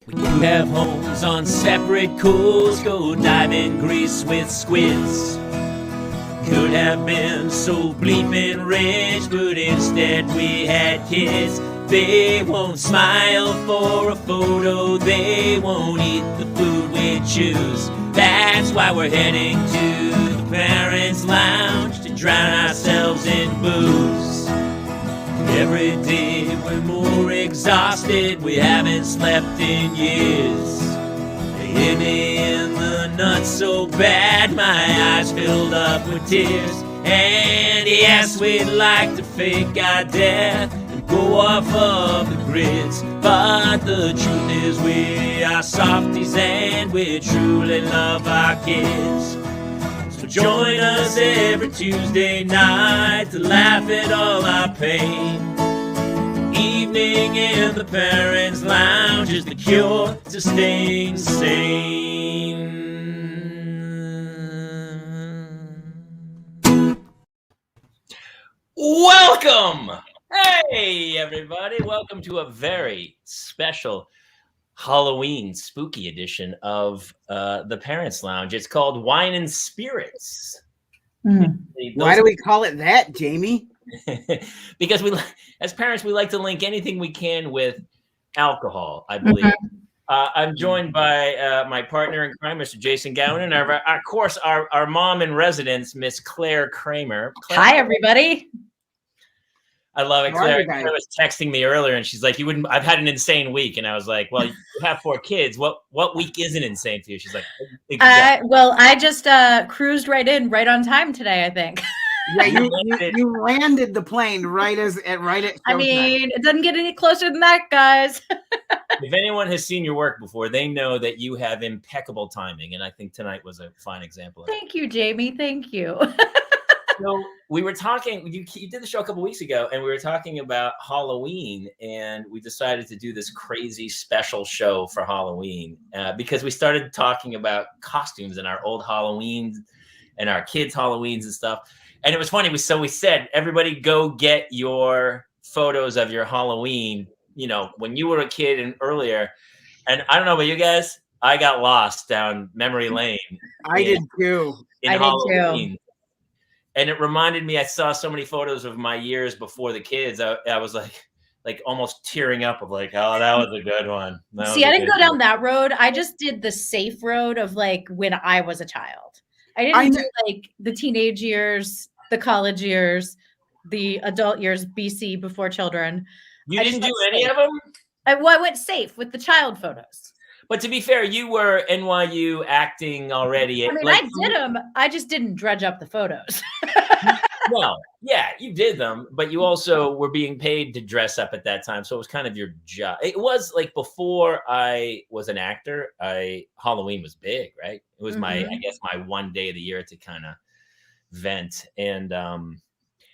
We do have homes on separate coasts, go dive in Greece with squids. Could have been so bleeping rich, but instead we had kids. They won't smile for a photo, they won't eat the food we choose. That's why we're heading to the Parents' Lounge to drown ourselves in booze. Every day we're more exhausted, we haven't slept in years. They hit me in the nuts so bad, my eyes filled up with tears. And yes, we'd like to fake our death and go off of the grids, but the truth is we are softies and we truly love our kids. So join us every Tuesday night to laugh at all our pain. Evening in the Parents' Lounge is the cure to staying sane. Welcome! Hey, everybody. Welcome to a very special Halloween spooky edition of the Parents' Lounge. It's called Wine and Spirits. Why do we call it that, Jamie? Because we, as parents, we like to link anything we can with alcohol, I believe. I'm joined by my partner in crime, Mr. Jason Gowan, and of course, our mom in residence, Miss Clare Kramer. Claire, hi, everybody. I love it. Claire was texting me earlier, and she's like, "You wouldn't." I've had an insane week, and I was like, "Well, you have 4 kids. What week isn't insane for you?" She's like, exactly. Well, I just cruised right on time today, I think. Yeah, you landed the plane right at I mean, it doesn't get any closer than that, guys. If anyone has seen your work before, they know that you have impeccable timing, and I think tonight was a fine example of Thank you, Jamie. Thank you. So we were talking, you did the show a couple weeks ago, and we were talking about Halloween, and we decided to do this crazy special show for Halloween because we started talking about costumes and our old Halloweens and our kids' Halloweens and stuff. And it was funny. So we said, everybody go get your photos of your Halloween, you know, when you were a kid and earlier. And I don't know about you guys, I got lost down memory lane. I did too. I did too. And it reminded me, I saw so many photos of my years before the kids. I was like almost tearing up of like, oh, that was a good one. See, I didn't go down that road. I just did the safe road of like when I was a child. I didn't do like the teenage years, the college years, the adult years, BC before children. You didn't do any of them? I went safe with the child photos. But to be fair, you were NYU acting already. I mean, I did them. I just didn't dredge up the photos. Well, yeah, you did them, but you also were being paid to dress up at that time. So it was kind of your job. It was like before I was an actor, Halloween was big, right? It was I guess my one day of the year to kind of vent. And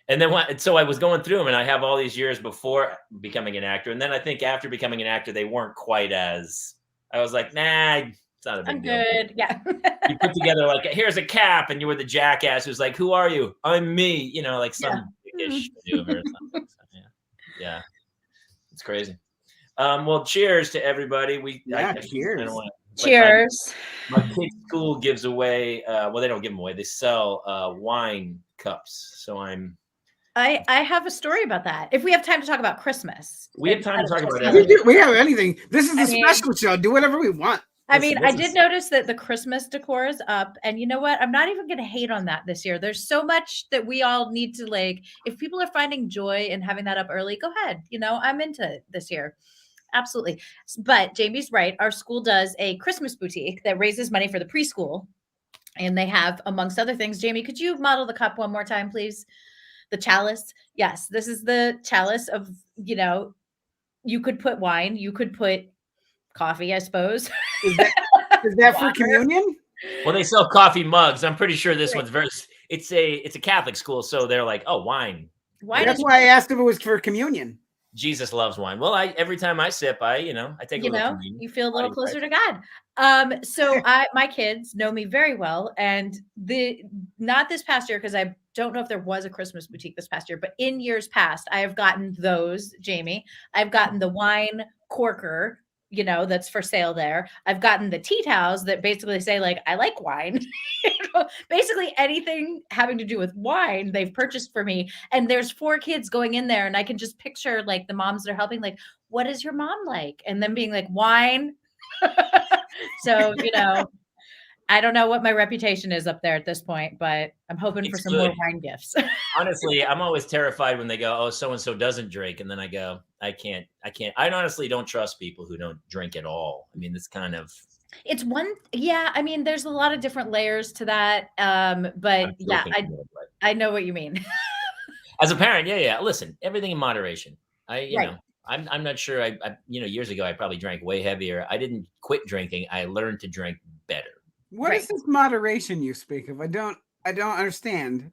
then so I was going through them, and I have all these years before becoming an actor. And then I think after becoming an actor, they weren't quite as, I was like, nah, it's not a big deal. Good. Yeah. You put together like, here's a cap, and you were the jackass who's like, who are you? I'm me. You know, like some big-ish maneuver or something. So, yeah, it's crazy. Well, cheers to everybody. Cheers. Cheers. My kid's school gives away. Well, they don't give them away. They sell wine cups. So I have a story about that. If we have time to talk about Christmas. We have time to talk about everything. We have anything. This is a special show. Do whatever we want. I did notice that the Christmas decor is up. And you know what? I'm not even going to hate on that this year. There's so much that we all need to like. If people are finding joy in having that up early, go ahead. You know, I'm into it this year. Absolutely. But Jamie's right. Our school does a Christmas boutique that raises money for the preschool. And they have, amongst other things, Jamie, could you model the cup one more time, please? The chalice. Yes, this is the chalice of, you know, you could put wine, you could put coffee, I suppose. Is that for communion? Well, they sell coffee mugs. I'm pretty sure this one's it's a Catholic school, so they're like, oh, wine. That's why I asked if it was for communion. Jesus loves wine. Well, every time I sip, I take a little communion. You feel a little closer to God. So my kids know me very well, and not this past year, because I don't know if there was a Christmas boutique this past year, but in years past, I have gotten those, Jamie. I've gotten the wine corker that's for sale there. I've gotten the tea towels that basically say like, I like wine. Basically anything having to do with wine, they've purchased for me. And there's 4 kids going in there and I can just picture like the moms that are helping, like, what is your mom like? And then being like, wine. So, I don't know what my reputation is up there at this point, but I'm hoping for some more wine gifts. Honestly, I'm always terrified when they go, oh, so-and-so doesn't drink. And then I go, I can't. I honestly don't trust people who don't drink at all. I mean, it's kind of. It's one. Yeah. I mean, there's a lot of different layers to that. But yeah, I know what you mean. As a parent, yeah. Listen, everything in moderation. I'm not sure. I years ago, I probably drank way heavier. I didn't quit drinking. I learned to drink better. What is this moderation you speak of? I don't understand.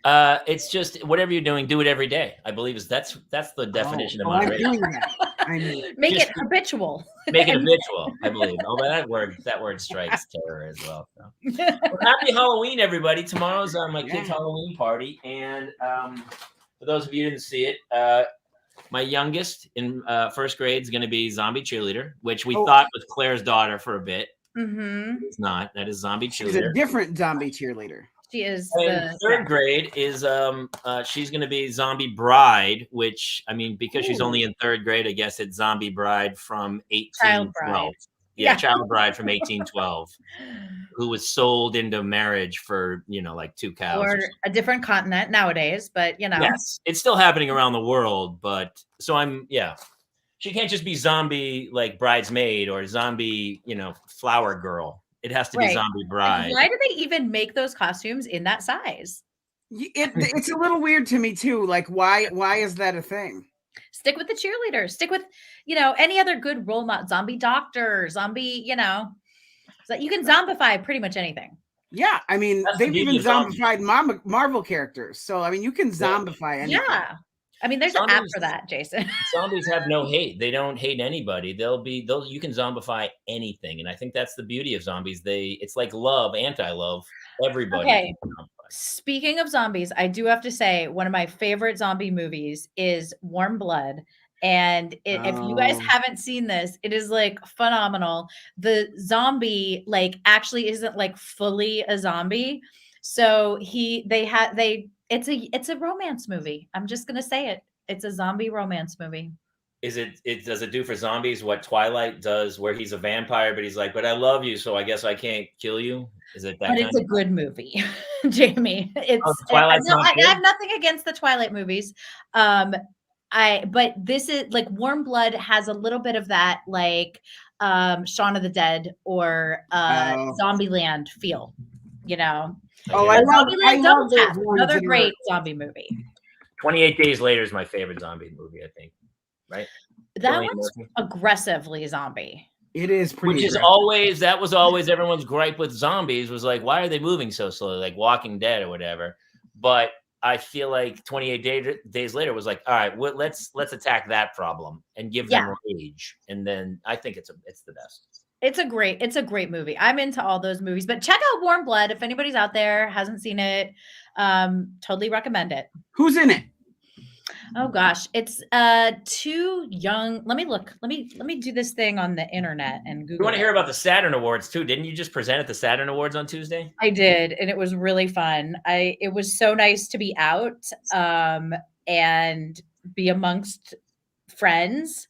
It's just whatever you're doing, do it every day. I believe that's the definition of moderation. I'm doing that. Make it habitual. Make it habitual, I believe. Although that word strikes terror as well. So. Well, happy Halloween, everybody! Tomorrow's my kid's Halloween party, and for those of you who didn't see it, my youngest in first grade is going to be zombie cheerleader, which we thought was Claire's daughter for a bit. Mm-hmm. It's not. That is zombie cheerleader. She's a different zombie cheerleader. She is. Third grade is she's going to be zombie bride, which I mean because she's only in third grade, I guess it's zombie bride from 1812. Yeah, child bride from 1812, who was sold into marriage for like 2 cows or a different continent nowadays, but yes, it's still happening around the world. But so she can't just be zombie like bridesmaid or zombie flower girl. It has to be zombie bride. And why do they even make those costumes in that size? It's a little weird to me too. Like, why is that a thing? Stick with the cheerleader. Stick with, any other good role model. Zombie doctor, zombie, so you can zombify pretty much anything. Yeah, I mean, they've even zombified Marvel characters. So, I mean, you can zombify anything. Yeah. I mean, there's an app for that, Jason. Zombies have no hate. They don't hate anybody. You can zombify anything. And I think that's the beauty of zombies. It's like love, anti-love. Everybody. Okay. Speaking of zombies, I do have to say one of my favorite zombie movies is Warm Blood. And if you guys haven't seen this, it is like phenomenal. The zombie actually isn't like fully a zombie. So it's a romance movie. I'm just going to say it. It's a zombie romance movie. Does it do for zombies what Twilight does, where he's a vampire, but he's like, but I love you, so I guess I can't kill you? Is it that? But it's a good movie, Jamie. I have nothing against the Twilight movies. But this is like Warm Blood has a little bit of that Shaun of the Dead or Zombieland feel, I love another great zombie movie. 28 Days Later is my favorite zombie movie, I think. Right? That one's aggressively zombie. It is pretty. Which is that was always everyone's gripe with zombies was like, why are they moving so slowly, like Walking Dead or whatever? But I feel like 28 Days Later was like, all right, let's attack that problem and give them rage, and then I think it's the best. It's a great movie. I'm into all those movies, but check out Warm Blood if anybody's out there hasn't seen it. Totally recommend it. Who's in it? Oh gosh, it's too young. Let me look. Let me do this thing on the internet and Google. You want to hear about the Saturn Awards too? Didn't you just present at the Saturn Awards on Tuesday? I did, and it was really fun. It was so nice to be out and be amongst friends.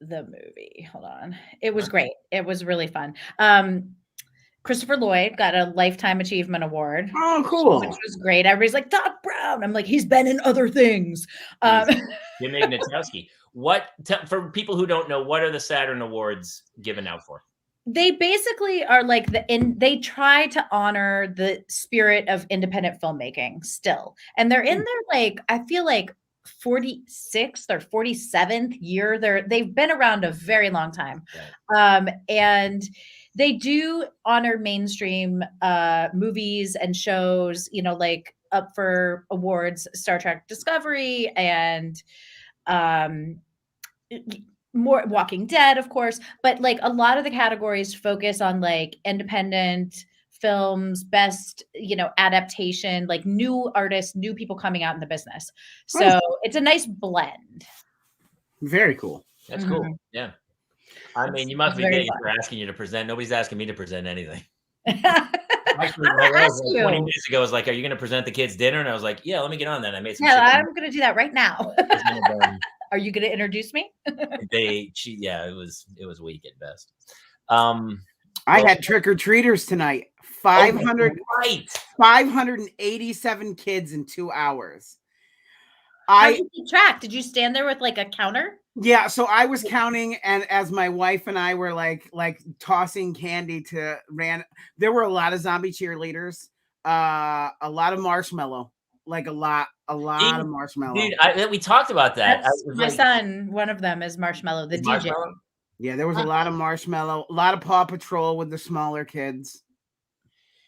The movie. Hold on. It was great. It was really fun. Christopher Lloyd got a Lifetime Achievement Award. Oh, cool. Which was great. Everybody's like, Doc Brown. I'm like, he's been in other things. Jim Ignatowski. For people who don't know, what are the Saturn Awards given out for? They basically are like they try to honor the spirit of independent filmmaking still. And they're in their I feel like 46th or 47th year. They've been around a very long time. Right. And they do honor mainstream movies and shows, up for awards, Star Trek Discovery and more Walking Dead, of course. But a lot of the categories focus on independent films, best, adaptation, new artists, new people coming out in the business. So it's a nice blend. Very cool. That's cool. Yeah. I mean, you must be getting for asking you to present. Nobody's asking me to present anything. Actually, my wife 20 minutes ago was like, "Are you going to present the kids dinner?" And I was like, "Yeah, let me get on that." I made some. Yeah, I'm going to do that right now. Are you going to introduce me? It was weak at best. I had trick-or-treaters tonight. 587 kids in 2 hours. How did you track? Did you stand there with like a counter? Yeah, so I was counting, and as my wife and I were like tossing candy there were a lot of zombie cheerleaders, a lot of marshmallow, like a lot of marshmallow. Dude, we talked about that. My son, one of them is Marshmallow, the DJ. Marshmallow? Yeah, there was a lot of marshmallow, a lot of Paw Patrol with the smaller kids.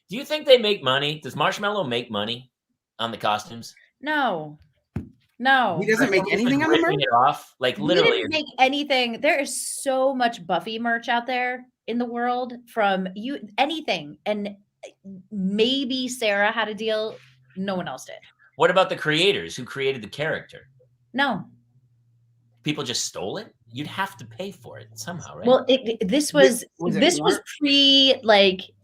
Do you think they make money? Does Marshmallow make money on the costumes? No. He doesn't make anything on the merch? It off? Like literally. He didn't make anything. There is so much Buffy merch out there in the world from anything. And maybe Sarah had a deal. No one else did. What about the creators who created the character? No. People just stole it? You'd have to pay for it somehow, right? Well, this was pre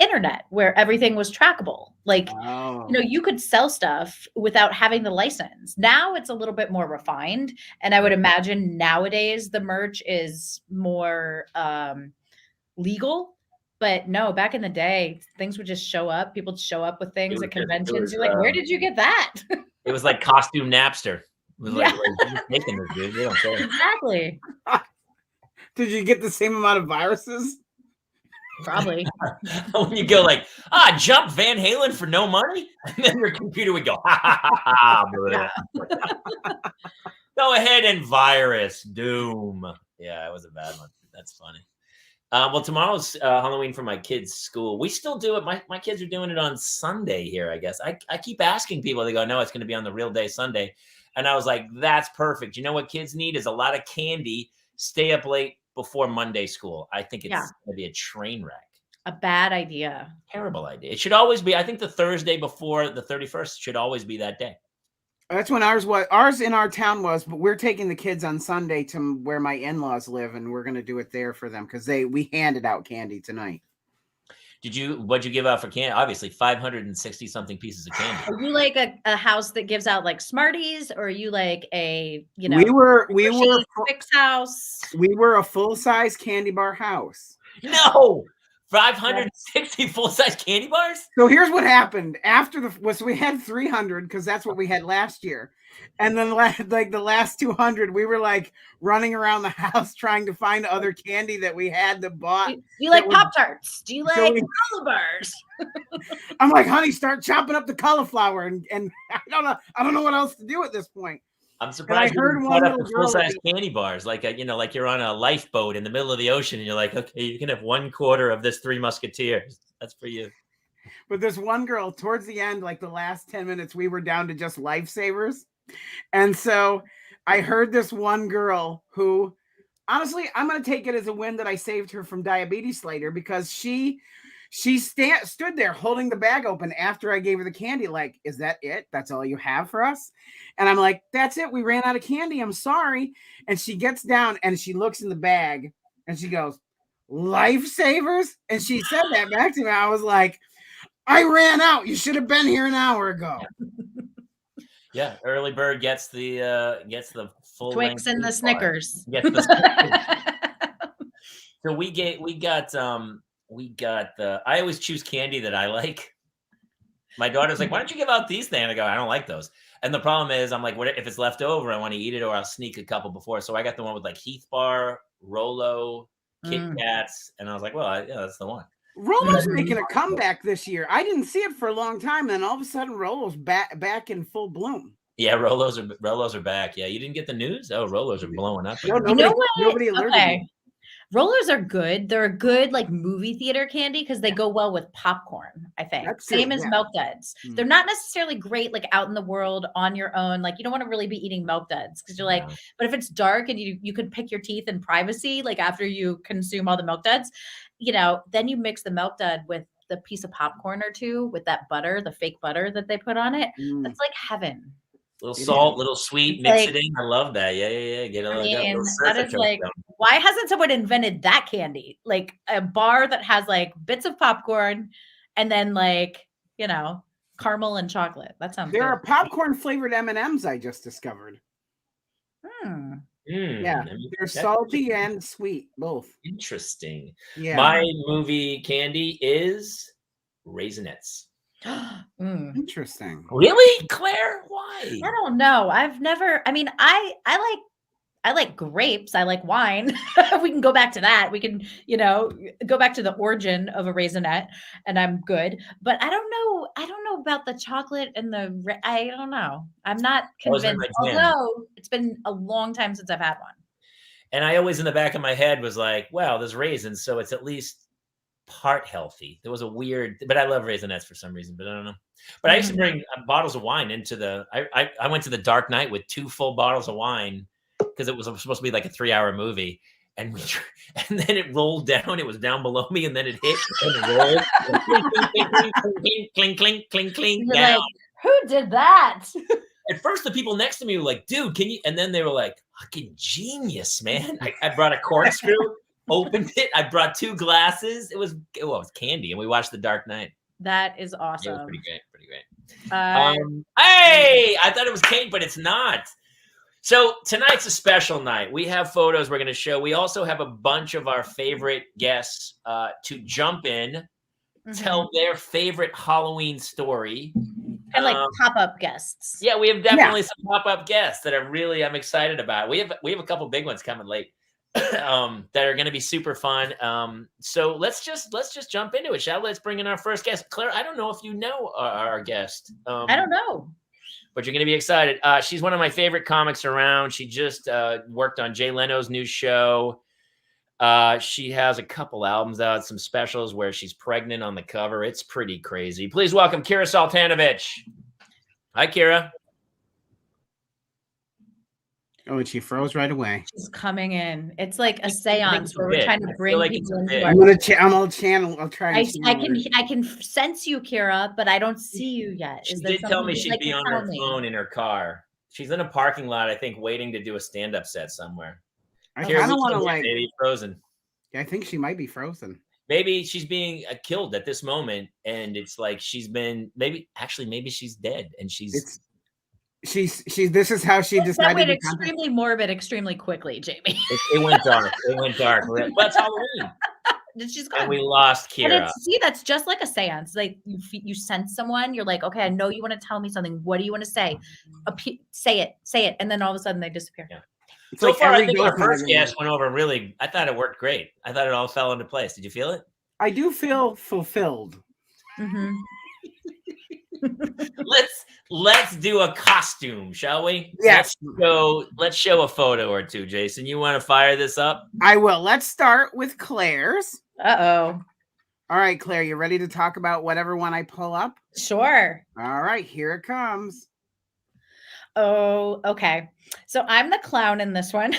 internet where everything was trackable. You could sell stuff without having the license. Now it's a little bit more refined, and I would imagine nowadays the merch is more legal. But no, back in the day, things would just show up. People would show up with things at conventions. You're like, where did you get that? It was like Costume Napster. It was like making this, dude. They don't care. Exactly. Did you get the same amount of viruses? Probably. When you go like, jump Van Halen for no money, and then your computer would go, ha. Go ahead and virus doom. Yeah, it was a bad one. That's funny. Well, tomorrow's Halloween for my kids' school. We still do it. My kids are doing it on Sunday here, I guess. I keep asking people. They go, no, it's going to be on the real day, Sunday. And I was like, that's perfect. You know what kids need is a lot of candy. Stay up late before Monday school. I think it's going to be a train wreck. A bad idea. Terrible idea. It should always be, I think the Thursday before the 31st should always be that day. That's when ours in our town was, but we're taking the kids on Sunday to where my in-laws live, and we're going to do it there for them because we handed out candy tonight. What'd you give out for candy? Obviously 560 something pieces of candy. Are you like a house that gives out like Smarties, or are you like a, we were Fix house? We were a full-size candy bar house. No, 560 full-size candy bars. So here's what happened after so we had 300 because that's what we had last year. And then the last 200, we were like running around the house trying to find other candy that we had that bought. Do you like Pop-Tarts? Do you like granola bars? I'm like, honey, start chopping up the cauliflower, and I don't know what else to do at this point. I'm surprised you brought up the full-size candy bars, like like you're on a lifeboat in the middle of the ocean, and you're like, okay, you can have 1/4 of this Three Musketeers. That's for you. But this one girl, towards the end, like the last 10 minutes, we were down to just lifesavers. And so I heard this one girl who, honestly, I'm going to take it as a win that I saved her from diabetes later, because she stood there holding the bag open after I gave her the candy. Like, is that it? That's all you have for us? And I'm like, that's it. We ran out of candy. I'm sorry. And she gets down and she looks in the bag and she goes, lifesavers? And she said that back to me. I was like, I ran out. You should have been here an hour ago. Yeah, early bird gets the full Twix and the Snickers. So we got the. I always choose candy that I like. My daughter's like, why don't you give out these things? And I go, I don't like those. And the problem is, I'm like, what if it's left over? I want to eat it, or I'll sneak a couple before. So I got the one with like Heath Bar, Rolo, Kit Kats, and I was like, well, that's the one. Rolo's making a comeback this year. I didn't see it for a long time, and all of a sudden, Rolo's back in full bloom. Yeah, Rolos are back. Yeah, you didn't get the news? Oh, Rolos are blowing up. No, nobody alerted me. Rollers are good. They're a good like movie theater candy because they go well with popcorn, I think. That's Same true, as yeah. Milk Duds. They're not necessarily great like out in the world on your own. Like you don't want to really be eating Milk Duds because you're like, but if it's dark and you could pick your teeth in privacy, like after you consume all the Milk Duds, then you mix the Milk Dud with the piece of popcorn or two with that butter, the fake butter that they put on it. That's like heaven. Little salt, little sweet, It's mix like- it in. I love that. Yeah. Get a I little, mean, little that surfer is coat like, going. why hasn't someone invented that candy? Like a bar that has like bits of popcorn and then like, you know, caramel and chocolate. That sounds There good. are popcorn flavored M&Ms I just discovered. Yeah, they're salty and sweet, both. Interesting. Yeah. My movie candy is Raisinets. Interesting. Really, Claire? Why? I don't know. I've never. I mean, I like grapes. I like wine. We can go back to that. We can, you know, go back to the origin of a raisinette, and I'm good. But I don't know. I don't know about the chocolate and the. I don't know. I'm not Those are convinced. my jam. Although it's been a long time since I've had one. And I always in the back of my head was like, well, there's raisins, so it's at least part healthy. There was a weird, but I love Raisinets for some reason, but I don't know. But I used to bring bottles of wine into the, I went to the Dark Night with 2 full bottles of wine because it was supposed to be like a 3-hour movie. And and then it rolled down. It was down below me, and then it hit and it rolled. Clink, clink, clink, clink, You're down. like, who did that? At first, the people next to me were like, dude, can you? And then they were like, fucking genius, man. I brought a corkscrew, opened it. I brought 2 glasses. It was candy. And we watched The Dark Knight. That is It awesome. was pretty great. Hey, I thought it was cake, but it's not. So tonight's a special night. We have photos we're going to show. We also have a bunch of our favorite guests to jump in, tell their favorite Halloween story. And like pop-up guests. Yeah, we have definitely some pop-up guests that I'm excited about. We have a couple big ones coming late that are going to be super fun. So let's just jump into it, shall we? Let's bring in our first guest. Claire, I don't know if you know our guest. I don't know. But you're going to be excited. She's one of my favorite comics around. She just worked on Jay Leno's new show. She has a couple albums out, some specials where she's pregnant on the cover. It's pretty crazy. Please welcome Kyra Saltanovich. Hi, Kyra. Oh, and she froze right away. She's coming in. It's like a seance where we're trying to bring people into I'm gonna channel. I'll try. I can sense you, Kyra, but I don't see you yet. She did tell me she'd be on her phone in her car. She's in a parking lot, I think, waiting to do a stand-up set somewhere. I don't want to maybe frozen. Yeah, I think she might be frozen. Maybe she's being killed at this moment, and it's like she's been maybe she's dead, and she's. This is how she decided. That went extremely morbid, extremely quickly, Jamie. It went dark. It went dark. But it's Halloween. She's gone. And we lost Kyra. See, that's just like a seance. Like you sense someone, you're like, okay, I know you want to tell me something. What do you want to say? Say it, and then all of a sudden they disappear. Yeah. It's so like far, I think our first guest went over really. I thought it worked great. I thought it all fell into place. Did you feel it? I do feel fulfilled. Mm-hmm. Let's do a costume, shall we? Yes. Let's show a photo or two, Jason. You want to fire this up? I will. Let's start with Claire's. Uh-oh. All right, Claire, you ready to talk about whatever one I pull up? Sure. All right, here it comes. Oh, okay. So I'm the clown in this one.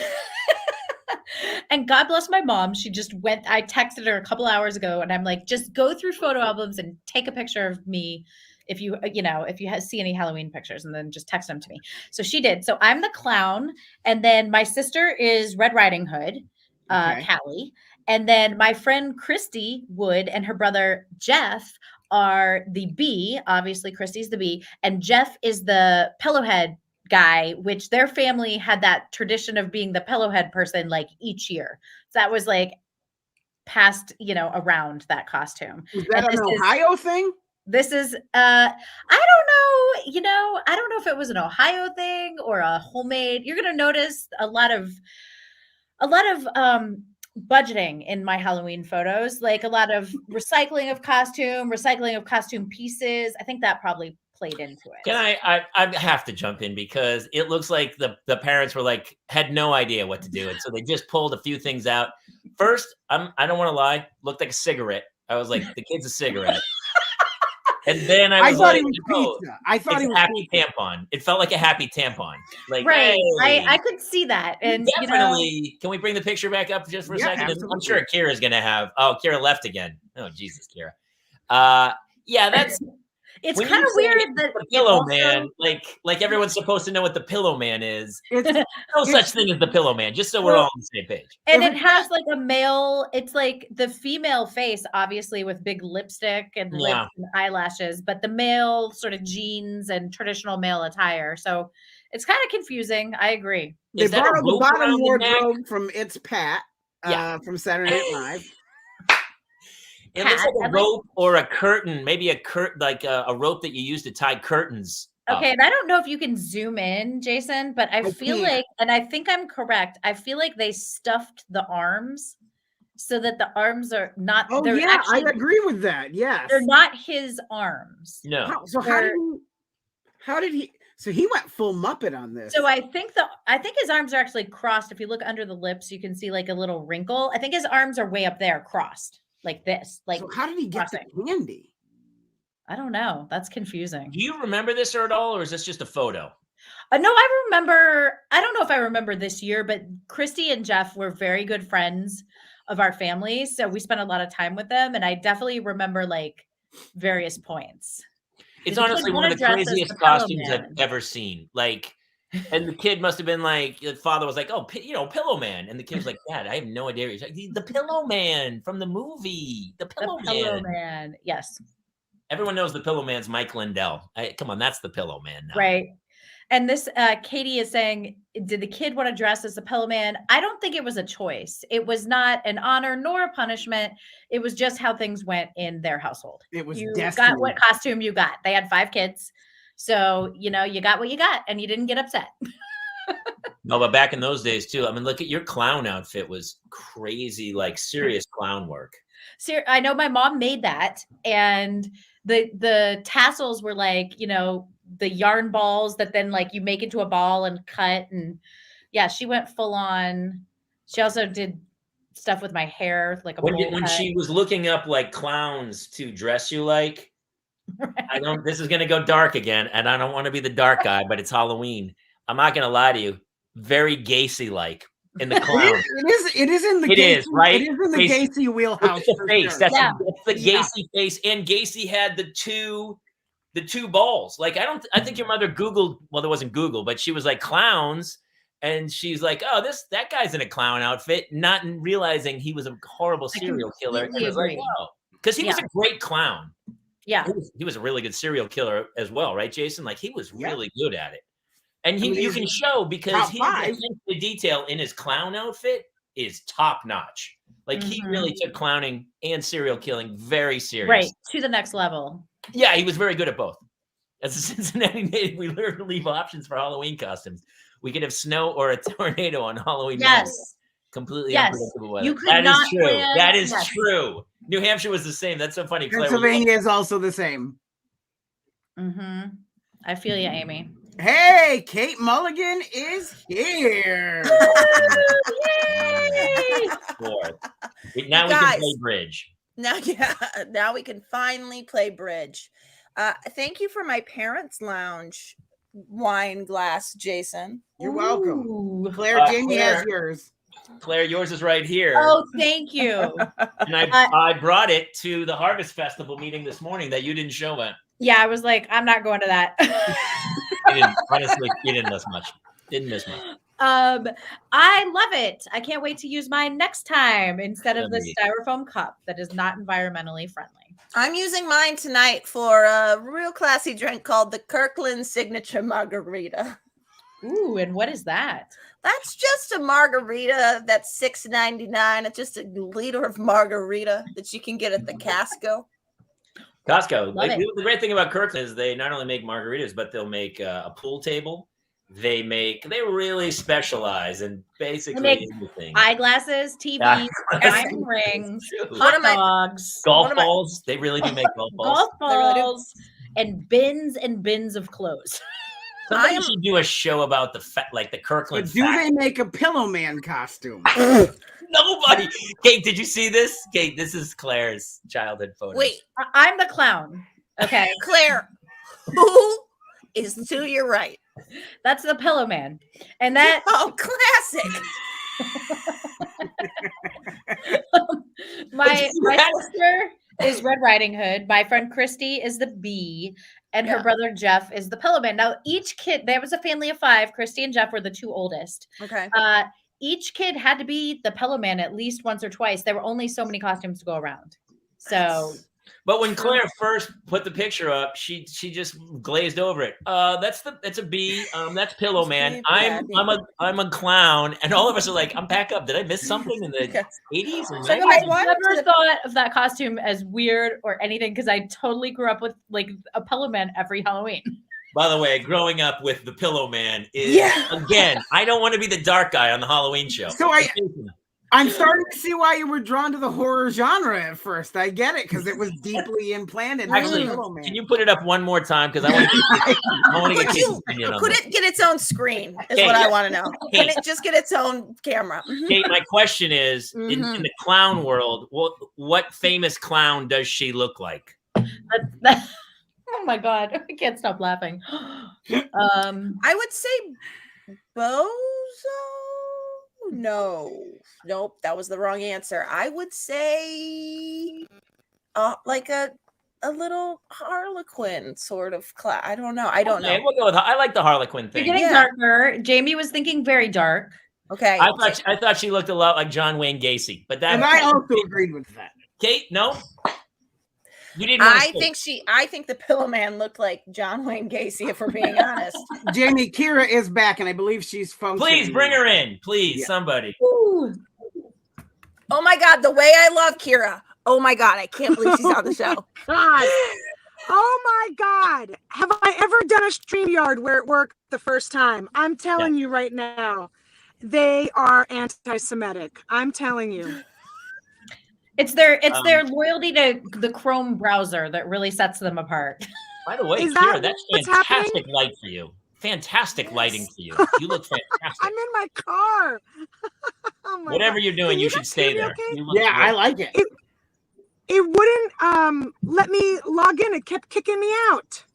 And God bless my mom. She just went, I texted her a couple hours ago and I'm like, just go through photo albums and take a picture of me if you see any Halloween pictures, and then just text them to me. So she did. So I'm the clown. And then my sister is Red Riding Hood, Callie. And then my friend Christy Wood and her brother Jeff are the bee. Obviously, Christy's the bee. And Jeff is the pillowhead guy, which their family had that tradition of being the pillowhead person like each year. So that was like passed, around that costume. Is that an Ohio thing? This is I don't know, I don't know if it was an Ohio thing or a homemade. You're going to notice a lot of budgeting in my Halloween photos, like a lot of recycling of costume pieces. I think that probably played into it. Can I have to jump in because it looks like the parents were had no idea what to do. And so they just pulled a few things out. First, I don't want to lie, looked like a cigarette. I was like, the kid's a cigarette. And then I thought he was pizza. I thought he was happy tampon. It felt like a happy tampon. Like, right. Hey, I could see that. And definitely. Can we bring the picture back up just for a second? Absolutely. I'm sure Kira's gonna have. Oh, Kira left again. Oh, Jesus, Kira. Yeah, that's. It's When kind you of say weird that the it Pillow also- Man, like everyone's supposed to know what the Pillow Man is. It's No such thing as the Pillow Man, just so we're all on the same page. And If it has like a male, it's like the female face, obviously, with big lipstick and Yeah. lips and eyelashes, but the male sort of jeans and traditional male attire. So it's kind of confusing. I agree. they Is that a borrowed the rope bottom around the neck? wardrobe from It's Pat, Yeah. from Saturday Night Live. It looks like Pat, a rope or a curtain, maybe a like a rope that you use to tie curtains. up. Okay, and I don't know if you can zoom in, Jason, but I feel can't. like, and I think I'm correct, I feel like they stuffed the arms so that the arms are not, Oh they're yeah, actually, I agree with that. Yes. they're not his arms. No. How did he? So he went full Muppet on this. So I think his arms are actually crossed. If you look under the lips, you can see like a little wrinkle. I think his arms are way up there, crossed like this. Like, So how did he get the crossing. candy? I don't know. That's confusing. Do you remember this at all, or is this just a photo? No, I remember. I don't know if I remember this year, but Christy and Jeff were very good friends of our family, so we spent a lot of time with them, and I definitely remember like various points. It's The kid honestly one wanna of the dress as craziest the Pillow costumes I've Man. ever seen. Like, and the kid must have been like, the father was like, "Oh, Pillow Man," and the kid was like, "Dad, I have no idea." He's like, "The Pillow Man from the movie, the The Pillow Pillow Man." Man. Yes. Everyone knows the Pillow Man's Mike Lindell. Come on, that's the Pillow Man now. Right. And this Katie is saying, did the kid want to dress as the Pillow Man? I don't think it was a choice. It was not an honor nor a punishment. It was just how things went in their household. It was You destiny. got what costume you got. They had 5 kids. So, you got what you got and you didn't get upset. No, but back in those days too. I mean, look at your clown outfit was crazy, like serious clown work. I know my mom made that, and the tassels were like, the yarn balls that then like you make into a ball and cut, and yeah, she went full on. She also did stuff with my hair, like a bowl When cut. she was looking up like clowns to dress you like, Right. This is gonna go dark again, and I don't want to be the dark guy, but it's Halloween. I'm not gonna lie to you, very Gacy like in the clown. It is in the It Gacy, is, right? It is in the Gacy. Gacy Look wheelhouse. at the for face. sure. That's Yeah. the Yeah. Gacy face, and Gacy had the two balls. Like I think your mother Googled. Well, there wasn't Google, but she was like clowns, and she's like, "Oh, that guy's in a clown outfit," not realizing he was a horrible serial killer. And completely I was like, agree. "Oh," because he was a great clown. Yeah. He was a really good serial killer as well, right, Jason? Like he was Yeah. really good at it, and I mean, you he's can show because top his 5. attention to detail in his clown outfit is top notch. Like he Mhm. really took clowning and serial killing very serious. Right. To the next level. Yeah, he was very good at both. As a Cincinnati native, we learned to leave options for Halloween costumes. We could have snow or a tornado on Halloween night. Yes. Completely Yes. unpredictable weather. You could That is not true. plan- That is yes. true. New Hampshire was the same. That's so funny. Claire, Pennsylvania is also the same. Mm-hmm. I feel you, Amy. Hey, Kate Mulligan is here. Yay! Now we can Guys. play bridge. Now we can finally play bridge. Thank you for my parents' lounge wine glass, Jason. You're welcome. Ooh. Claire, Jamie has Claire. yours. Claire, yours is right here. Oh, thank you. And I brought it to the Harvest Festival meeting this morning that you didn't show at. Yeah, I was like, I'm not going to that. Honestly, you didn't miss much. Didn't miss much. I love it. I can't wait to use mine next time instead of the Agreed. styrofoam cup that is not environmentally friendly. I'm using mine tonight for a real classy drink called the Kirkland Signature Margarita. Ooh, and what is that? That's just a margarita that's $6.99. It's just a liter of margarita that you can get at the Casco. Costco. Love it. The great thing about Kirkland is they not only make margaritas, but they'll make a pool table. They really specialize in basically make anything. Eyeglasses, TVs, Eyeglasses. diamond rings, True. hot of my- dogs, Golf one of my- balls. They really do make golf balls. golf They really do. balls, and bins of clothes. Somebody should do a show about the Kirkland. But do fact. they make a Pillow Man costume? Nobody. Kate, did you see this? Kate, this is Claire's childhood photo. Wait, I'm the clown. Okay, Claire, who is to your right? that's the Pillow Man, and that Oh, classic. my That's- sister is Red Riding Hood. My friend Christy is the bee, and her Yeah. brother Jeff is the Pillow Man. Now, each kid, there was a family of 5. Christy and Jeff were the 2 oldest. Okay. Each kid had to be the Pillow Man at least once or twice. There were only so many costumes to go around. So, But when Claire first put the picture up, she just glazed over it. That's a bee. That's Pillow Man. I'm a clown, and all of us are like, I'm back up. Did I miss something in the 80s or 90s? I never thought of that costume as weird or anything because I totally grew up with like a Pillow Man every Halloween. By the way, growing up with the Pillow Man is again, I don't want to be the dark guy on the Halloween show. So I'm starting to see why you were drawn to the horror genre at first. I get it because it was deeply implanted. Actually, can you put it up one more time? Because I want to get Kate's opinion on Could this. it get its own screen? Is Kate, what I want to know. Can Kate. it just get its own camera? Kate, my question is, in the clown world, what famous clown does she look like? Oh my God, I can't stop laughing. I would say Bozo. Nope, that was the wrong answer. I would say like a little Harlequin sort of class. I don't know. I don't know. We'll go with. I like the Harlequin thing. You're getting darker. Jamie was thinking very dark. Okay. I thought she looked a lot like John Wayne Gacy, but that. And I also agreed with that. Kate, no. You didn't. I think the Pillow Man looked like John Wayne Gacy, if we're being honest. Jamie, Kyra is back, and I believe she's functioning. Please bring her in, please, somebody. Ooh. Oh my God, the way I love Kyra. Oh my God, I can't believe she's on the show. God. Oh my God. Have I ever done a StreamYard where it worked the first time? I'm telling you right now, they are anti-Semitic. I'm telling you. It's their loyalty to the Chrome browser that really sets them apart. By the way, Is Kyra, that that's what's fantastic happening? light for you. Fantastic lighting for you. You look fantastic. I'm in my car. Oh my Whatever God. you're doing, Can you guys should stay hear me there. okay? You look Yeah, great. I like it. It wouldn't let me log in. It kept kicking me out.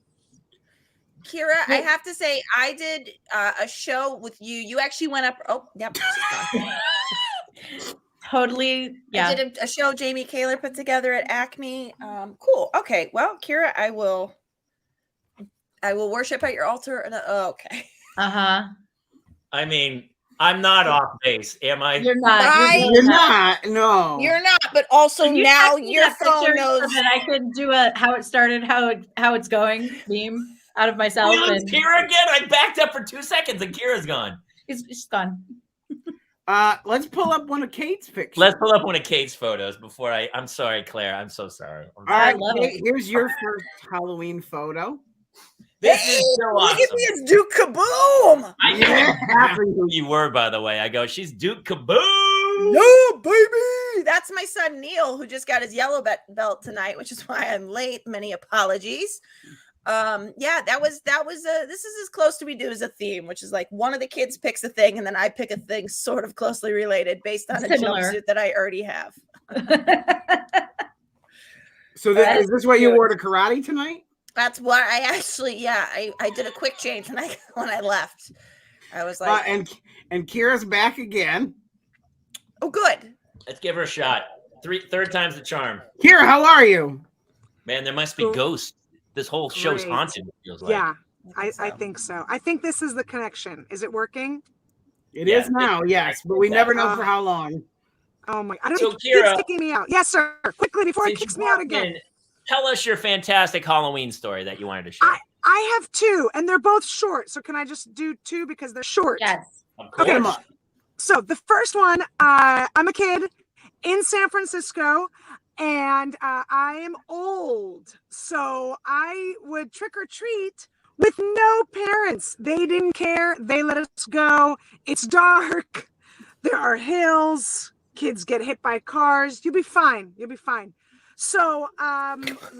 Kyra, I have to say, I did a show with you. You actually went up. Oh, yep. she's gone. Totally. Yeah. I did a show Jamie Kaler put together at Acme. Cool. Okay. Well, Kyra, I will worship at your altar. And okay. Uh-huh. I mean, I'm not off base, am I? You're not. You're not. No. You're not. But also Can you now text me your that phone picture knows. so that I can do a how it started, how it's going meme out of myself. We lose And Kyra again. I backed up for 2 seconds and Kyra's gone. it's gone. Let's pull up one of Kate's pictures. Let's pull up one of Kate's photos before I'm sorry, Claire. I'm so sorry. All right, love Kate, here's your first Halloween photo. This is so Look awesome. at me, it's Duke Kaboom. I knew exactly who you were, by the way. I go, she's Duke Kaboom. No, baby. That's my son Neil, who just got his yellow belt tonight, which is why I'm late. Many apologies. That was this is as close to we do as a theme, which is like one of the kids picks a thing and then I pick a thing sort of closely related based on a jumpsuit that I already have. So is this what you wore to karate tonight? That's what I actually, I did a quick change when I left. I was like, and Kyra's back again. Oh, good. Let's give her a shot. Third time's the charm. Kyra, how are you? Man, there must be ghosts. This whole show's Great. haunted, it feels like. Yeah, I think so. I think this is the connection. Is it working? It is now, yes, but we never know for how long. Oh my! I don't So, think it keeps Kyra, kicking me out. Yes, sir. Quickly before it Since kicks you me out walked again. in, tell us your fantastic Halloween story that you wanted to share. I have 2, and they're both short. So can I just do 2 because they're short? Yes. Of course. Okay. So the first one, I'm a kid in San Francisco, and I am old. So I would trick or treat with no parents. They didn't care. They let us go. It's dark. There are hills. Kids get hit by cars. You'll be fine. You'll be fine. So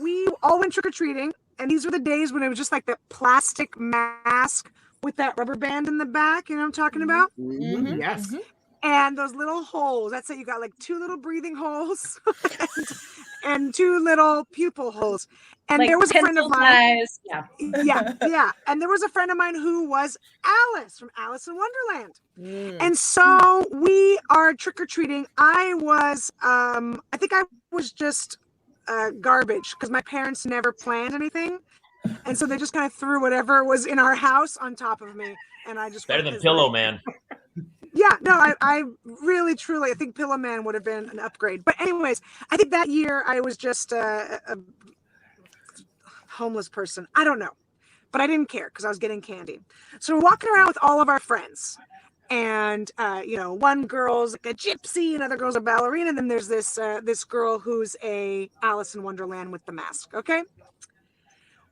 we all went trick or treating. And these were the days when it was just like that plastic mask with that rubber band in the back. You know what I'm talking about? Mm-hmm. Yes. Mhm. And those little holes. That's it. You got like 2 little breathing holes and 2 little pupil holes. And Like there was a friend of mine. Yeah. Yeah. And there was a friend of mine who was Alice from Alice in Wonderland. Mm. And so we are trick-or-treating. I was, I think I was just garbage because my parents never planned anything. And so they just kind of threw whatever was in our house on top of me. And I just Better went than Pillow Man. Yeah, no, I really, truly, I think Pillow Man would have been an upgrade. But anyways, I think that year I was just a homeless person. I don't know. But I didn't care because I was getting candy. So we're walking around with all of our friends. And, one girl's like a gypsy, another girl's a ballerina. And then there's this girl who's a Alice in Wonderland with the mask. Okay.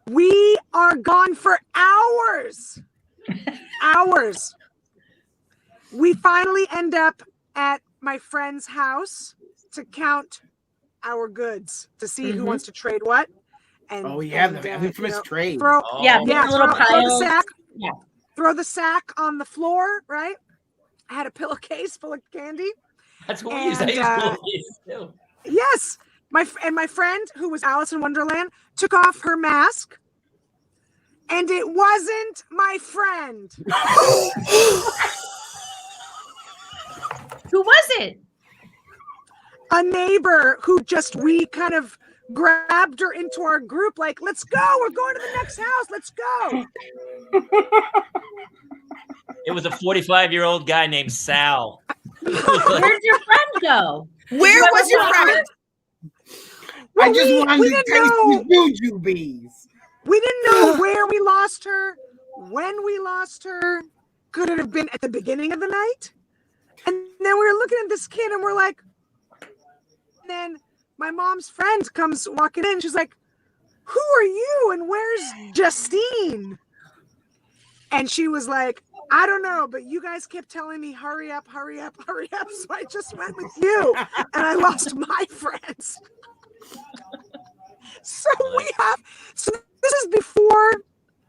We are gone for hours. Hours. We finally end up at my friend's house to count our goods to see who wants to trade what. And the infamous trade. A little pile. Throw the sack on the floor, right? I had a pillowcase full of candy. That's what we used. I used pillowcases too. Yes. My friend, who was Alice in Wonderland, took off her mask. And it wasn't my friend. Who was it? A neighbor who we kind of grabbed her into our group, like, let's go. We're going to the next house. Let's go. It was a 45-year-old guy named Sal. Where'd your friend go? Where was your friend? I just wanted to taste the juju bees. We didn't know where we lost her, when we lost her. Could it have been at the beginning of the night? And then we were looking at this kid and we're like, and then my mom's friend comes walking in. She's like, who are you? And where's Justine? And she was like, I don't know, but you guys kept telling me, hurry up, hurry up, hurry up. So I just went with you and I lost my friends. So this is before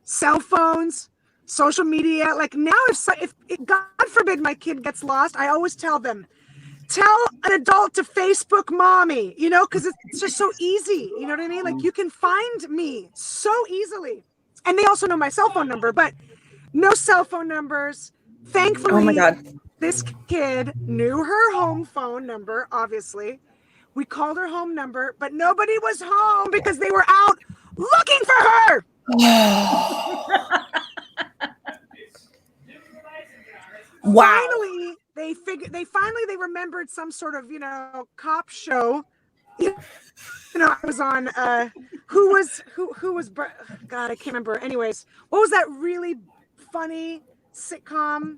cell phones, social media. Like now, if God forbid my kid gets lost, I always tell them, tell an adult to Facebook mommy, because it's just so easy. You know what I mean? Like you can find me so easily. And they also know my cell phone number, but no cell phone numbers. Thankfully, oh my God, this kid knew her home phone number, obviously. We called her home number, but nobody was home because they were out looking for her. Wow. Finally, they remembered some sort of, cop show. I was on, who was, God, I can't remember. Anyways, what was that really funny sitcom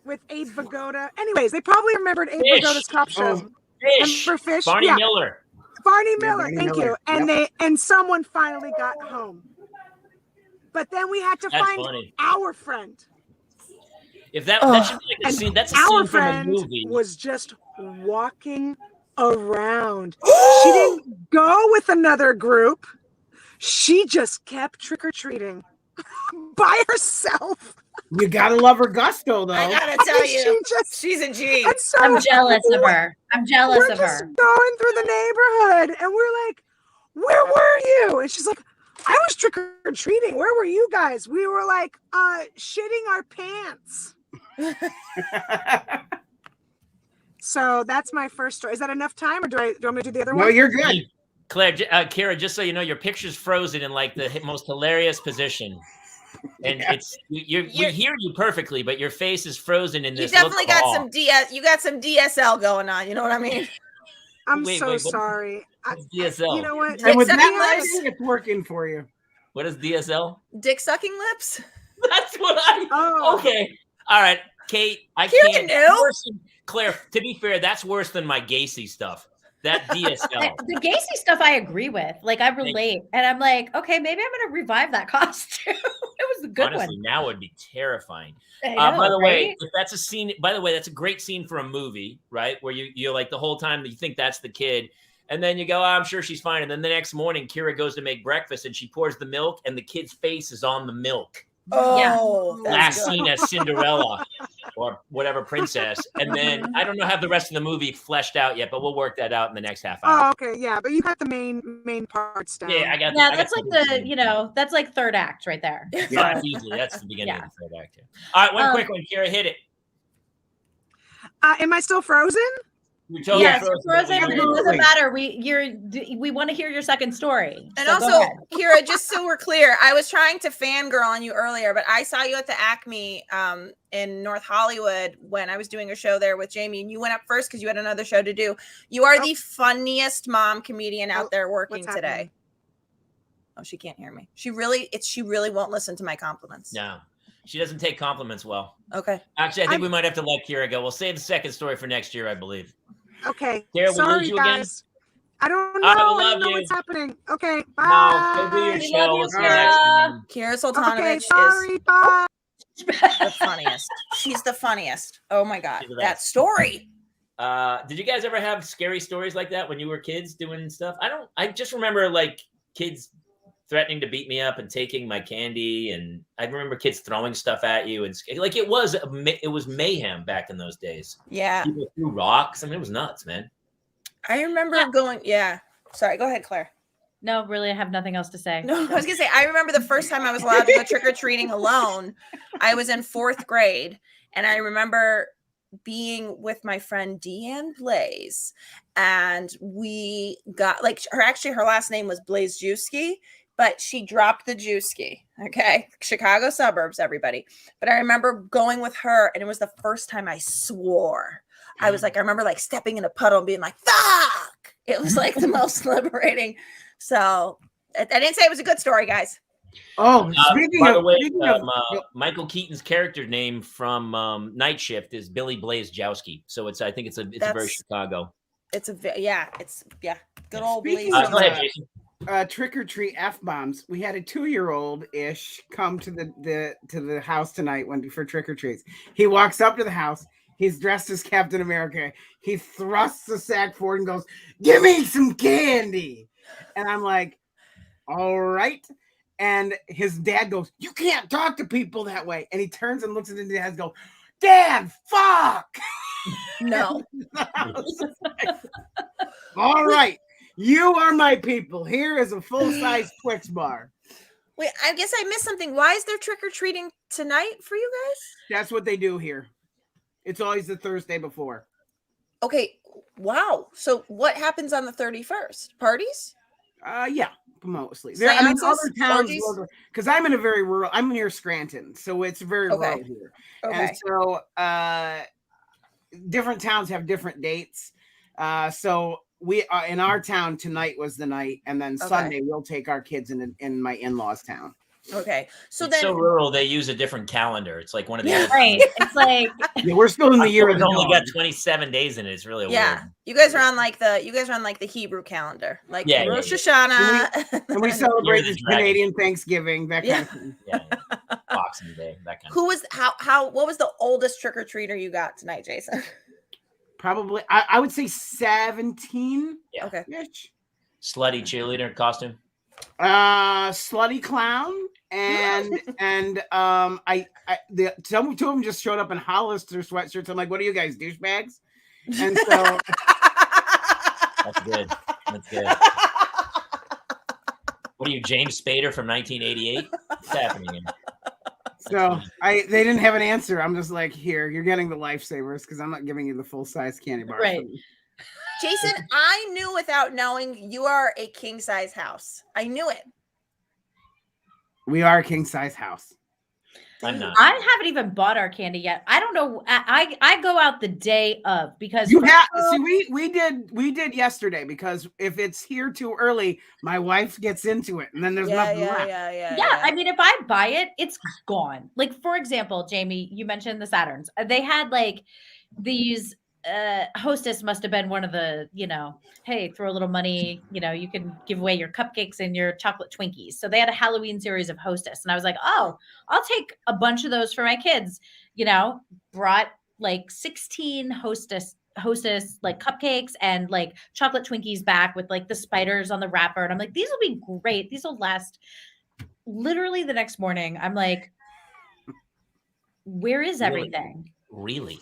with Abe Vigoda? Anyways, they probably remembered Abe Vigoda's cop show. Fish. Barney Miller. Barney Miller, thank you. And someone finally got home. But then we had to find our friend. If that should be like a scene, that's a our scene from a movie. Was just walking around. She didn't go with another group. She just kept trick-or-treating by herself. You gotta love her gusto, though. I gotta tell you, she's a G. So I'm jealous of her. We're just going through the neighborhood, and we're like, "Where were you?" And she's like, "I was trick-or-treating. Where were you guys?" We were like, shitting our pants. So that's my first story. Is that enough time, or do you want me to do the other one? No, you're good. Claire, Kyra, just so you know, your picture's frozen in like the most hilarious position. And we hear you perfectly, but your face is frozen in this. You definitely got some DSL going on. You know what I mean? I'm sorry. DSL. You know what? And with that, it's working for you. What is DSL? Dick sucking lips. That's what okay. All right, Kate. I Kyra can't. knew. Claire, to be fair, that's worse than my Gacy stuff. That DSL. The Gacy stuff I agree with. Like I relate. And I'm like, okay, maybe I'm gonna revive that costume. It was a good Honestly, one. now would be terrifying. By the way, if that's a scene, that's a great scene for a movie, right? Where you're like the whole time you think that's the kid. And then you go, I'm sure she's fine. And then the next morning, Kyra goes to make breakfast and she pours the milk and the kid's face is on the milk. Oh, yeah. Last scene as Cinderella or whatever princess. And then I don't know how the rest of the movie fleshed out yet, but we'll work that out in the next half hour. Oh, okay. Yeah. But you got the main parts down. Yeah, I got that's like that's like third act right there. Yeah, easily. That's the beginning of the third act. All right, one quick one. Kyra, hit it. Am I still frozen? You're totally Yes, frozen. frozen. It Absolutely. doesn't matter. We want to hear your second story. And So go also, ahead. Kyra, just so we're clear, I was trying to fangirl on you earlier, but I saw you at the Acme in North Hollywood when I was doing a show there with Jamie, and you went up first because you had another show to do. You are the funniest mom comedian out there working what's today. happening? Oh, she can't hear me. She really won't listen to my compliments. No, she doesn't take compliments well. Okay. Actually, I think I'm- we might have to let Kyra go. We'll save the second story for next year, I believe. Okay. Kyra, we lose Sorry, you again? guys. I don't know. I I love don't know you. what's happening. Okay. No, Bye. go do your We show. love you, We'll see you next time. Kyra Okay. Saltanovich is Sorry. Bye. the funniest. She's the funniest. Oh my God. She's the That best. story. Did you guys ever have scary stories like that when you were kids doing stuff? I just remember like kids threatening to beat me up and taking my candy, and I remember kids throwing stuff at you, and like it was mayhem back in those days. Yeah. People threw rocks. I mean, it was nuts, man. I remember going, yeah. Sorry, go ahead, Claire. No, really, I have nothing else to say. No, I was gonna say, I remember the first time I was allowed to go trick-or-treating alone. I was in 4th grade, and I remember being with my friend Deanne Blaze, and we got like her last name was Blazejewski, but she dropped the Jewski. Okay, Chicago suburbs, everybody. But I remember going with her, and it was the first time I swore. I was like, I remember like stepping in a puddle and being like, "Fuck!" It was like the most liberating. So I didn't say it was a good story, guys. Oh, By the way, Michael Keaton's character name from Night Shift is Billy Blazejowski. So I think it's very Chicago. It's good old Speaking Blaze. Go ahead, Jason. Trick or treat F-bombs. We had a 2-year-old ish come to the house tonight for trick or treats. He walks up to the house. He's dressed as Captain America. He thrusts the sack forward and goes, "Give me some candy." And I'm like, "All right." And his dad goes, "You can't talk to people that way." And he turns and looks at his dad and goes, "Dad, fuck." No. All right. You are my people. Here is a full-size Twix bar. Wait, I guess I missed something. Why is there trick-or-treating tonight for you guys? That's what they do here. It's always the Thursday before. Okay. Wow. So what happens on the 31st? Parties? Yeah, mostly. Seances? Other towns, Orgies? because I'm in a very rural. I'm near Scranton, so it's very rural here. Okay. And so, different towns have different dates. So we in our town tonight was the night, and then Sunday we'll take our kids in my in-laws' town. Okay. So It's then so rural, they use a different calendar. It's like one of the Right. It's like Yeah, we're still in the year of It's the only dog. got 27 days in it. It's really yeah, weird. you guys are on like the Hebrew calendar, like Yeah, Rosh yeah, Hashanah. And we celebrate Year of the this Dragon. Canadian Thanksgiving, that kind of thing. Yeah. Boxing Day, that kind of Who was what was the oldest trick-or-treater you got tonight, Jason? Probably, I would say 17. Yeah. Okay. Ish. slutty cheerleader costume. Slutty clown and two of them just showed up in Hollister sweatshirts. I'm like, "What are you guys, douchebags?" And so That's good. That's good. What are you, James Spader from 1988? What's happening here? they didn't have an answer. I'm just like, "Here, you're getting the lifesavers because I'm not giving you the full size candy bar." Right. Jason, I knew without knowing you are a king-size house. I knew it. We are a king size house. I'm not. I haven't even bought our candy yet. I don't know. I go out the day of because You have see, we did yesterday because if it's here too early, my wife gets into it and then there's nothing left. Yeah, I mean, if I buy it, it's gone. Like, for example, Jamie, you mentioned the Saturns. They had like these Hostess must have been one of the, hey, throw a little money, you can give away your cupcakes and your chocolate Twinkies. So they had a Halloween series of Hostess. And I was like, oh, I'll take a bunch of those for my kids, brought like 16 Hostess like cupcakes and like chocolate Twinkies back with like the spiders on the wrapper. And I'm like, these will be great. These will last. Literally the next morning, I'm like, where is everything? Really?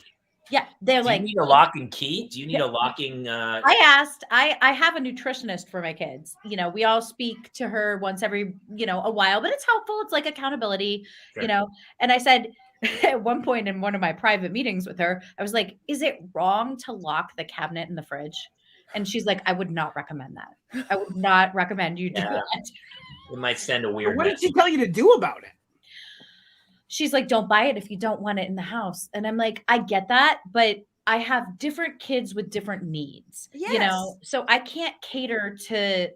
Yeah, they're Do like, you need a lock and key? Do you need a locking? I asked, I have a nutritionist for my kids. We all speak to her once every, a while, but it's helpful. It's like accountability, Sure. And I said, at one point in one of my private meetings with her, I was like, is it wrong to lock the cabinet in the fridge? And she's like, I would not recommend that. I would not recommend you do Yeah. that. It might send a weird What did she message. tell you to do about it? She's like, don't buy it if you don't want it in the house. And I'm like, I get that, but I have different kids with different needs, you know? So I can't cater to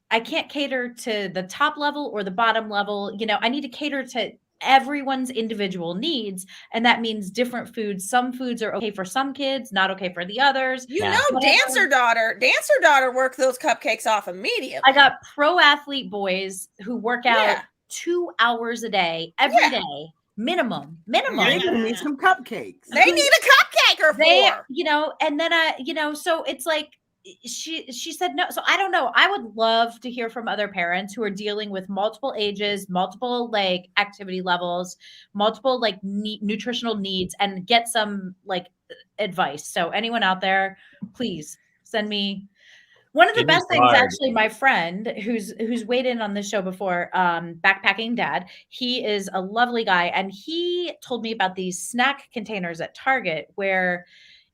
the top level or the bottom level. You know, I need to cater to everyone's individual needs. And that means different foods. Some foods are okay for some kids, not okay for the others. You Yeah. know, dancer daughter worked those cupcakes off immediately. I got pro athlete boys who work out Yeah. 2 hours a day, every day, minimum. They need some cupcakes. They need a cupcake or They, four. you know, and then you know, so it's like she said no. So I don't know. I would love to hear from other parents who are dealing with multiple ages, multiple like activity levels, multiple like nutritional needs, and get some like advice. So anyone out there, please send me. One of the Give me best things, hard. actually, my friend who's weighed in on this show before, Backpacking Dad, he is a lovely guy, and he told me about these snack containers at Target where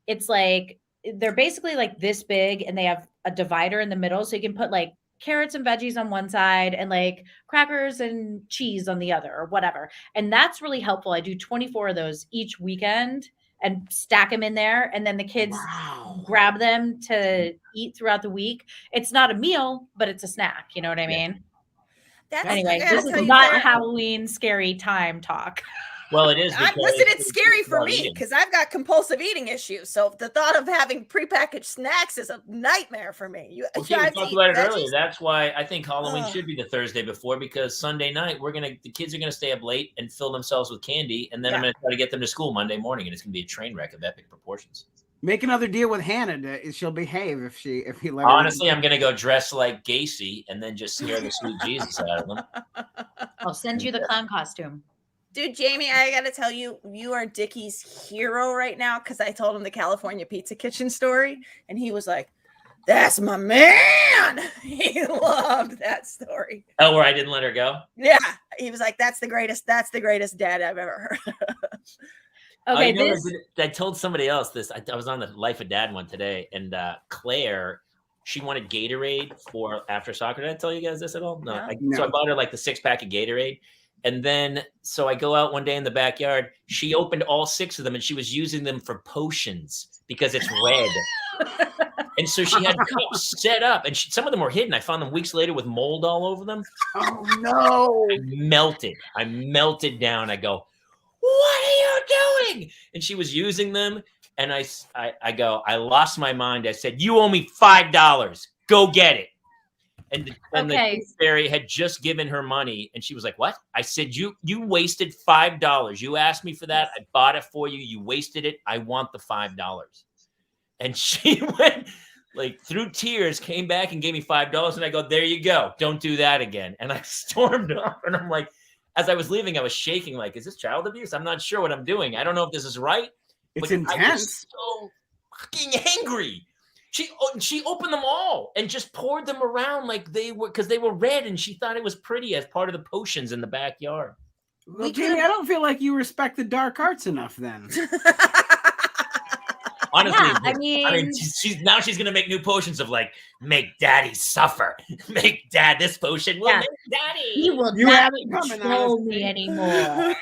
it's like they're basically like this big, and they have a divider in the middle, so you can put like carrots and veggies on one side and like crackers and cheese on the other or whatever. And that's really helpful. I do 24 of those each weekend and stack them in there, and then the kids grab them to eat throughout the week. It's not a meal, but it's a snack. You know what I mean? That's, Anyway, I gotta this tell is you, not Claire, Halloween scary time talk. Well, it is. because listen, it's scary for about me eating. because I've got compulsive eating issues. So the thought of having prepackaged snacks is a nightmare for me. Well, see, we have to talked eat about it veggies. earlier. That's why I think Halloween Ugh. should be the Thursday before, because Sunday night the kids are gonna stay up late and fill themselves with candy, and then I'm gonna try to get them to school Monday morning, and it's gonna be a train wreck of epic proportions. Make another deal with Hannah. She'll behave if he let her. Honestly, I'm gonna go dress like Gacy and then just scare the sweet Jesus out of them. I'll send you the clown costume. Dude, Jamie, I gotta tell you, you are Dickie's hero right now because I told him the California Pizza Kitchen story, and he was like, "That's my man." He loved that story. Oh, where I didn't let her go. Yeah, he was like, "That's the greatest dad I've ever heard." Okay, I told somebody else this. I was on the Life of Dad one today, and Claire, she wanted Gatorade for after soccer. Did I tell you guys this at all? No. No. So I bought her like the 6-pack of Gatorade. And then, so I go out one day in the backyard. She opened all 6 of them, and she was using them for potions because it's red. And so she had cups set up, and some of them were hidden. I found them weeks later with mold all over them. Oh no! I melted down. I go, "What are you doing?" And she was using them, and I go, "I lost my mind." I said, "You owe me $5. Go get it." And the fairy had just given her money, and she was like, "What?" I said, "You wasted $5. You asked me for that. I bought it for you. You wasted it. I want the $5." And she went like through tears, came back and gave me $5. And I go, "There you go. Don't do that again." And I stormed off. And I'm like, as I was leaving, I was shaking. Like, is this child abuse? I'm not sure what I'm doing. I don't know if this is right. It's but intense. I was so fucking angry. She opened them all and just poured them around like they were, because they were red, and she thought it was pretty as part of the potions in the backyard. Well, Jamie, I don't feel like you respect the dark arts enough then. Honestly, Yeah, I mean, she's gonna make new potions of like, make daddy suffer, make dad this potion will make daddy. He will You not have it coming, control me anymore.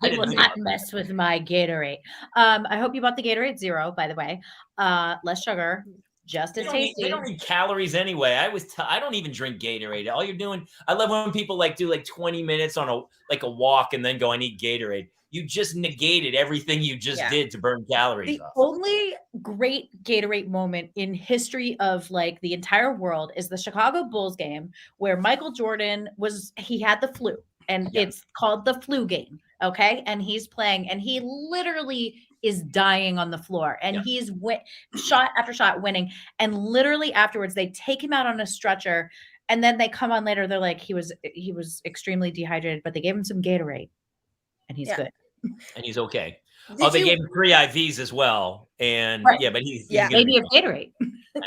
He will not mess with my Gatorade. I hope you bought the Gatorade Zero, by the way. Less sugar, just as tasty. They don't need calories anyway. I don't even drink Gatorade. All you're doing, I love when people like do like 20 minutes on a walk and then go, "I need Gatorade." You just negated everything you just did to burn calories The off. only great Gatorade moment in history of like the entire world is the Chicago Bulls game where Michael Jordan he had the flu, and it's called the flu game. Okay. And he's playing, and he literally is dying on the floor, and he's shot after shot winning. And literally afterwards, they take him out on a stretcher, and then they come on later. They're like, he was extremely dehydrated, but they gave him some Gatorade, and he's good. And he's okay. They gave him 3 IVs as well. And but he's maybe a Gatorade.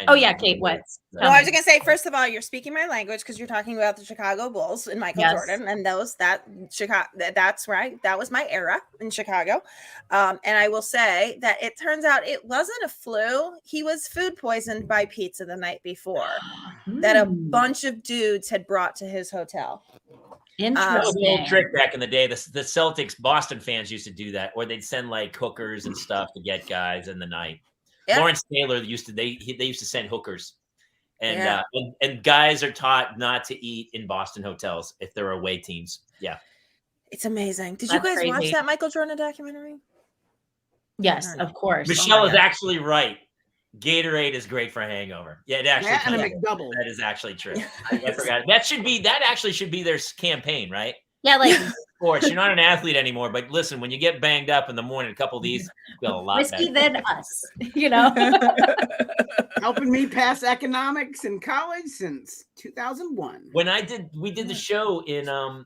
Oh yeah, Kate, what? No, I was gonna say, first of all, you're speaking my language because you're talking about the Chicago Bulls and Michael Jordan and that's right. That was my era in Chicago. And I will say that it turns out it wasn't a flu. He was food poisoned by pizza the night before that a bunch of dudes had brought to his hotel. Interesting. That was an old trick back in the day. The Celtics, Boston fans used to do that, or they'd send like hookers and stuff to get guys in the night. Yep. Lawrence Taylor used to send hookers, and and guys are taught not to eat in Boston hotels if they're away teams. Yeah, it's amazing. Did you guys watch that Michael Jordan documentary? Yes, of course. Michelle is actually right. Gatorade is great for a hangover. Yeah, it actually and a McDouble. That is actually true. I forgot. That actually should be their campaign, right? Yeah, like sports. You're not an athlete anymore, but listen, when you get banged up in the morning, a couple of these feel a lot whiskey better. than us, you know. Helping me pass economics in college since 2001. When we did the show in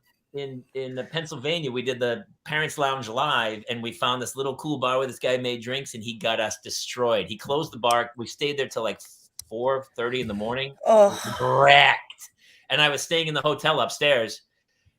Pennsylvania, we did the Parents Lounge Live, and we found this little cool bar where this guy made drinks, and he got us destroyed. He closed the bar. We stayed there till like 4:30 in the morning. Oh, wrecked. And I was staying in the hotel upstairs,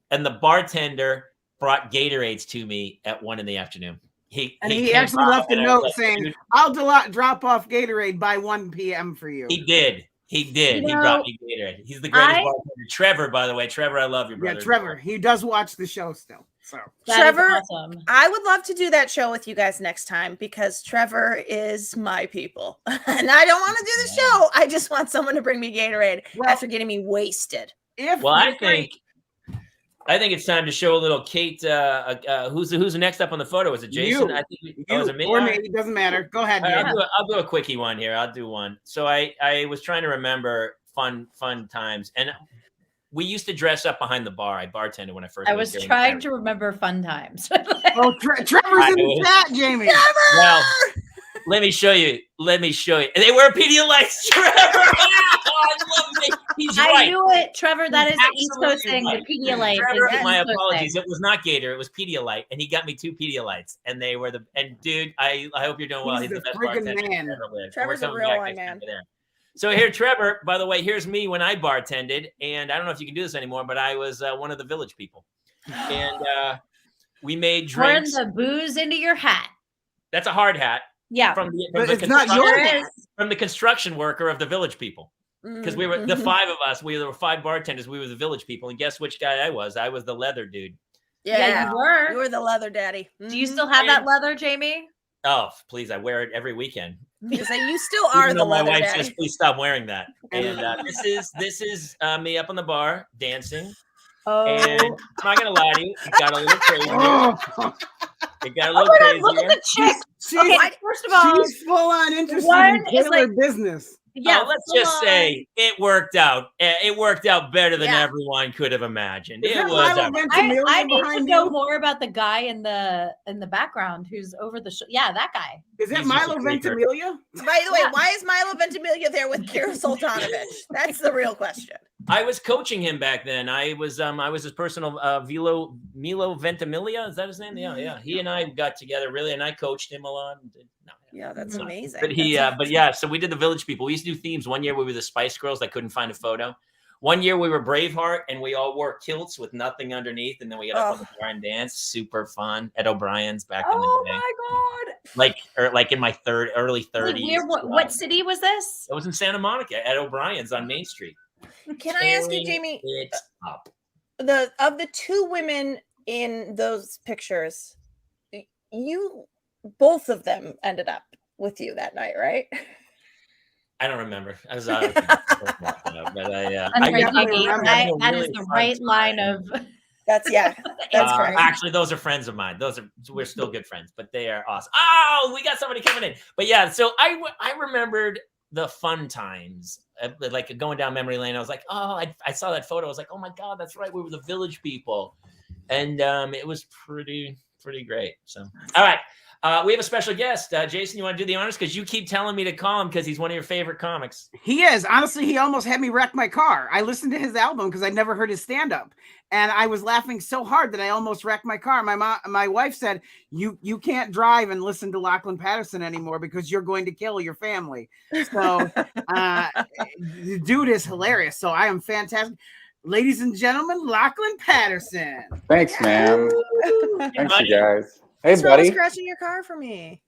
and the bartender brought Gatorades to me at 1 p.m. He actually left a note saying, "I'll drop off Gatorade by 1 p.m. for you." He did. He brought me Gatorade. He's the greatest bartender. Trevor, by the way. Trevor, I love your brother. Yeah, Trevor. He does watch the show still. So Trevor, awesome. I would love to do that show with you guys next time because Trevor is my people. And I don't want to do the show. I just want someone to bring me Gatorade after getting me wasted. I think it's time to show a little Kate. Who's next up on the photo? Is it Jason? I think is it me? Or me. It doesn't matter. Go ahead. I'll do a quickie one here. I'll do one. So I was trying to remember fun times, and we used to dress up behind the bar. I bartended when I first. I was trying to remember fun times. Trevor's in the chat, Jamie. Trevor! Well, let me show you. And they wear Pedialytes, Trevor. I knew it, Trevor. That is the East Coast thing. The Pedialyte. Trevor, my apologies. It was not Gator. It was Pedialyte, and he got me 2 Pedialytes, and they were dude. I hope you're doing well. He's the best bartender I've ever lived. Trevor's a real one, man. So here, Trevor. By the way, here's me when I bartended, and I don't know if you can do this anymore, but I was one of the village people, and we made drinks. Pouring the booze into your hat. That's a hard hat. Yeah, but it's not your hat. From the construction worker of the village people. Because we were the 5 of us. We were 5 bartenders. We were the village people, and guess which guy I was? I was the leather dude. Yeah, you were. You were the leather daddy. Do you still have that leather, Jamie? Oh, please! I wear it every weekend. You still are the leather daddy. My wife says, "Please stop wearing that." And this is me up on the bar dancing. Oh, and I'm not gonna lie to you, it got a little crazier. It got a little crazier. Look at the chick. First of all, she's full on interested in Taylor business. Yeah, let's just say it worked out. It worked out better than everyone could have imagined. It was. I need to know more about the guy in the background who's over the show. Yeah, that guy. Is it Milo Ventimiglia? By the way, why is Milo Ventimiglia there with Kyra Saltanovich? That's the real question. I was coaching him back then. I was his personal Milo Ventimiglia. Is that his name? Yeah. He and I got together really, and I coached him a lot. Yeah, that's amazing. But so we did the village people. We used to do themes. One year we were the Spice Girls that couldn't find a photo. One year we were Braveheart, and we all wore kilts with nothing underneath, and then we got up on the bar and danced. Super fun at O'Brien's back in the day. Oh my god! Like in my early 30s. What city was this? It was in Santa Monica at O'Brien's on Main Street. Can I ask you, Jamie? It's up. Of the 2 women in those pictures, both of them ended up with you that night, right? I don't remember. I was out. That is the right line of. That's correct. Actually, those are friends of mine. We're still good friends, but they are awesome. Oh, we got somebody coming in. But yeah, so I remembered the fun times, like going down memory lane. I was like, oh, I saw that photo. I was like, oh my god, that's right. We were the village people, and it was pretty great. So, all right. We have a special guest. Jason, you want to do the honors? Because you keep telling me to call him because he's one of your favorite comics. He is. Honestly, he almost had me wreck my car. I listened to his album because I'd never heard his stand-up. And I was laughing so hard that I almost wrecked my car. My wife said, you can't drive and listen to Lachlan Patterson anymore because you're going to kill your family. So the dude is hilarious. So I am fantastic. Ladies and gentlemen, Lachlan Patterson. Thanks, ma'am. Thanks, you guys. Hey, What's wrong with buddy. scratching your car for me?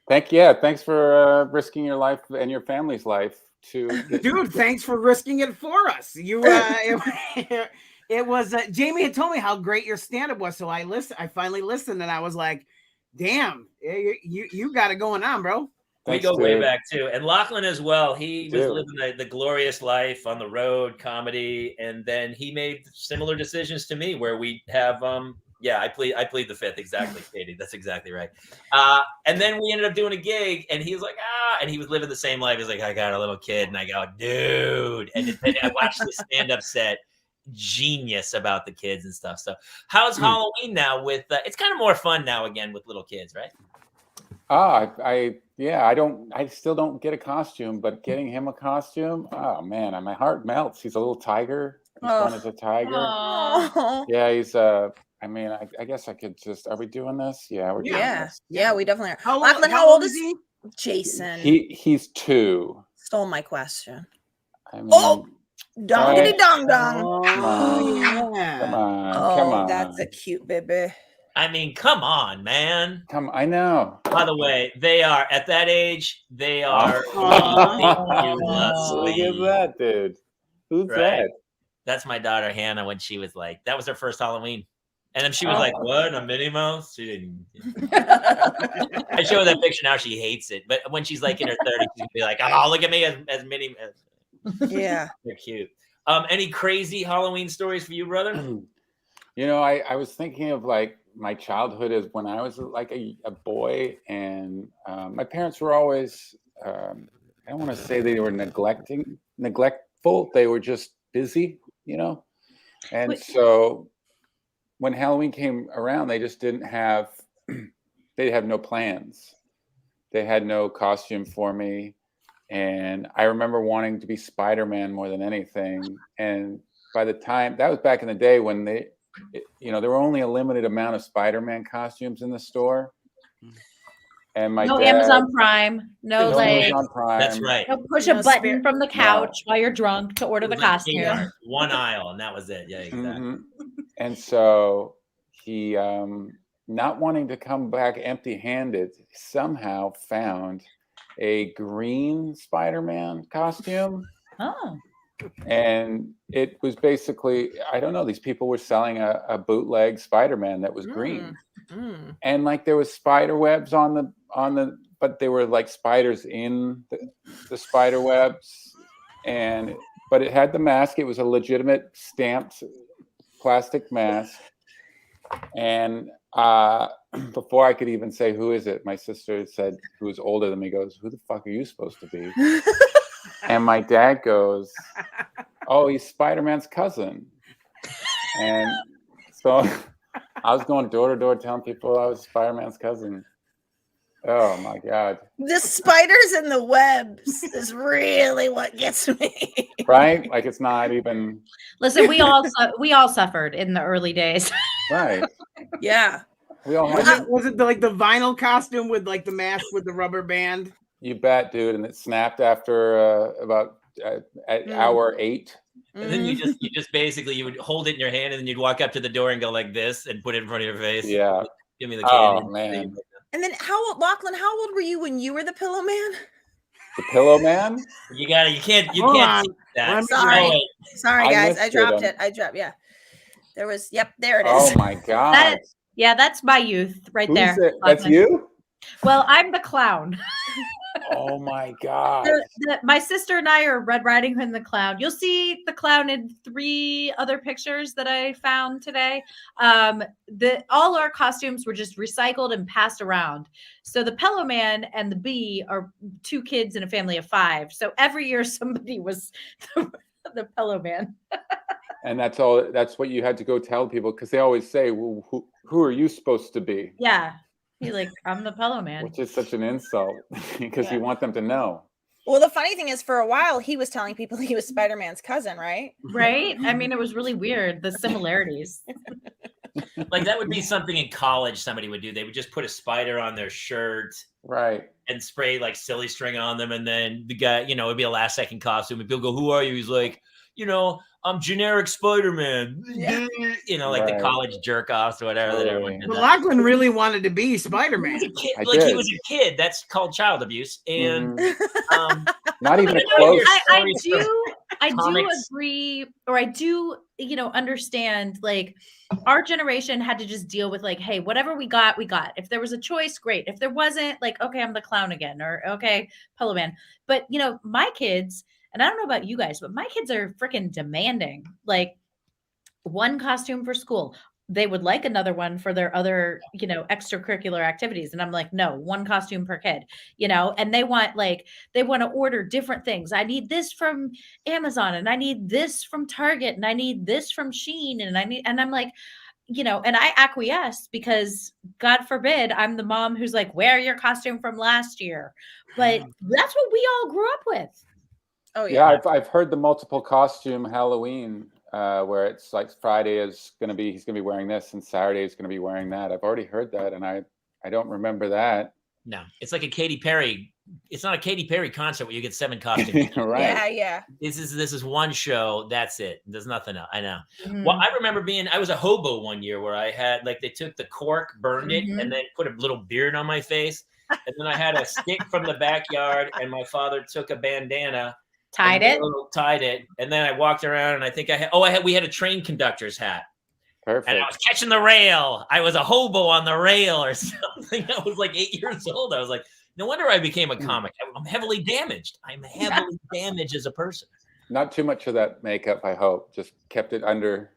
Thanks for risking your life and your family's life to. Dude, thanks for risking it for us. It was Jamie had told me how great your stand-up was, so I finally listened, and I was like, "Damn, you got it going on, bro." Thanks, we go way dude. back too, and Lachlan as well. He was Dude. living the glorious life on the road, comedy, and then he made similar decisions to me, where we have I plead the fifth. Exactly, Katie. That's exactly right. And then we ended up doing a gig, and he was like, and he was living the same life. He's like, I got a little kid, and I go, dude. And then I watched the stand-up set. Genius about the kids and stuff. So how's Halloween now with it's kind of more fun now again with little kids, right? I still don't get a costume, but getting him a costume, oh man, my heart melts. He's a little tiger. He's fun as a tiger. Oh. Yeah, he's I guess I could just, are we doing this? Yeah, we're doing this. Yeah, we definitely are. Lachlan, how old is he? Jason. He's 2. Stole my question. I mean, Dongity dong dong. Come on. That's a cute baby. I mean, come on, man. I know. By the way, they are at that age. They are Look ridiculously. at that, dude. Who's that? That's my daughter Hannah. When she was like, that was her first Halloween, and then she was like, "What? A Minnie Mouse?" She didn't. I show her that picture now. She hates it, but when she's like in her 30s, she'll be like, "Oh, look at me as Minnie." Yeah, they're cute. Any crazy Halloween stories for you, brother? You know, I was thinking of like my childhood as when I was like a boy, and my parents were always, I don't want to say they were neglectful. They were just busy, you know? And so when Halloween came around, they just didn't have, they had no plans. They had no costume for me. And I remember wanting to be Spider-Man more than anything. And by the time, that was back in the day when there were only a limited amount of Spider-Man costumes in the store. And my no dad, Amazon Prime, no Amazon Prime. That's right. no push a button from the couch while you're drunk to order the costume. One aisle, and that was it. Yeah, exactly. Mm-hmm. And so he, not wanting to come back empty-handed, somehow found a green Spider-Man costume. Oh. And it was basically, I don't know, these people were selling a bootleg Spider-Man that was green. And like there was spider webs on the but they were like spiders in the spider webs, but it had the mask. It was a legitimate stamped plastic mask. And before I could even say, who is it? My sister said, who was older than me, goes, who the fuck are you supposed to be? And my dad goes, oh, he's Spider-Man's cousin. And so I was going door to door telling people I was Spider-Man's cousin. Oh my God. The spiders and the webs is really what gets me. Right? Like it's not even. Listen, we all suffered in the early days. Right. Yeah. We all had. Was it the vinyl costume with like the mask with the rubber band? You bet, dude. And it snapped after about at hour 8. And then you just basically you would hold it in your hand, and then you'd walk up to the door and go like this and put it in front of your face. Yeah. Give me the candy. Oh man. And then Lachlan, how old were you when you were the Pillow Man? The Pillow Man? You can't Hold on. see that. Sorry guys. I I dropped missed it. Yeah. There was, there it is. Oh my God. That's my youth right Who's there. it? That's you? Well, I'm the clown. Oh my God. My sister and I are Red Riding Hood and the Clown. You'll see the clown in 3 other pictures that I found today. All our costumes were just recycled and passed around. So the Pillow Man and the Bee are 2 kids in a family of 5. So every year somebody was the Pillow Man. And that's what you had to go tell people, because they always say, well, who are you supposed to be? Yeah. You're like, I'm the Pillow Man. Which is such an insult because you want them to know. Well, the funny thing is, for a while, he was telling people he was Spider-Man's cousin, right? Right? I mean, it was really weird, the similarities. Like that would be something in college somebody would do. They would just put a spider on their shirt. Right. And spray like silly string on them. And then the guy, you know, it'd be a last second costume. And people go, who are you? He's like, you know, I'm generic Spider-Man. Yeah. You know, like the college jerk offs or whatever. Totally. But Lachlan really wanted to be Spider-Man. He was a kid. That's called child abuse. And not even close. I do agree, or I do, you know, understand, like, our generation had to just deal with, like, hey, whatever we got, we got. If there was a choice, great. If there wasn't, like, okay, I'm the clown again, or okay, Pillow Man. But, you know, my kids, and I don't know about you guys, but my kids are freaking demanding, like, one costume for school. They would like another one for their other, you know, extracurricular activities. And I'm like, no, one costume per kid, you know, and they want to order different things. I need this from Amazon, and I need this from Target, and I need this from Shein. And I'm like, you know, and I acquiesce because God forbid I'm the mom who's like, wear your costume from last year. But that's what we all grew up with. Oh yeah. I've heard the multiple costume Halloween where it's like Friday he's gonna be wearing this and Saturday he's gonna be wearing that. I've already heard that, and I don't remember that. No, it's like a Katy Perry. It's not a Katy Perry concert where you get 7 costumes. Right. Yeah. This is one show. That's it. There's nothing else. I know. Mm-hmm. Well, I remember I was a hobo one year where I had, like, they took the cork, burned it, and then put a little beard on my face. And then I had a stick from the backyard, and my father took a bandana, tied it, and then I walked around, and I think we had a train conductor's hat. Perfect. And I was catching the rail. I was a hobo on the rail or something. I was like 8 years old. I was like, no wonder I became a comic. I'm heavily damaged. I'm heavily damaged as a person. Not too much of that makeup, I hope. Just kept it under.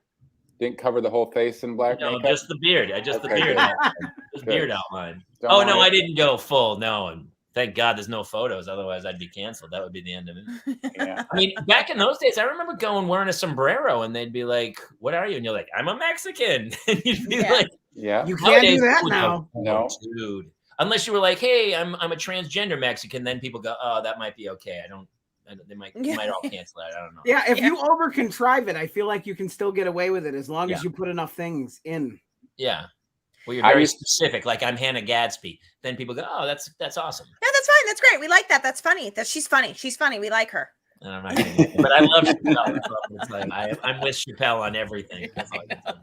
Didn't cover the whole face in black makeup? No, just the beard. The beard outline. Just beard outline. No, I didn't go full. No, and thank God there's no photos. Otherwise, I'd be canceled. That would be the end of it. Yeah. I mean, back in those days, I remember going wearing a sombrero, and they'd be like, "What are you?" And you're like, "I'm a Mexican." And you'd be like, "Yeah, you can't do that now." No, dude. Unless you were like, "Hey, I'm a transgender Mexican," then people go, "Oh, that might be okay." They might all cancel that. I don't know. Yeah, if you over contrive it, I feel like you can still get away with it as long as you put enough things in. Yeah. Well, you're very specific. Like, I'm Hannah Gadsby. Then people go, "Oh, that's awesome." Yeah, that's fine. That's great. We like that. That's funny. She's funny. She's funny. We like her. And I'm not kidding. But I love Chappelle. It's like, I'm with Chappelle on everything. That's all I can tell.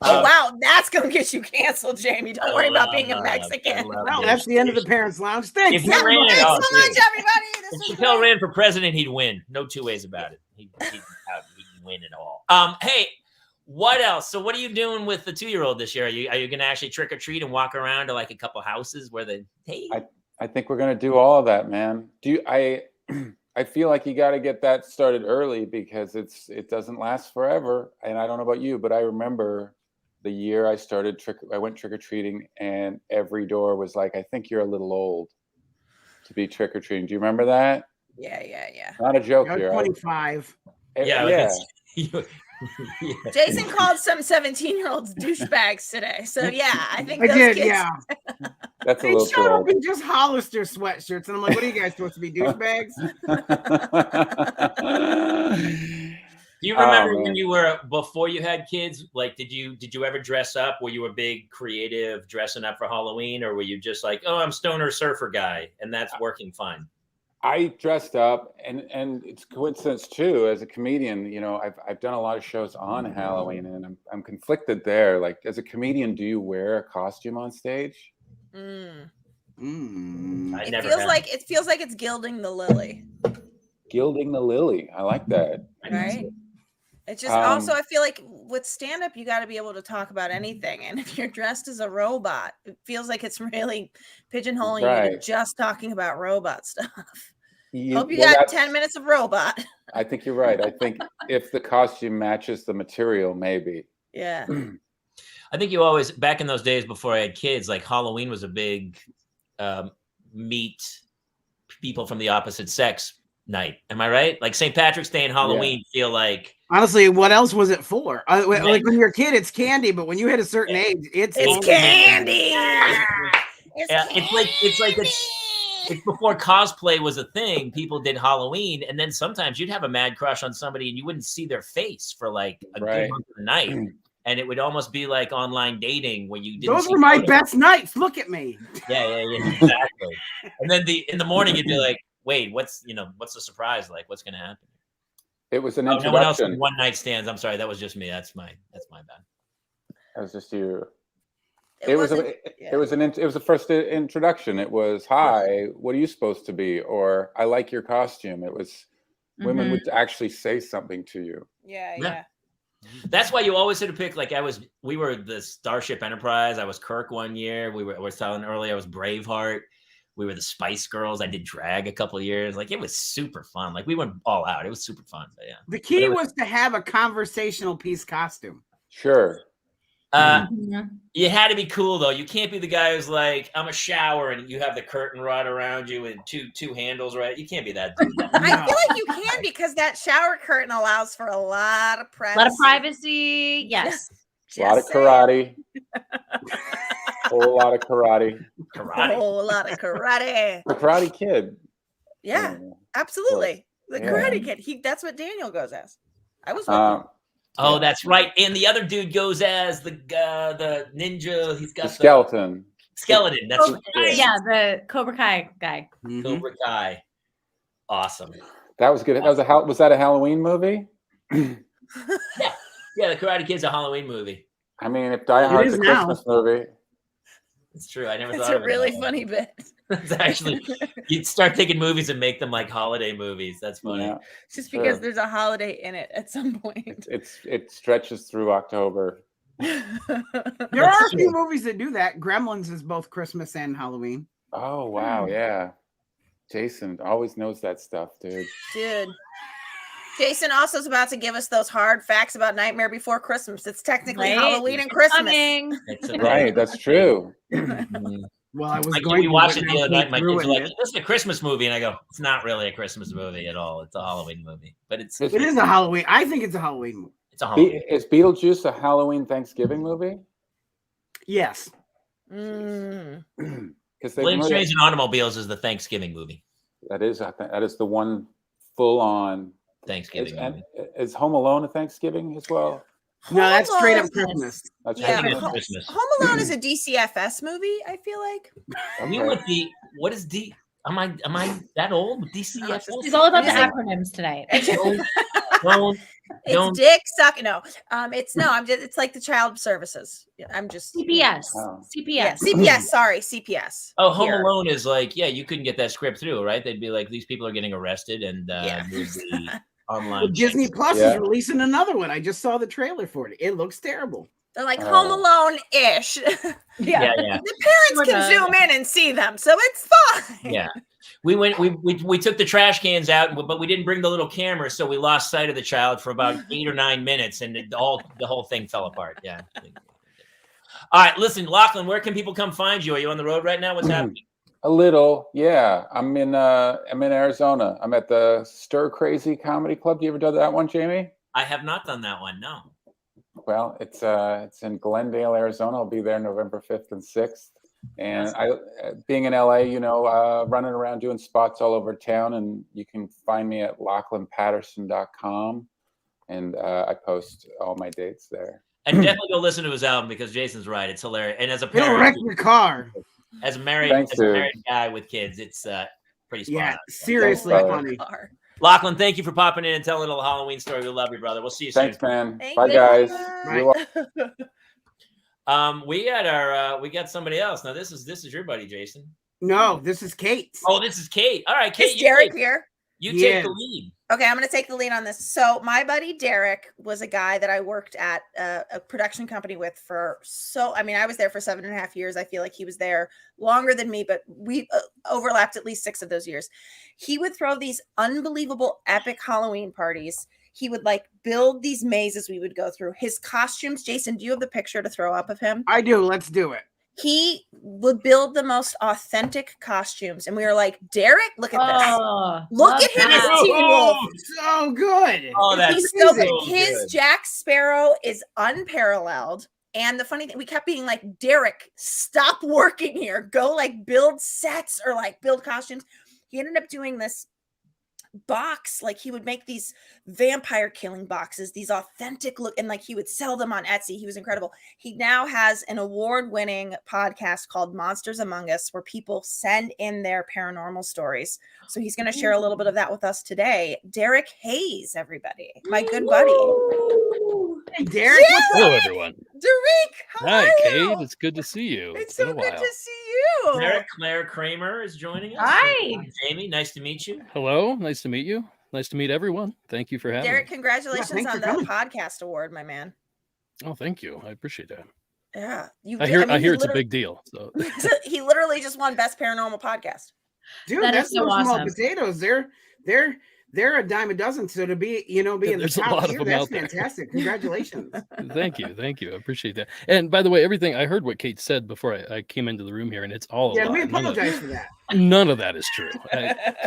Wow, that's gonna get you canceled, Jamie. Don't worry about being a Mexican. Well, that's the end of the Parents Lounge. Thanks. Thanks so much, everybody. If Chappelle ran for president, he'd win. No two ways about it. He'd win it all. Hey, what else? So, what are you doing with the 2-year-old this year? Are you going to actually trick or treat and walk around to like a couple houses where I think we're going to do all of that, man. I feel like you got to get that started early because it doesn't last forever. And I don't know about you, but I remember the year I went trick-or-treating, and every door was like, "I think you're a little old to be trick-or-treating." Do you remember that? Yeah. Not a joke here. 25. Yeah. Jason called some 17-year-olds douchebags today. So yeah, I think I those did, kids. Yeah. That's a little showed up in just Hollister sweatshirts, and I'm like, "What are you guys supposed to be, douchebags?" Do you remember when you were, before you had kids, like, did you ever dress up? Were you a big creative dressing up for Halloween, or were you just like, "Oh, I'm stoner surfer guy," and that's working fine? I dressed up, and it's coincidence too. As a comedian, you know, I've done a lot of shows on Halloween, and I'm conflicted there. Like, as a comedian, do you wear a costume on stage? It feels like it's gilding the lily. Gilding the lily. I like that. Right. It's just also, I feel like with stand-up, you got to be able to talk about anything. And if you're dressed as a robot, it feels like it's really pigeonholing you to just talking about robot stuff. Hope you got 10 minutes of robot. I think you're right. I think if the costume matches the material, maybe. Yeah. I think you always, back in those days before I had kids, like Halloween was a big meet people from the opposite sex night. Am I right? Like St. Patrick's Day and Halloween feel like Honestly, what else was it for? Like when you're a kid, it's candy, but when you hit a certain age, it's candy. It's before cosplay was a thing. People did Halloween, and then sometimes you'd have a mad crush on somebody, and you wouldn't see their face for like a good month of the night, and it would almost be like online dating when you didn't. Those were my best nights. Look at me. Yeah, exactly. And then in the morning, you'd be like, "Wait, what's the surprise? Like, what's going to happen?" It was an introduction. No one else did one night stands. I'm sorry, that was just me. That's my bad. That was just you. It was the first introduction. It was, "Hi, what are you supposed to be?" Or, "I like your costume." It was women would actually say something to you. Yeah. That's why you always had to pick. Like we were the Starship Enterprise. I was Kirk one year. I was telling earlier I was Braveheart. We were the Spice Girls. I did drag a couple of years. Like it was super fun. Like we went all out. It was super fun. But yeah. The key was to have a conversational piece costume. Sure. You had to be cool though. You can't be the guy who's like, "I'm a shower," and you have the curtain rod around you and two handles, right? You can't be that dude. I feel like you can, because that shower curtain allows for a lot of privacy. A lot of privacy. Yes. A lot of karate. Whole lot of karate. A whole lot of karate. The Karate Kid. Yeah, absolutely. The Karate Kid. That's what Daniel goes as. I was with him. Oh, that's right. And the other dude goes as the ninja. He's got the skeleton. Skeleton. That's right. Yeah, the Cobra Kai guy. Cobra Kai. Awesome. That was good. Was that a Halloween movie? Yeah, the Karate Kid's a Halloween movie. I mean, if Die Hard's a Christmas movie. It's true. I never thought of it. It's a really funny bit. It's actually, you'd start taking movies and make them like holiday movies. That's funny. Yeah, just because there's a holiday in it at some point. It stretches through October. There are a few movies that do that. Gremlins is both Christmas and Halloween. Oh, wow. Yeah. Jason always knows that stuff, dude. Jason also is about to give us those hard facts about Nightmare Before Christmas. It's technically Halloween and Christmas. Right, that's true. Well, I was going to watch it the other night. My kids were like, "This is a Christmas movie," and I go, "It's not really a Christmas movie at all. It's a Halloween movie." But it is a Halloween. I think it's a Halloween movie. It's a Halloween. Is Beetlejuice a Halloween Thanksgiving movie? Yes. Planes, Trains, and Automobiles is the Thanksgiving movie. That is the one full-on Thanksgiving movie. Is Home Alone a Thanksgiving as well? No, that's straight up Christmas. Christmas. Home Alone is a DCFS movie, I feel like. Okay. What is D? Am I that old? DCFS? It's all about the acronyms tonight. It's Dick Suck. No, it's like the child services. I'm just CPS. CPS. Yeah, CPS. Sorry, CPS. Oh, Home Alone is like, you couldn't get that script through, right? They'd be like, these people are getting arrested, and online. Disney Plus is releasing another one. I just saw the trailer for it. It looks terrible. They're like Home Alone-ish. Yeah. The parents can zoom in and see them, so it's fine. Yeah. We took the trash cans out, but we didn't bring the little camera, so we lost sight of the child for about 8 or 9 minutes, and the whole thing fell apart. Yeah. All right, listen, Lachlan, where can people come find you? Are you on the road right now? What's happening? A little, yeah. I'm in Arizona. I'm at the Stir Crazy Comedy Club. Do you ever do that one, Jamie? I have not done that one. No. Well, it's in Glendale, Arizona. I'll be there November 5th and 6th. And being in LA, running around doing spots all over town, and you can find me at LachlanPatterson.com, and I post all my dates there. And definitely go listen to his album, because Jason's right; it's hilarious. And as a parent, wreck your car. As a married guy with kids, it's pretty spot on. Seriously funny. Lachlan, thank you for popping in and telling a little Halloween story. We love you, brother. We'll see you soon. Thanks, man. Bye, guys. We got somebody else. Now this is your buddy, Jason. No, this is Kate. Oh, this is Kate. All right, Kate. Is Derek here? You take the lead. Okay, I'm going to take the lead on this. So my buddy Derek was a guy that I worked at a production company with I was there for 7.5 years. I feel like he was there longer than me, but we overlapped at least 6 of those years. He would throw these unbelievable epic Halloween parties. He would build these mazes we would go through. His costumes, Jason, do you have the picture to throw up of him? I do. Let's do it. He would build the most authentic costumes, and we were like, Derek, look at this. Look at him as Teen Wolf. So good. Oh, that's He's so good. so His good. Jack Sparrow is unparalleled. And the funny thing, we kept being like, Derek, stop working here. Go like build sets or like build costumes. He ended up doing this box, like he would make these vampire killing boxes, these authentic look, and like he would sell them on Etsy. He was incredible. He now has an award-winning podcast called Monsters Among Us, where people send in their paranormal stories. So he's going to share a little bit of that with us today. Derek Hayes, everybody, my good buddy. Hey, Derek. Yeah! Hello, everyone. Derek, how Hi, are Kate. you? It's good to see you. It's been so a good while. to see you. Clare Kramer is joining us. Hi. Jamie. Nice to meet you. Hello. Nice to meet you. Nice to meet everyone. Thank you for having Derek, me. congratulations thanks on for the coming. podcast award, my man. Oh, thank you. I appreciate that. Yeah, I hear it's a big deal. So He literally just won Best Paranormal Podcast. Dude, That is that's so no small awesome. potatoes. They're a dime a dozen. So to be in the There's a top lot of tier, them that's out there. fantastic. Congratulations. thank you. I appreciate that. And by the way, everything I heard what Kate said before I came into the room here, and it's all a Yeah, lie. we apologize for that. None of that is true.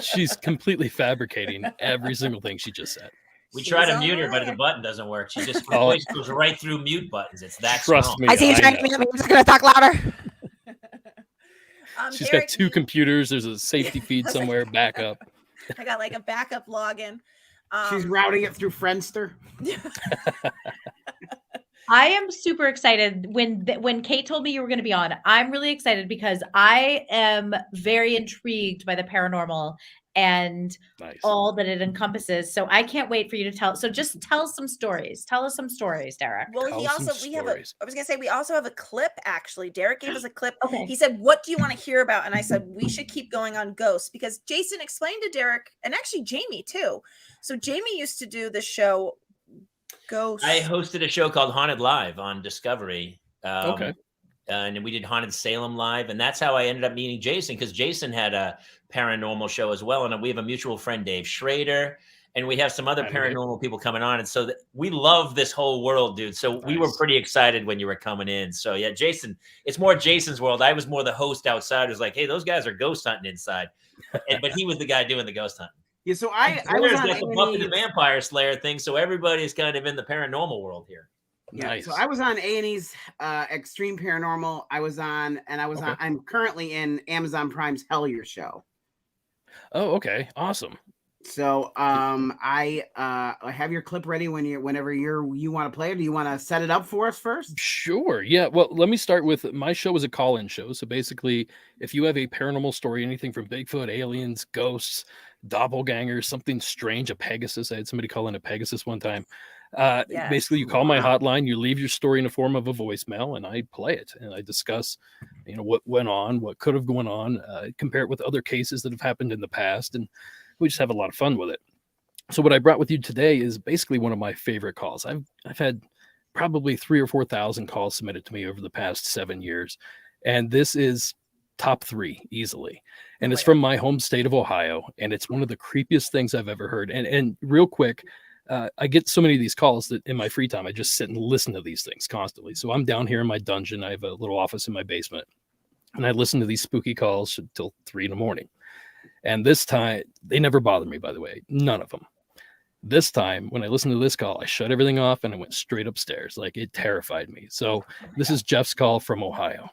She's completely fabricating every single thing she just said. We She's try to on mute her, but fire. the button doesn't work. She just Oh. voice goes right through mute buttons. It's that Trust strong. me. I see you I trying know. to mute me. I'm just going to talk louder. She's Derek, got two computers. There's a safety feed somewhere, backup. I got like a backup login. She's routing it through Friendster. I am super excited when Kate told me you were going to be on. I'm really excited because I am very intrigued by the paranormal and Nice. all that it encompasses. So I can't wait for you to tell. So just tell some stories. Tell us some stories, Derek. Well, Tell we some have a, stories. I was going to say, we also have a clip, actually. Derek gave us a clip. Okay. He said, what do you want to hear about? And I said, we should keep going on ghosts, because Jason explained to Derek, and actually Jamie too. So Jamie used to do the show Ghosts. I hosted a show called Haunted Live on Discovery. Okay. And we did Haunted Salem Live. And that's how I ended up meeting Jason, because Jason had a paranormal show as well. And we have a mutual friend, Dave Schrader. And we have some other Hi, Dave. paranormal people coming on. And so we love this whole world, dude. So we were Nice. pretty excited when you were coming in. So yeah, Jason, it's more Jason's world. I was more the host outside. It was like, hey, those guys are ghost hunting inside. But he was the guy doing the ghost hunting. Yeah, so I was There's on like the Buffy the A&E's Vampire Slayer thing. So everybody's kind of in the paranormal world here. Yeah, Nice. so I was on A&E's Extreme Paranormal. I'm currently in Amazon Prime's Hellier show. Oh, okay. Awesome. So I have your clip ready whenever you want to play it. Do you want to set it up for us first? Sure. Yeah. Well, let me start with my show is a call-in show. So basically, if you have a paranormal story, anything from Bigfoot, aliens, ghosts, doppelgangers, something strange, a Pegasus. I had somebody call in a Pegasus one time. Yes. Basically, you call my hotline, you leave your story in the form of a voicemail, and I play it and I discuss, what went on, what could have gone on, compare it with other cases that have happened in the past, and we just have a lot of fun with it. So what I brought with you today is basically one of my favorite calls. I've had probably 3,000 or 4,000 calls submitted to me over the past 7 years, and this is top 3 easily. And it's from my home state of Ohio, and it's one of the creepiest things I've ever heard. And real quick, I get so many of these calls that in my free time, I just sit and listen to these things constantly. So I'm down here in my dungeon. I have a little office in my basement, and I listen to these spooky calls until 3 a.m. And this time, they never bother me, by the way, none of them. This time, when I listened to this call, I shut everything off and I went straight upstairs. Like, it terrified me. So this is Jeff's call from Ohio.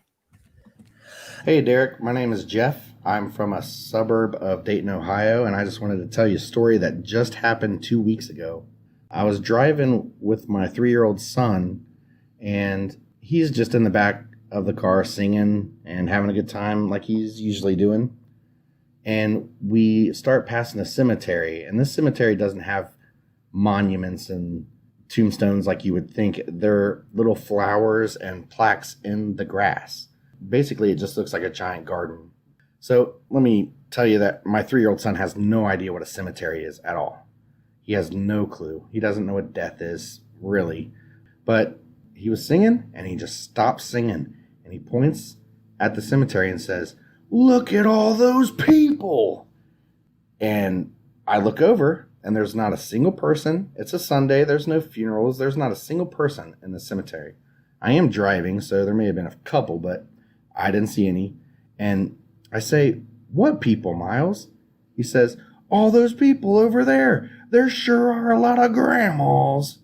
Hey, Derek. My name is Jeff. I'm from a suburb of Dayton, Ohio, and I just wanted to tell you a story that just happened 2 weeks ago. I was driving with my 3-year-old son, and he's just in the back of the car singing and having a good time like he's usually doing. And we start passing a cemetery, and this cemetery doesn't have monuments and tombstones like you would think. They're little flowers and plaques in the grass. Basically, it just looks like a giant garden. So let me tell you that my 3-year-old son has no idea what a cemetery is at all. He has no clue. He doesn't know what death is, really. But he was singing, and he just stops singing, and he points at the cemetery and says, "Look at all those people." And I look over, and there's not a single person. It's a Sunday. There's no funerals. There's not a single person in the cemetery. I am driving, so there may have been a couple, but I didn't see any. And I say, what people, Miles? He says, all those people over there. There sure are a lot of grandmas.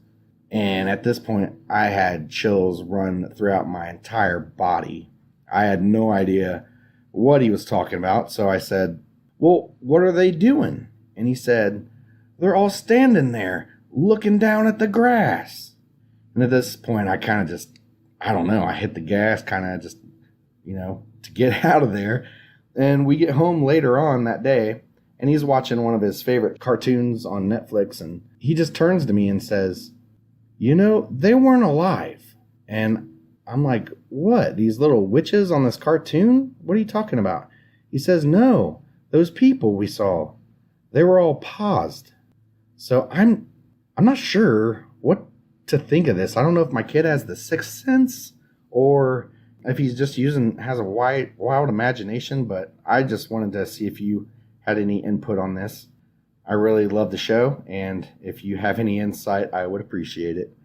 And at this point, I had chills run throughout my entire body. I had no idea what he was talking about. So I said, well, what are they doing? And he said, they're all standing there looking down at the grass. And at this point, I kind of just, I don't know, I hit the gas kind of just, to get out of there. And we get home later on that day, and he's watching one of his favorite cartoons on Netflix, and he just turns to me and says, they weren't alive. And I'm like, what? These little witches on this cartoon? What are you talking about? He says, no, those people we saw, they were all paused. So I'm not sure what to think of this. I don't know if my kid has the sixth sense or if he's just has a wild imagination, but I just wanted to see if you had any input on this. I really love the show, and if you have any insight, I would appreciate it.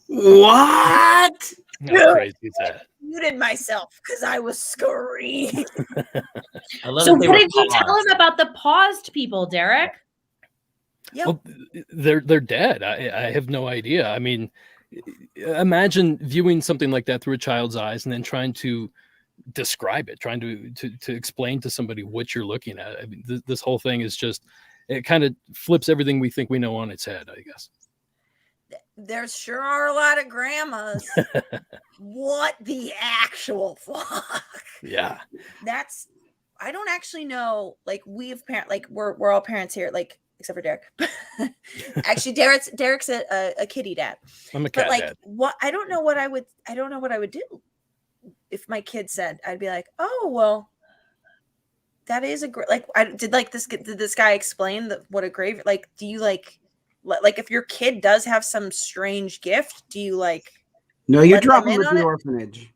What? How crazy is that? Muted myself because I was screaming. So what did you tell him about the paused people, Derek? Yep. Well, they're dead. I have no idea. I mean, imagine viewing something like that through a child's eyes and then trying to describe it, trying to explain to somebody what you're looking at. I mean, this whole thing is just, it kind of flips everything we think we know on its head, I guess. There sure are a lot of grandmas. What the actual fuck? Yeah. I don't actually know. Like we're all parents here, like except for Derek. Actually, Derek's a kitty dad. I'm a cat dad. What I don't know what I would do if my kid said. I'd be like, oh well, that is a great. Did this guy explain what a grave? Like, do you like if your kid does have some strange gift, do you like? No, you drop them at the orphanage.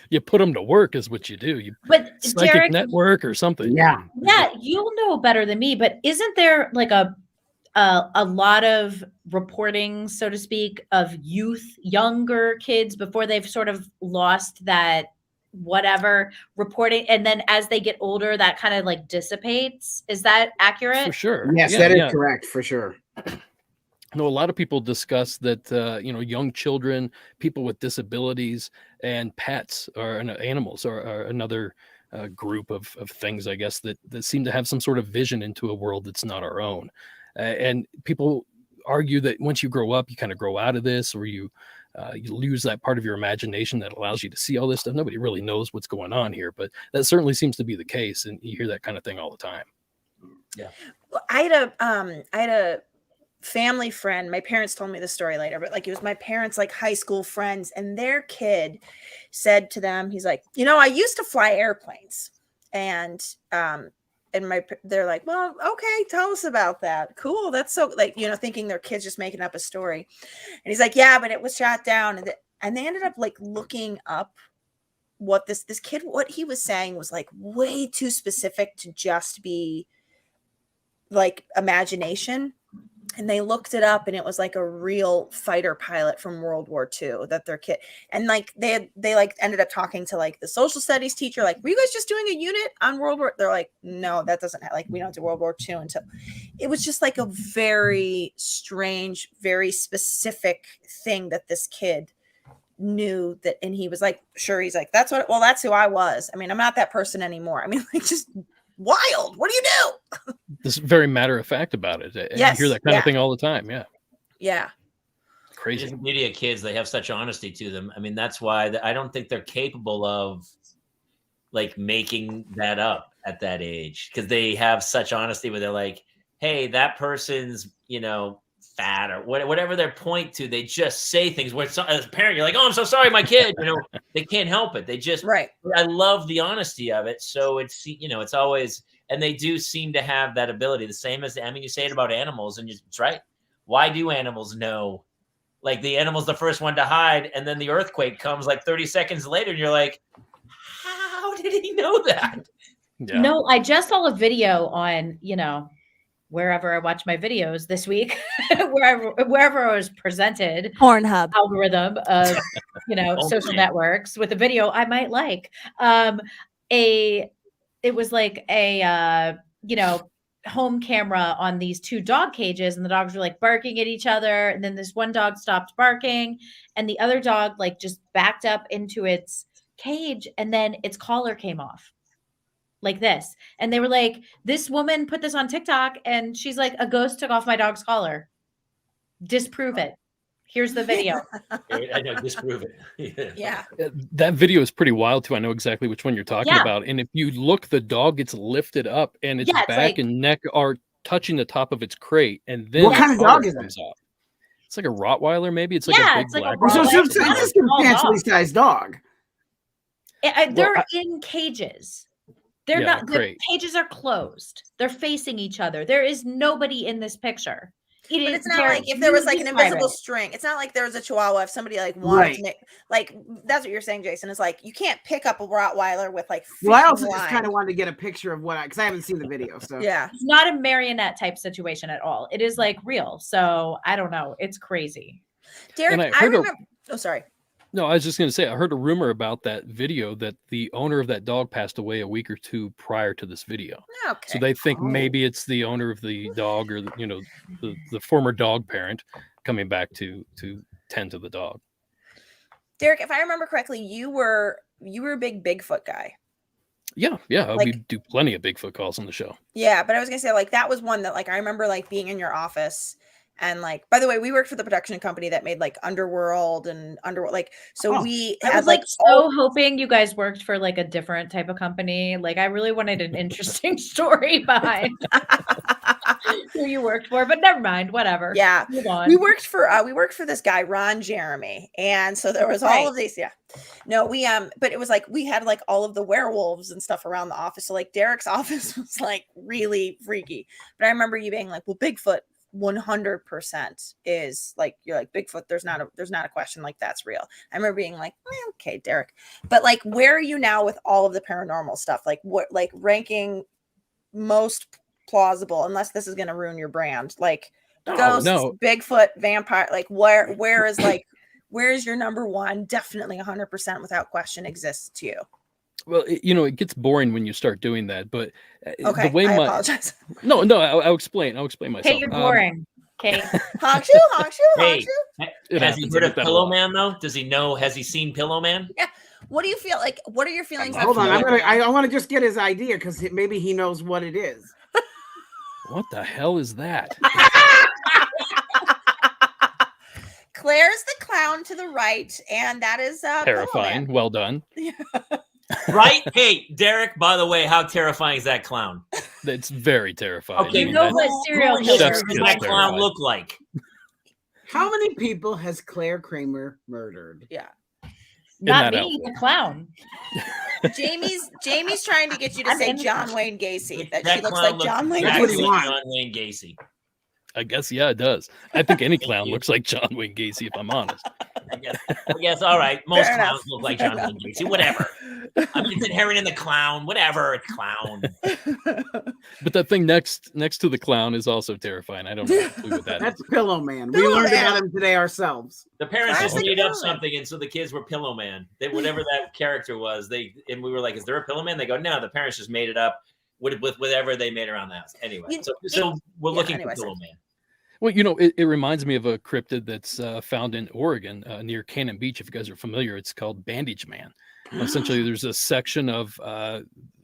You put them to work is what you do. But psychic Derek, network or something. Yeah, you'll know better than me. But isn't there like a lot of reporting, so to speak, of younger kids before they've sort of lost that whatever reporting, and then as they get older, that kind of like dissipates? Is that accurate? For sure. Yes, that is correct for sure. No, a lot of people discuss that, young children, people with disabilities, and pets or animals are another group of things, I guess, that seem to have some sort of vision into a world that's not our own. And people argue that once you grow up, you kind of grow out of this, or you lose that part of your imagination that allows you to see all this stuff. Nobody really knows what's going on here, but that certainly seems to be the case. And you hear that kind of thing all the time. Yeah. Well, I had a family friend. My parents told me the story later, but it was my parents' high school friends, and their kid said to them, he's like, I used to fly airplanes, and they're like, well, okay, tell us about that. Cool. That's so thinking their kid's just making up a story. And he's like, yeah, but it was shot down. And they ended up looking up what this kid, what he was saying was way too specific to just be imagination. And they looked it up, and it was a real fighter pilot from World War II that their kid, and they ended up talking to the social studies teacher, were you guys just doing a unit on World War? They're like, no, that doesn't we don't do World War II until. It was just a very strange, very specific thing that this kid knew that, and he was sure, he's that's who I was. I mean, I'm not that person anymore. I mean, just wild. What do you do? This is very matter of fact about it. Yes, you hear that kind of thing all the time. Yeah. Yeah. Crazy. The beauty of kids, they have such honesty to them. I mean, that's why I don't think they're capable of making that up at that age, because they have such honesty where they're like, hey, that person's, fat or whatever their point to. They just say things where as a parent, you're like, oh, I'm so sorry, my kid. They can't help it. They just, right. I love the honesty of it. So it's, it's always, and they do seem to have that ability. The same as, you say it about animals, and it's right. Why do animals know? The animal's the first one to hide, and then the earthquake comes 30 seconds later, and you're like, how did he know that? Yeah. No, I just saw a video on, wherever I watch my videos this week, wherever I was presented, Pornhub algorithm of social networks with a video I might like. It was like a home camera on these two dog cages, and the dogs were like barking at each other, and then this one dog stopped barking and the other dog like just backed up into its cage, and then its collar came off like this, and they were like, this woman put this on TikTok and she's like, a ghost took off my dog's collar. Disprove it. Here's the video. I know, disprove it. Yeah. That video is pretty wild too. I know exactly which one you're talking about. And if you look, the dog gets lifted up and its back and neck are touching the top of its crate. And then what kind of dog is it? It's like a Rottweiler, maybe. It's like a big black. So it's a substantially sized dog. They're in cages. They're not. The cages are closed. They're facing each other. There is nobody in this picture. But it's not like if there was like an invisible string. It's not like there was a Chihuahua. If somebody like wanted to make, like, that's what you're saying, Jason. Is like you can't pick up a Rottweiler with like. Well, I also just kind of wanted to get a picture of because I haven't seen the video. So yeah, it's not a marionette type situation at all. It is like real. So I don't know. It's crazy. Derek, I remember. Oh, sorry. No, I was just going to say, I heard a rumor about that video that the owner of that dog passed away a week or two prior to this video. Okay. So they think maybe it's the owner of the dog or, the former dog parent coming back to tend to the dog. Derek, if I remember correctly, you were a big Bigfoot guy. Yeah. We do plenty of Bigfoot calls on the show. Yeah, but I was going to say, like, that was one that, like, I remember, like, being in your office. And like, by the way, we worked for the production company that made like Underworld and Underworld. We had like hoping you guys worked for like a different type of company. Like I really wanted an interesting story behind who you worked for, but never mind. Whatever. Yeah, move on. We worked for this guy Ron Jeremy, and so there was all of these. Yeah, no, but it was like we had like all of the werewolves and stuff around the office. So like Derek's office was like really freaky. But I remember you being like, "Well, Bigfoot." 100% is like you're like Bigfoot. There's not a question like that's real. I remember being like, okay, Derek, but like, where are you now with all of the paranormal stuff? Like, what, like ranking most plausible? Unless this is going to ruin your brand, like ghosts, Bigfoot, vampire. Like, where is your number one? Definitely 100% without question exists to you. Well, it gets boring when you start doing that, but okay, the way I apologize. No, I'll explain. I'll explain myself. Hey, you're boring. Okay. Honk you. Has he heard of Pillow Man though? Does he know? Has he seen Pillow Man? Yeah. What do you feel like? What are your feelings? Hold on, I want to just get his idea because maybe he knows what it is. What the hell is that? Claire's the clown to the right, and that is terrifying. Well done. Right? Hey, Derek, by the way, how terrifying is that clown? It's very terrifying. Okay, what serial killer does that clown look like? How many people has Clare Kramer murdered? Yeah. Not me, the clown. Jamie's trying to get you to say John Wayne Gacy. That she looks like John Wayne Gacy. John Wayne Gacy. I guess, yeah, it does. I think any clown looks like John Wayne Gacy, if I'm honest. I guess, all right. Most clowns look like John Wayne Gacy. Whatever. I mean, it's inherent in the clown. Whatever, it's clown. But that thing next to the clown is also terrifying. I don't know what that That's Pillow Man. We learned about him today ourselves. The parents just made up something, and so the kids were Pillow Man. Whatever that character was, and we were like, is there a Pillow Man? They go, no, the parents just made it up with whatever they made around the house. Anyway, so we're looking for Pillow Man. Well, it reminds me of a cryptid that's found in Oregon near Cannon Beach. If you guys are familiar, it's called Bandage Man. Essentially, there's a section of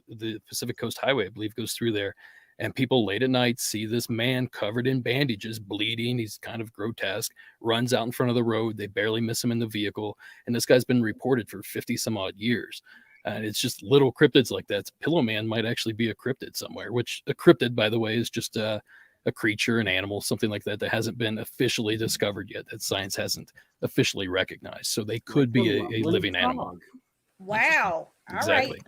the Pacific Coast Highway, I believe, goes through there. And people late at night see this man covered in bandages, bleeding. He's kind of grotesque, runs out in front of the road. They barely miss him in the vehicle. And this guy's been reported for 50 some odd years. And it's just little cryptids like that. Pillow Man might actually be a cryptid somewhere, which a cryptid, by the way, is just a creature, an animal, something like that hasn't been officially discovered yet, that science hasn't officially recognized. So they could be a living animal. Wow. Exactly. All right.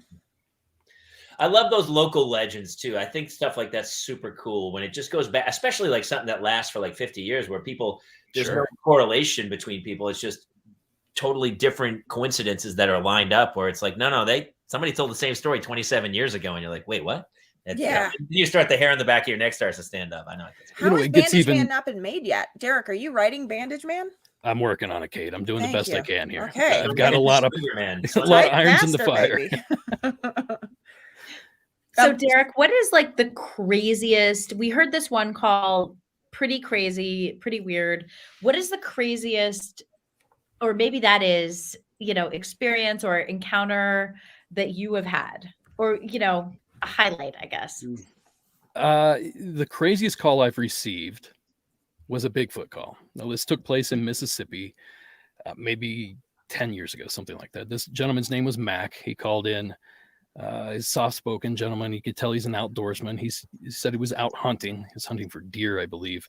I love those local legends too. I think stuff like that's super cool when it just goes back, especially like something that lasts for like 50 years where there's no correlation between people. It's just totally different coincidences that are lined up where it's like, no, somebody told the same story 27 years ago. And you're like, wait, what? You start the hair on the back of your neck starts to stand up. I know. How has Bandage Man not been made yet? Derek, are you writing Bandage Man? I'm working on it, Kate. I'm doing the best I can here. Okay. I've got a lot of irons in the fire. So Derek, what is like the craziest? We heard this one call pretty crazy, pretty weird. What is the craziest, or maybe that is, experience or encounter that you have had, or, a highlight, I guess? The craziest call I've received was a Bigfoot call. Now, this took place in Mississippi, maybe 10 years ago, something like that. This gentleman's name was Mac. He called in. He's a soft-spoken gentleman. You could tell he's an outdoorsman. He said he was out hunting. He was hunting for deer, I believe.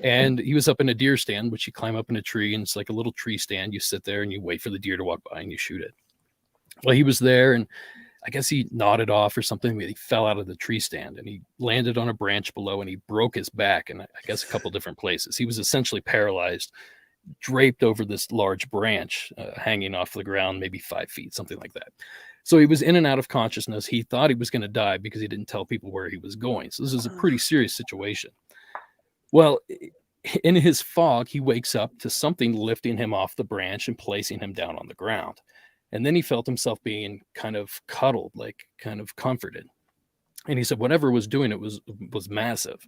And he was up in a deer stand, which you climb up in a tree, and it's like a little tree stand. You sit there and you wait for the deer to walk by and you shoot it. Well, he was there, and I guess he nodded off or something. He fell out of the tree stand, and he landed on a branch below, and he broke his back in, I guess, a couple different places. He was essentially paralyzed, draped over this large branch, hanging off the ground, maybe 5 feet, something like that. So he was in and out of consciousness. He thought he was going to die because he didn't tell people where he was going. So this is a pretty serious situation. Well, in his fog, he wakes up to something lifting him off the branch and placing him down on the ground. And then he felt himself being kind of cuddled, like kind of comforted. And he said whatever was doing it was massive.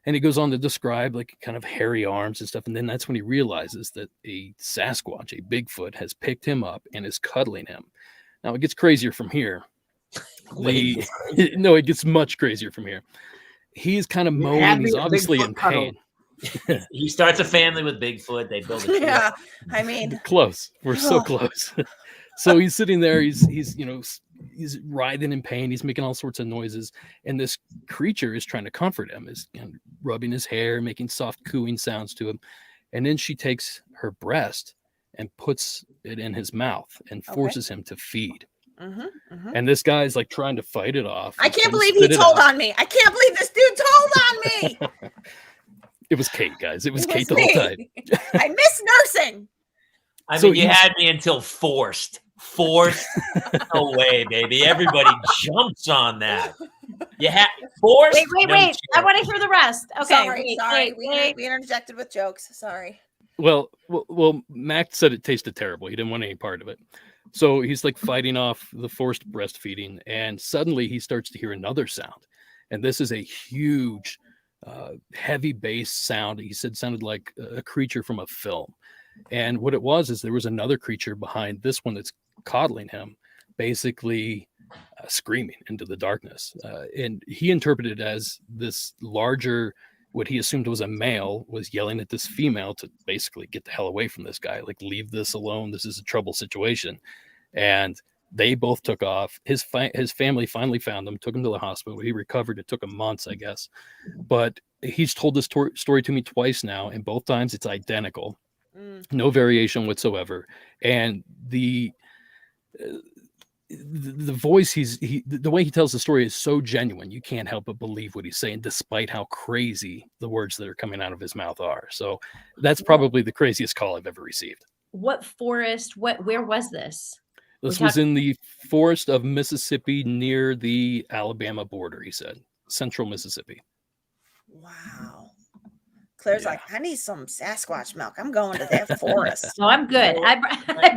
And he goes on to describe like kind of hairy arms and stuff. And then that's when he realizes that a Sasquatch, a Bigfoot, has picked him up and is cuddling him. Now it gets crazier from here. It gets much crazier from here. He's kind of moaning. He's obviously in pain. He starts a family with Bigfoot. They build a tree. Yeah, I mean, close. We're so close. So he's sitting there. He's writhing in pain. He's making all sorts of noises, and this creature is trying to comfort him. Is rubbing his hair, making soft cooing sounds to him, and then she takes her breast and puts it in his mouth and forces him to feed. And this guy's like trying to fight it off. I can't believe he told on me. I can't believe this dude told on me. It was Kate, guys. It was Kate the whole time. I miss nursing. I mean, you had me until forced. No way, baby. Everybody jumps on that. You had forced. Wait. I want to hear the rest. Okay. Sorry. We interjected with jokes. Sorry. Well, Mac said it tasted terrible. He didn't want any part of it. So he's like fighting off the forced breastfeeding, and suddenly he starts to hear another sound. And this is a huge, heavy bass sound. He said sounded like a creature from a film. And what it was is there was another creature behind this one that's coddling him, basically screaming into the darkness. And he interpreted it as this larger, what he assumed was a male, was yelling at this female to basically get the hell away from this guy, like leave this alone. This is a trouble situation. And they both took off. His family finally found him, took him to the hospital. He recovered. It took him months, I guess. But he's told this story to me twice now, and both times it's identical. No variation whatsoever. And the voice the way he tells the story is so genuine. You can't help but believe what he's saying, despite how crazy the words that are coming out of his mouth are. So that's probably the craziest call I've ever received. What forest? Where was this? This was in the forest of Mississippi near the Alabama border, he said. Central Mississippi. Wow. Claire's like, I need some Sasquatch milk. I'm going to that forest. No, I'm good. I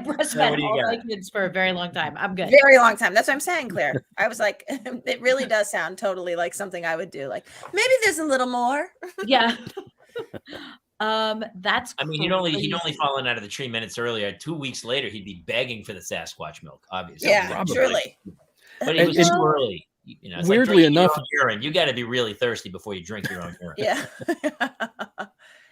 breastfed all my kids for a very long time. I'm good. Very long time. That's what I'm saying, Claire. I was like, it really does sound totally like something I would do. Like, maybe there's a little more. Yeah. That's. I mean, he'd only fallen out of the tree minutes earlier. 2 weeks later, he'd be begging for the Sasquatch milk. Obviously, yeah, truly. But it was too early. Weirdly enough, urine. You got to be really thirsty before you drink your own urine. Yeah.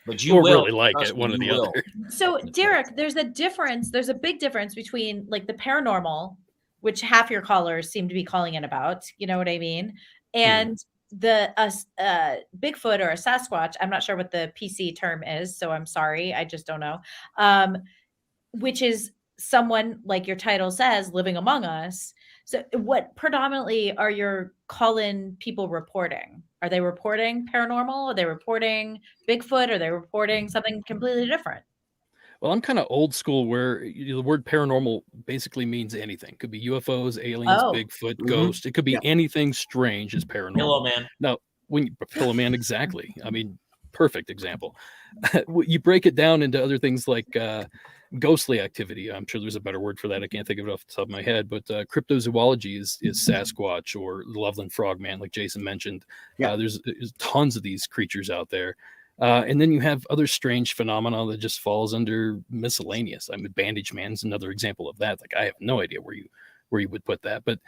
But you will really like it, one or the other. So, Derek, there's a difference. There's a big difference between like the paranormal, which half your callers seem to be calling in about. You know what I mean? And the Bigfoot or a Sasquatch. I'm not sure what the PC term is, so I'm sorry. I just don't know. Which is someone, like your title says, living among us. So what predominantly are your call-in people reporting? Are they reporting paranormal? Are they reporting Bigfoot? Are they reporting something completely different? Well, I'm kind of old school where the word paranormal basically means anything. It could be UFOs, aliens, Oh. Bigfoot, ghost. It could be anything strange is paranormal. Pillow Man. Now, Pillow Man, exactly. I mean, perfect example. You break it down into other things like ghostly activity. I'm sure there's a better word for that. I can't think of it off the top of my head, but cryptozoology is Sasquatch or the Loveland Frogman, like Jason mentioned. There's tons of these creatures out there. And then you have other strange phenomena that just falls under miscellaneous. I mean, Bandage Man's another example of that. Like, I have no idea where you would put that. But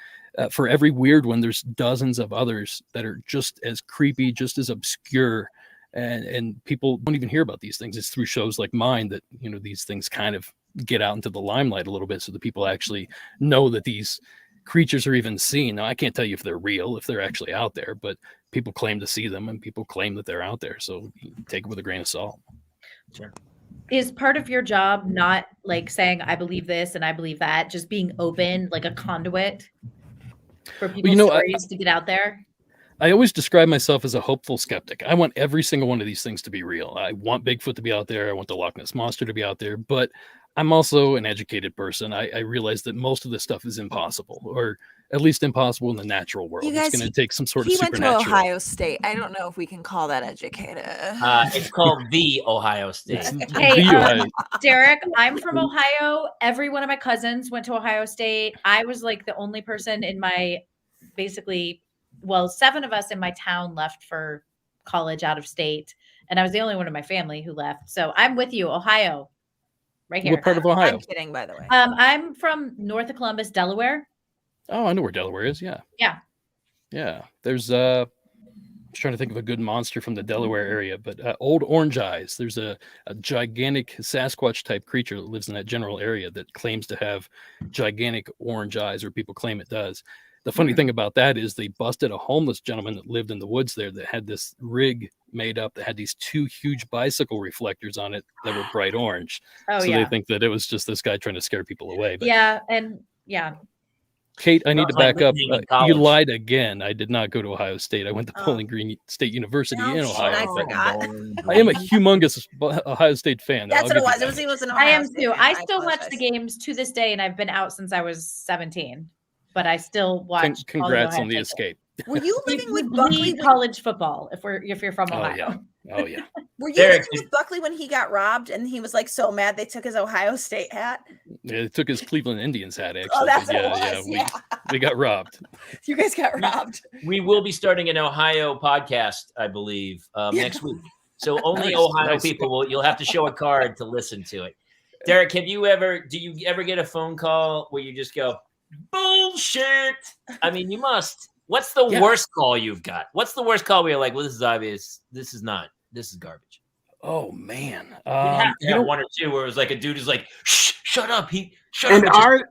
for every weird one, there's dozens of others that are just as creepy, just as obscure. And people don't even hear about these things. It's through shows like mine that, you know, these things kind of get out into the limelight a little bit so that people actually know that these creatures are even seen. Now, I can't tell you if they're real, if they're actually out there, but people claim to see them and people claim that they're out there. So you take it with a grain of salt. Sure. Is part of your job not like saying, I believe this and I believe that, just being open, like a conduit for people's stories to get out there? I always describe myself as a hopeful skeptic. I want every single one of these things to be real. I want Bigfoot to be out there. I want the Loch Ness Monster to be out there. But I'm also an educated person. I realize that most of this stuff is impossible, or at least impossible in the natural world. It's going to take some sort of supernatural. He went to Ohio State. I don't know if we can call that educated. It's called the Ohio State. Hey, Derek, I'm from Ohio. Every one of my cousins went to Ohio State. I was like the only person in my, basically, 7 of us in my town left for college out of state. And I was the only one in my family who left. So I'm with you, Ohio. Right here. What part of Ohio? I'm kidding, by the way. I'm from north of Columbus, Delaware. Oh, I know where Delaware is. Yeah. Yeah. There's I'm trying to think of a good monster from the Delaware area, but Old Orange Eyes. There's a gigantic Sasquatch type creature that lives in that general area that claims to have gigantic orange eyes, or people claim it does. The funny thing about that is they busted a homeless gentleman that lived in the woods there that had this rig made up that had these 2 huge bicycle reflectors on it that were bright orange. They think that it was just this guy trying to scare people away. But Kate, I need to back up. You lied again. I did not go to Ohio State. I went to Bowling Green State University in Ohio. I forgot. I am a humongous Ohio State fan. That's what it was. It was an Ohio I am State too. fan. I still watch the games to this day, and I've been out since I was 17. But I still watch. Congrats on the escape. Were you living with Buckley? College football, if you're from Ohio. Oh yeah. Were you living with Buckley when he got robbed and he was like so mad they took his Ohio State hat? Yeah, they took his Cleveland Indians hat. Actually, oh, that's what it was. We got robbed. You guys got robbed. We will be starting an Ohio podcast, I believe, next week. So only Ohio people you'll have to show a card to listen to it. Derek, do you ever get a phone call where you just go, bullshit? I mean, you must. What's the worst call you've got? What's the worst call where you're like, well, this is obvious. This is not. This is garbage. Oh man. You have to have one or two where it was like a dude is like, shh, shut up. Shut up.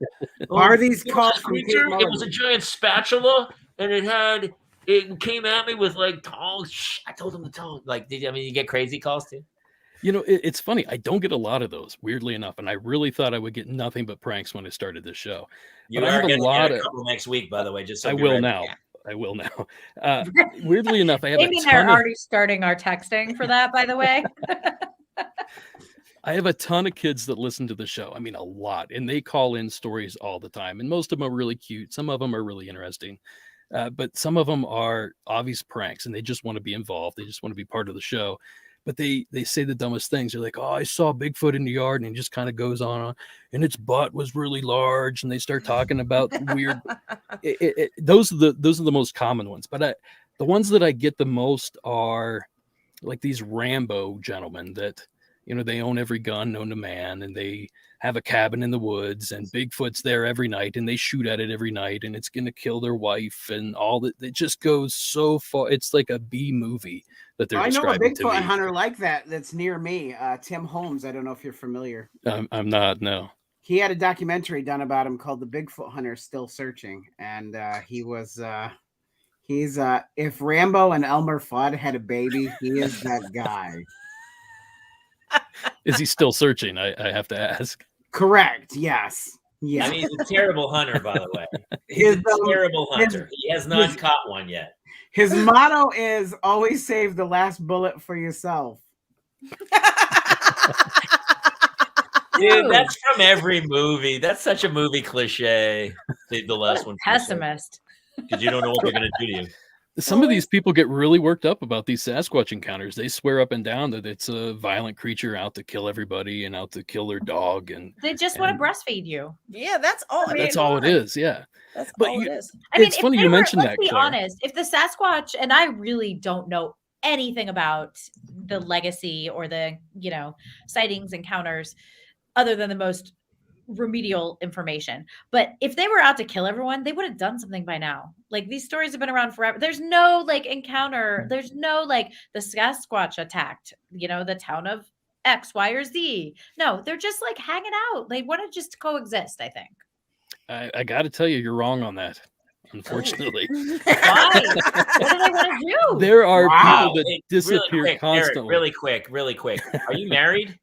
Are these calls from it was a giant spatula and it came at me with like tongs. I told him to tongue. Like, you get crazy calls too? You know, it's funny. I don't get a lot of those, weirdly enough, and I really thought I would get nothing but pranks when I started this show. You are going to get a couple next week, by the way. Just so I will now. Weirdly enough, I have Amy and I are already starting our texting for that, by the way. I have a ton of kids that listen to the show. I mean, a lot, and they call in stories all the time, and most of them are really cute. Some of them are really interesting, but some of them are obvious pranks, and they just want to be involved. They just want to be part of the show. But they say the dumbest things. They're like, oh, I saw Bigfoot in the yard, and it just kind of goes on, and its butt was really large, and they start talking about weird. Those are the most common ones. But the ones that I get the most are like these Rambo gentlemen that, you know, they own every gun known to man, and they have a cabin in the woods, and Bigfoot's there every night, and they shoot at it every night, and it's going to kill their wife, and all that. It just goes so far. It's like a B movie that they're describing to me. I know a Bigfoot hunter like that's near me, Tim Holmes. I don't know if you're familiar. I'm not, no. He had a documentary done about him called The Bigfoot Hunter Still Searching, and he's if Rambo and Elmer Fudd had a baby, he is that guy. Is he still searching? I have to ask. Correct. Yes. Yeah. I mean, he's a terrible hunter, by the way. He's a terrible hunter. He has not caught one yet. His motto is always save the last bullet for yourself. Dude, that's from every movie. That's such a movie cliche. Save the last one. Pessimist. Because you don't know what they're going to do to you. Some of these people get really worked up about these Sasquatch encounters. They swear up and down that it's a violent creature out to kill everybody and out to kill their dog. And they just want to breastfeed you. Yeah, that's all. That's all it is. Yeah. That's But all you- it is. I mean, It's funny you mentioned that, Let's be Claire. honest. If the Sasquatch, and I really don't know anything about the legacy or the, sightings, encounters, other than the most remedial information. But if they were out to kill everyone, they would have done something by now. Like, these stories have been around forever. There's no encounter. There's no the Sasquatch attacked, the town of X, Y, or Z. No, they're just hanging out. They want to just coexist, I think. I got to tell you, you're wrong on that. Unfortunately, Why? What do they want to do? there are people that Hey, disappear really quick, constantly. Eric, really quick. Are you married?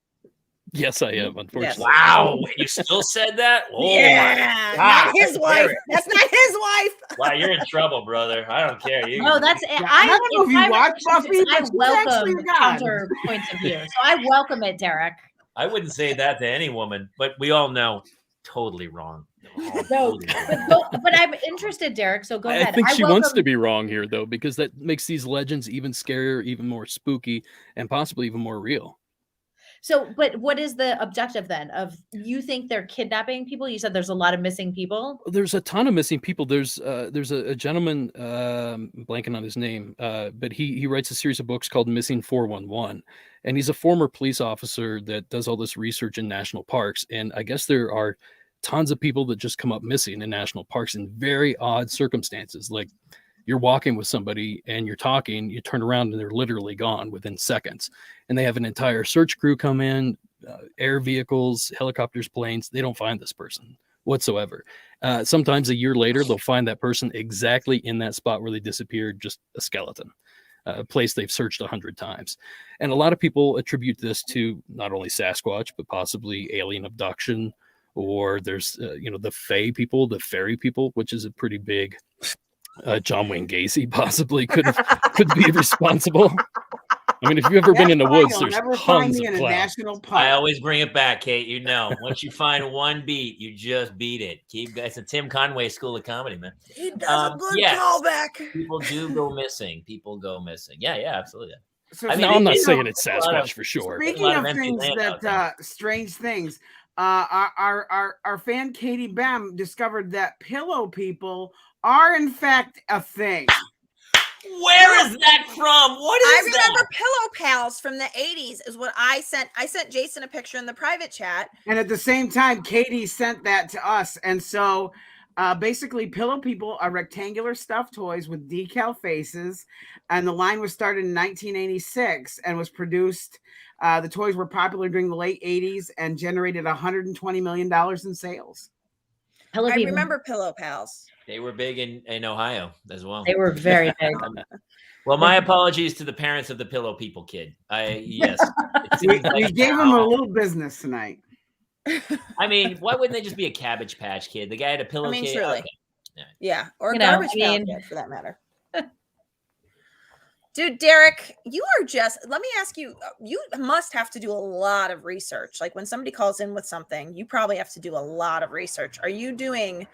Yes, I am. Unfortunately, Wow. You still said that? Oh, Yeah, my God. not his wife. Eric. That's not his wife. Wow, you're in trouble, brother. I don't care. You. No, that's I don't know if you watch Buffy, I but she's welcome actually a god. counter points of view. So I welcome it, Derek. I wouldn't say that to any woman, but we all know totally wrong. No, Totally wrong. but I'm interested, Derek. So go I ahead. think she wants to welcome- be wrong here, though, because that makes these legends even scarier, even more spooky, and possibly even more real. So, but what is the objective then? Of you think they're kidnapping people? You said there's a lot of missing people. There's a ton of missing people. There's a gentleman, blanking on his name, but he writes a series of books called Missing 411, and he's a former police officer that does all this research in national parks. And I guess there are tons of people that just come up missing in national parks in very odd circumstances. Like, you're walking with somebody and you're talking, you turn around and they're literally gone within seconds. And they have an entire search crew come in, air vehicles, helicopters, planes. They don't find this person whatsoever. Sometimes a year later, they'll find that person exactly in that spot where they disappeared, just a skeleton, a place they've searched 100 times. And a lot of people attribute this to not only Sasquatch, but possibly alien abduction, or there's, the Fae people, the fairy people, which is a pretty big John Wayne Gacy possibly could be responsible. I mean, if you've ever been in the woods, You'll there's never find tons me of in a clouds. national park. I always bring it back, Kate. Once you find one beat, you just beat it. It's a Tim Conway School of Comedy, man. He does a good yes. callback. People do go missing. People go missing. Yeah, absolutely. So I mean, No, I'm not it- saying it's a lot Sasquatch of- for sure. There's a Speaking lot of of empty things land out that strange things, our fan Katie Bam discovered that pillow people are in fact a thing. Where is that from? What is I that? remember Pillow Pals from the 80s is what I sent. I sent Jason a picture in the private chat. And at the same time, Katie sent that to us. And so basically, pillow people are rectangular stuffed toys with decal faces. And the line was started in 1986 and was produced. The toys were popular during the late 80s and generated $120 million in sales. Pillow I people. remember Pillow Pals. They were big in Ohio as well. They were very big. Well, my apologies to the parents of the Pillow People kid. Yes. It We seems like gave them now- a little business tonight. I mean, why wouldn't they just be a Cabbage Patch Kid? The guy had a pillow I mean, kid. surely. Okay. Yeah, or You know, Garbage I Pail mean- Kid for that matter. Dude, Derek, you are just, let me ask you, you must have to do a lot of research. Like when somebody calls in with something, you probably have to do a lot of research. Are you doing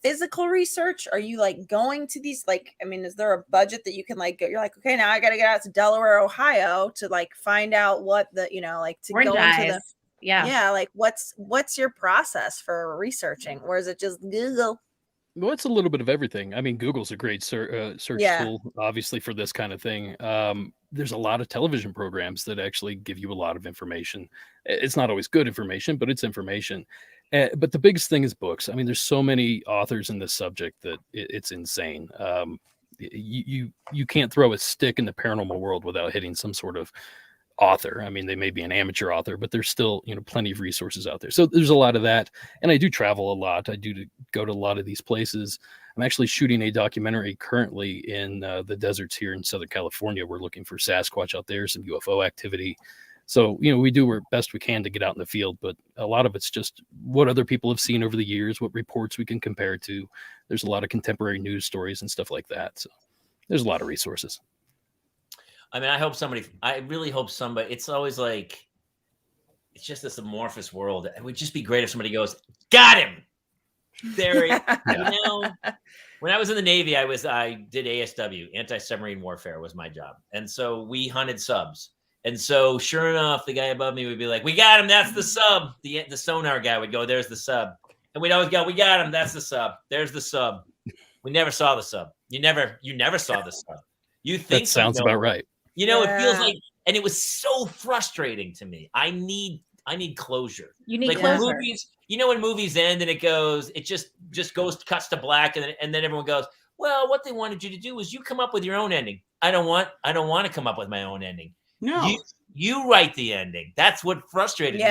physical research? Are you going to these, is there a budget that you can go, you're like, okay, now I got to get out to Delaware, Ohio to find out what the, to Orange go into the, eyes. Yeah. what's your process for researching? Or is it just Google? Well, it's a little bit of everything. I mean, Google's a great search tool, obviously, for this kind of thing. There's a lot of television programs that actually give you a lot of information. It's not always good information, but it's information. But the biggest thing is books. I mean, there's so many authors in this subject that it's insane. You can't throw a stick in the paranormal world without hitting some sort of author. I mean, they may be an amateur author, but there's still, plenty of resources out there. So there's a lot of that. And I do travel a lot. I do go to a lot of these places. I'm actually shooting a documentary currently in the deserts here in Southern California. We're looking for Sasquatch out there, some UFO activity. So, we do our best we can to get out in the field, but a lot of it's just what other people have seen over the years, what reports we can compare to. There's a lot of contemporary news stories and stuff like that. So there's a lot of resources. I mean, I really hope somebody, it's always it's just this amorphous world. It would just be great if somebody goes, got him. There, you know, when I was in the Navy, I did ASW, anti-submarine warfare was my job. And so we hunted subs. And so sure enough, the guy above me would be like, we got him. That's the sub. The sonar guy would go, there's the sub. And we'd always go, we got him. That's the sub. There's the sub. We never saw the sub. You never saw the sub. You think that sounds about right. You know, it feels like, and it was so frustrating to me. I need closure. You need like closure. Movies, you know, when movies end and it just goes, cuts to black, and then everyone goes, well, what they wanted you to do was you come up with your own ending. I don't want to come up with my own ending. No. You write the ending. That's what frustrated me.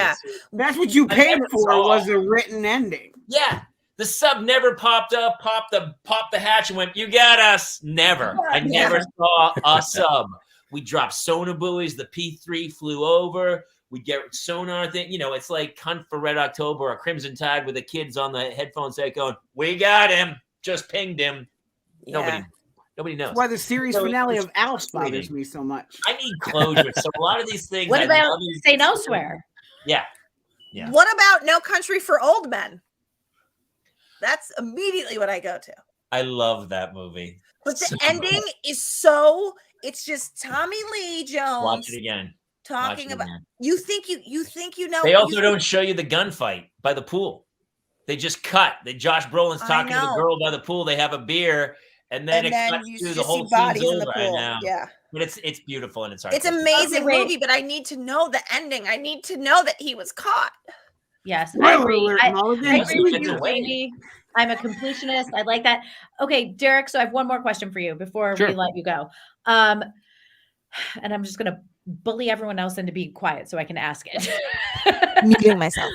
That's what you paid for, was a written ending. Yeah. The sub never popped up, popped the hatch and went, you got us. Never. I never saw a sub. We dropped sonar buoys. The P3 flew over. We get sonar thing. You know, it's like Hunt for Red October or Crimson Tide with the kids on the headphone set going, we got him. Just pinged him. Yeah. Nobody knows. That's why the series finale of Alf bothers me so much. I need closure. So a lot of these things. What about St. Elsewhere? Yeah. What about No Country for Old Men? That's immediately what I go to. I love that movie. But the So ending much. is so, it's just Tommy Lee Jones Watch it again. talking Watch it about, again. you think you know. They also don't show you the gunfight by the pool. They just cut. Josh Brolin's talking to the girl by the pool. They have a beer, and then it cuts you to the just whole see bodies scene's in the over. pool. I know. Yeah. But it's beautiful and it's It's heartbreaking. amazing wait. movie, but I need to know the ending. I need to know that he was caught. Yes, I Spoiler agree. alert, I Mulligan. agree with you, It's a way. Jamie. I'm a completionist. I like that. Okay, Derek. So I have one more question for you before Sure. we let you go. And I'm just gonna bully everyone else into being quiet so I can ask it. Muting myself.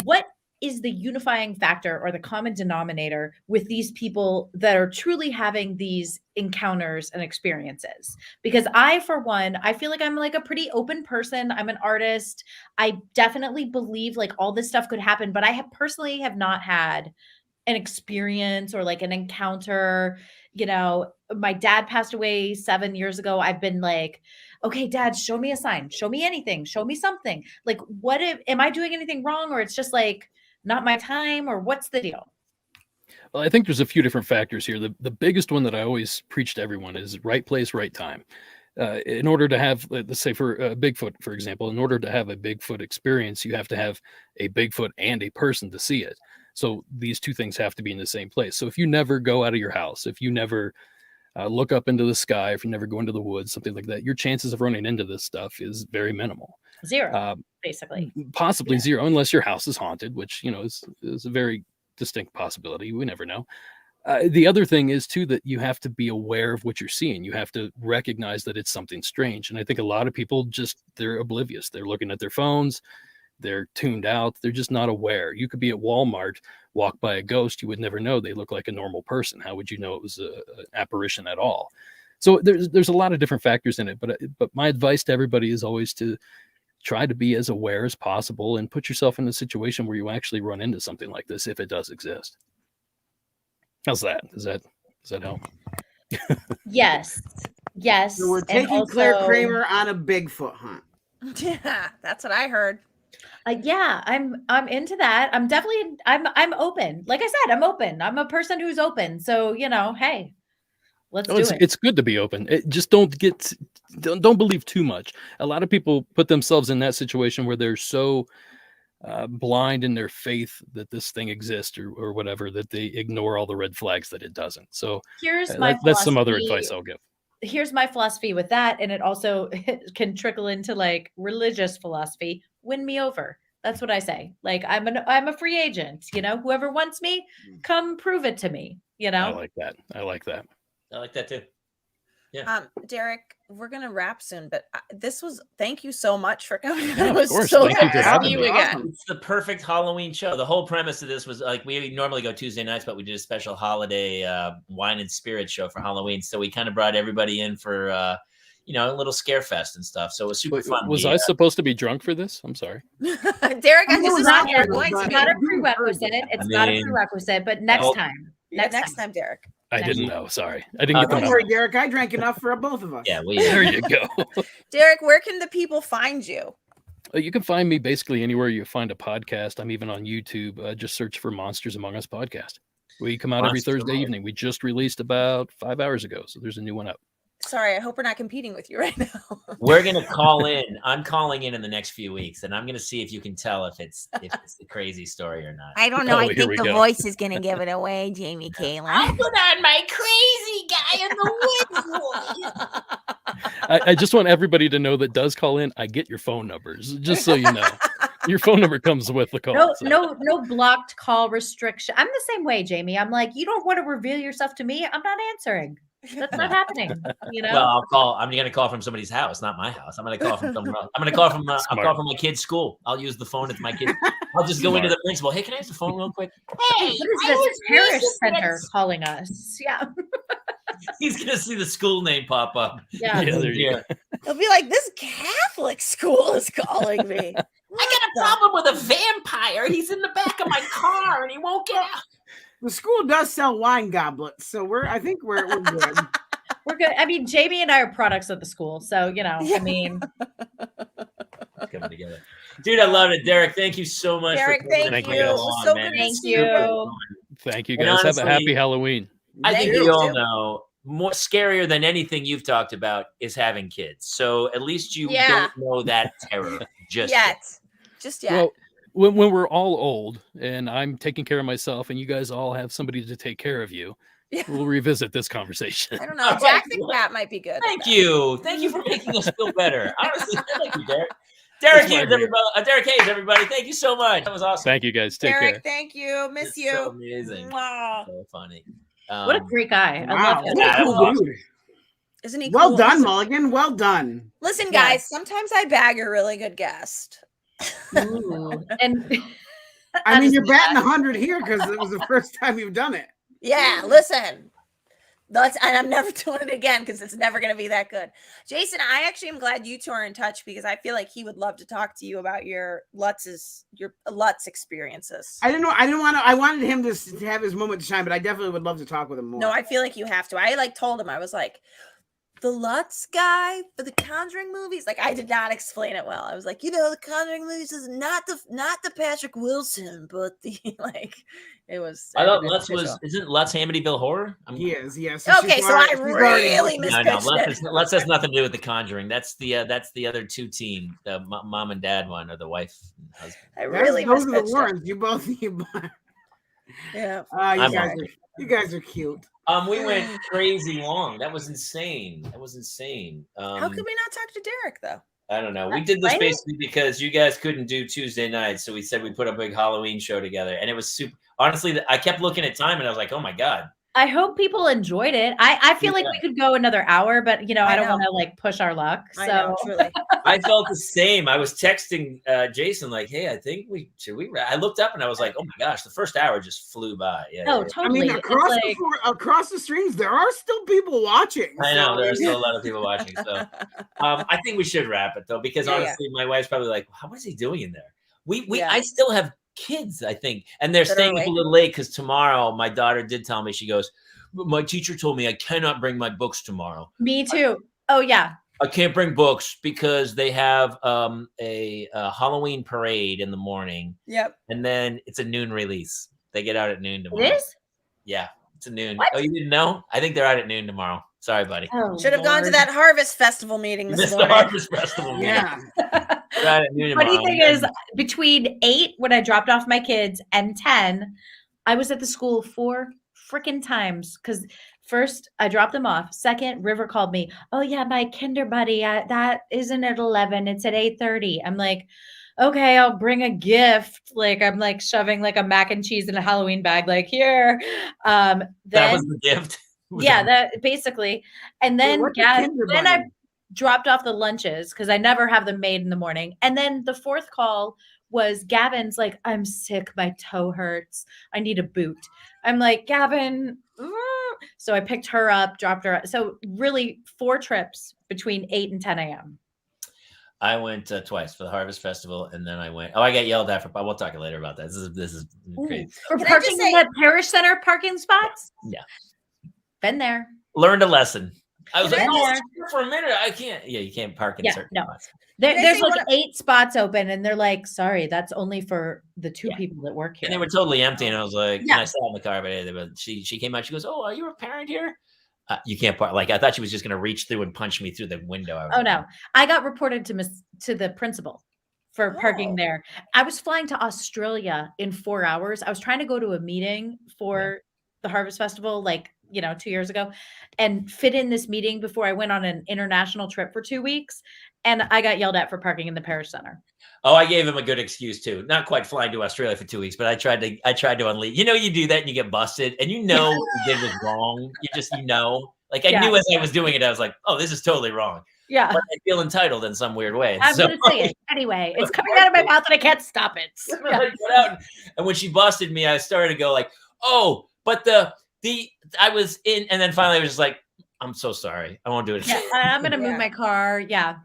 What is the unifying factor or the common denominator with these people that are truly having these encounters and experiences? Because I, for one, I feel like I'm like a pretty open person. I'm an artist. I definitely believe like all this stuff could happen, but I personally have not had an experience or like an encounter. You know, my dad passed away 7 years ago. I've been like, okay, Dad, show me a sign, show me anything, show me something. Like, what if, am I doing anything wrong? Or it's just like, not my time, or what's the deal? Well, I think there's a few different factors here. The biggest one that I always preach to everyone is right place, right time. In order to have, let's say for Bigfoot, for example, in order to have a Bigfoot experience, you have to have a Bigfoot and a person to see it. So these two things have to be in the same place. So if you never go out of your house, if you never look up into the sky, if you never go into the woods, something like that, your chances of running into this stuff is very minimal. Zero, basically. Possibly zero, unless your house is haunted, which, you know, is a very distinct possibility. We never know. The other thing is, too, that you have to be aware of what you're seeing. You have to recognize that it's something strange. And I think a lot of people they're oblivious. They're looking at their phones. They're tuned out. They're just not aware. You could be at Walmart, walk by a ghost. You would never know they look like a normal person. How would you know it was an apparition at all? So there's a lot of different factors in it. But my advice to everybody is always to try to be as aware as possible and put yourself in a situation where you actually run into something like this if it does exist. How's that? Does that help? Yes. So we're taking Clare Kramer on a Bigfoot hunt. Yeah, that's what I heard. Yeah, I'm into that. I'm definitely I'm open. Like I said, I'm open. I'm a person who's open. So, you know, hey, let's do it. It's good to be open. Just don't believe too much. A lot of people put themselves in that situation where they're so blind in their faith that this thing exists or whatever, that they ignore all the red flags that it doesn't. So that's some other advice I'll give. Here's my philosophy with that. And it also can trickle into like religious philosophy. Win me over. That's what I say. Like I'm a free agent, you know, whoever wants me, come prove it to me. You know, I like that. I like that too. Yeah. Derek, we're gonna wrap soon, but thank you so much for coming. Yeah, it was of course. so Thank good you for to having see you me. again. It's the perfect Halloween show. The whole premise of this was like, we normally go Tuesday nights, but we did a special holiday wine and spirit show for Halloween. So we kind of brought everybody in for, a little scare fest and stuff. So it was super fun. Was I supposed to be drunk for this? I'm sorry. Derek, I it's just not, you're going to it's be. not a prerequisite. It's not a prerequisite, but next time. Next time, Derek. I didn't know. Sorry. I didn't get the Don't memo. worry, Derek. I drank enough for both of us. Yeah, There you go. Derek, where can the people find you? You can find me basically anywhere you find a podcast. I'm even on YouTube. Just search for Monsters Among Us podcast. We come out every Thursday evening. We just released about 5 hours ago, so there's a new one out. Sorry, I hope we're not competing with you right now. We're gonna call in. I'm calling in the next few weeks, and I'm gonna see if you can tell if it's the crazy story or not. I don't know. I think the voice is gonna give it away, Jamie Kayla. I'll put on my crazy guy in the woods. I just want everybody to know that does call in. I get your phone numbers, just so you know. Your phone number comes with the call. No blocked call restriction. I'm the same way, Jamie. I'm like, you don't want to reveal yourself to me. I'm not answering. That's not happening. You know. Well, I'm going to call from somebody's house, not my house. I'm going to call from somewhere else. I'm going to call from. I'll call from my kid's school. I'll use the phone at my kid. I'll just go into the principal. Hey, can I use the phone real quick? Hey, what is this parish center calling us? Yeah. He's going to see the school name pop up. Yeah. He'll be like, this Catholic school is calling me. I got a problem with a vampire. He's in the back of my car and he won't get out. The school does sell wine goblets, so I think we're good. We're good. I mean, Jamie and I are products of the school, so I mean, coming together, dude. I love it, Derek. Thank you so much. Derek, thank you. So good. Thank you. Thank you, guys. Honestly, have a happy Halloween. I think we all know more scarier than anything you've talked about is having kids. So at least you don't know that terror just yet. Well, when we're all old and I'm taking care of myself and you guys all have somebody to take care of you, we'll revisit this conversation. I don't know. Jack the Cat might be good. Thank you. Thank you for making us feel better. Honestly, thank you, Derek. Derek Hayes, everybody. Thank you so much. That was awesome. Thank you, guys. Take care. Thank you. Miss you. So amazing. Wow. So funny. What a great guy. I love him. What a cool dude. Isn't he well cool? done, Mulligan. Well done. Listen, guys, sometimes I bag a really good guest. Ooh. And I mean, you're batting 100 here because it was the first time you've done it. Yeah, listen. And I'm never doing it again because it's never going to be that good. Jason, I actually am glad you two are in touch because I feel like he would love to talk to you about your Lutz experiences. I wanted him to have his moment to shine, but I definitely would love to talk with him more. No, I feel like you have to. I told him, I was like, the Lutz guy for the Conjuring movies. I did not explain it well. I was like, the Conjuring movies is not the Patrick Wilson, but the it was. I thought Lutz isn't Lutz Amityville Horror? He is, yes. Okay, so I really mispitched it. Lutz has nothing to do with the Conjuring. That's the other two team, the mom and dad one, or the wife and husband. I really those are the mispitched Warrens. it. You both. Yeah. You guys are cute. We went crazy long. That was insane. How could we not talk to Derek though? I don't know. We did this basically because you guys couldn't do Tuesday nights, so we said we'd put a big Halloween show together, and it was super. Honestly, I kept looking at time, and I was like, "Oh my god." I hope people enjoyed it. I feel like we could go anher hour, but I don't want to push our luck. So I know, truly. I felt the same. I was texting Jason like, "Hey, I think we should." I looked up and I was like, "Oh my gosh!" The first hour just flew by. Yeah. Totally. I mean, across the streams, there are still people watching. I know there are still a lot of people watching. So, I think we should wrap it though, because honestly, my wife's probably like, "What is he doing in there?" I still have kids, I think, and they're staying up a little late because tomorrow my daughter did tell me, she goes, my teacher told me I cannot bring my books tomorrow. Me too. Oh yeah, I can't bring books because they have a Halloween parade in the morning. Yep. And then it's a noon release. They get out at noon tomorrow. It is? Yeah, it's a noon. What? Oh, you didn't know? I think they're out at noon tomorrow. Sorry, buddy. Oh, should have gone to that Harvest Festival meeting this morning. The Harvest Festival meeting. Yeah. Funny thing is, between 8 when I dropped off my kids and 10, I was at the school 4 freaking times because first I dropped them off. Second, River called me. Oh yeah, my kinder buddy. That isn't at 11. It's at 8:30. I'm like, okay, I'll bring a gift. I'm shoving a mac and cheese in a Halloween bag. Here. That was the gift. That basically. And then I dropped off the lunches because I never have them made in the morning. And then the fourth call was Gavin's like, I'm sick. My toe hurts. I need a boot. I'm like, Gavin. So I picked her up, dropped her. So really 4 trips between 8 and 10 a.m. I went twice for the Harvest Festival, and then I went. Oh, I got yelled at but we'll talk later about that. This is crazy. For parking in the Parish Center parking spots? Yeah. Been there. Learned a lesson. I was like, for a minute. I can't. Yeah, you can't park in certain spots. There's like 8 spots open, and they're like, "Sorry, that's only for the 2 people that work here." And they were totally empty, and I was like, and I sat in the car, but she came out. She goes, "Oh, are you a parent here?" You can't park. Like I thought she was just going to reach through and punch me through the window. Oh no, I got reported to the principal for parking there. I was flying to Australia in 4 hours. I was trying to go to a meeting for the Harvest Festival, 2 years ago, and fit in this meeting before I went on an international trip for 2 weeks. And I got yelled at for parking in the parish center. Oh, I gave him a good excuse too. Not quite flying to Australia for 2 weeks, but I tried to unleash. You do that and you get busted, and what you did was wrong. Like I knew as I was doing it, I was like, oh, this is totally wrong. Yeah. But I feel entitled in some weird way. I'm going to say it anyway. It's coming out of my mouth and I can't stop it. Yeah. And when she busted me, I started to go like, oh, but I was in, and then finally I was just like, I'm so sorry. I won't do it. Yeah, I'm going to move my car. Yeah.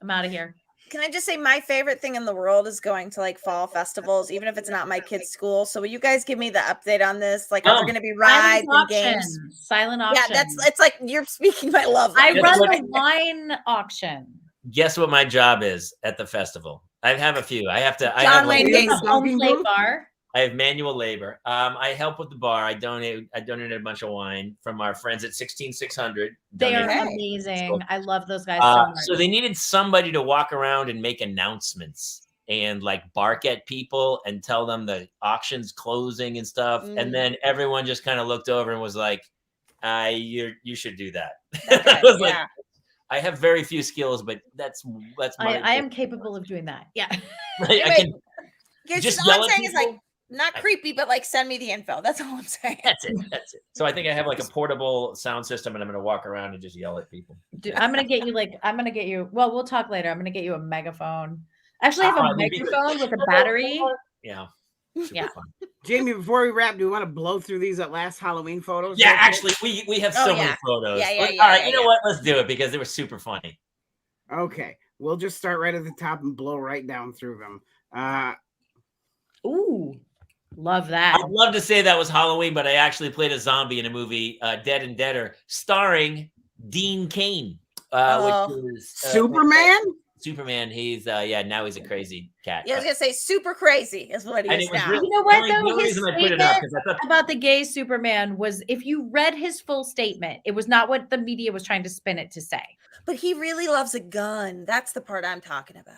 I'm out of here. Can I just say my favorite thing in the world is going to fall festivals, even if it's not my kids' school. So will you guys give me the update on this? Are there going to be rides and games? Silent auction. Yeah, it's like you're speaking my love. I run the wine auction. Guess what my job is at the festival? I have a few. I have home plate bar. I have manual labor. I help with the bar. I donated a bunch of wine from our friends at 16600. They are amazing. I love those guys so much. So they needed somebody to walk around and make announcements and bark at people and tell them the auction's closing and stuff. And then everyone just kind of looked over and was like, you should do that. I was like, I have very few skills, but that's I am capable of doing that. Yeah. I can just all I'm saying is not creepy, but send me the info. That's all I'm saying. That's it. So I think I have a portable sound system, and I'm going to walk around and just yell at people. Dude, I'm going to get you. Well, we'll talk later. I'm going to get you a megaphone. Actually, I have a microphone with a battery. Yeah. Yeah. Jamie, before we wrap, do we want to blow through these last Halloween photos? Yeah, actually, we have so many photos. Yeah, all right, you know what? Let's do it because they were super funny. Okay. We'll just start right at the top and blow right down through them. Ooh. Love that. I'd love to say that was Halloween, but I actually played a zombie in a movie, Dead and Deader, starring Dean Cain, which is Superman. Superman. He's now he's a crazy cat. Yeah, I was gonna say super crazy is what he is now. You know what though? His statement about the gay Superman was, if you read his full statement, it was not what the media was trying to spin it to say. But he really loves a gun. That's the part I'm talking about.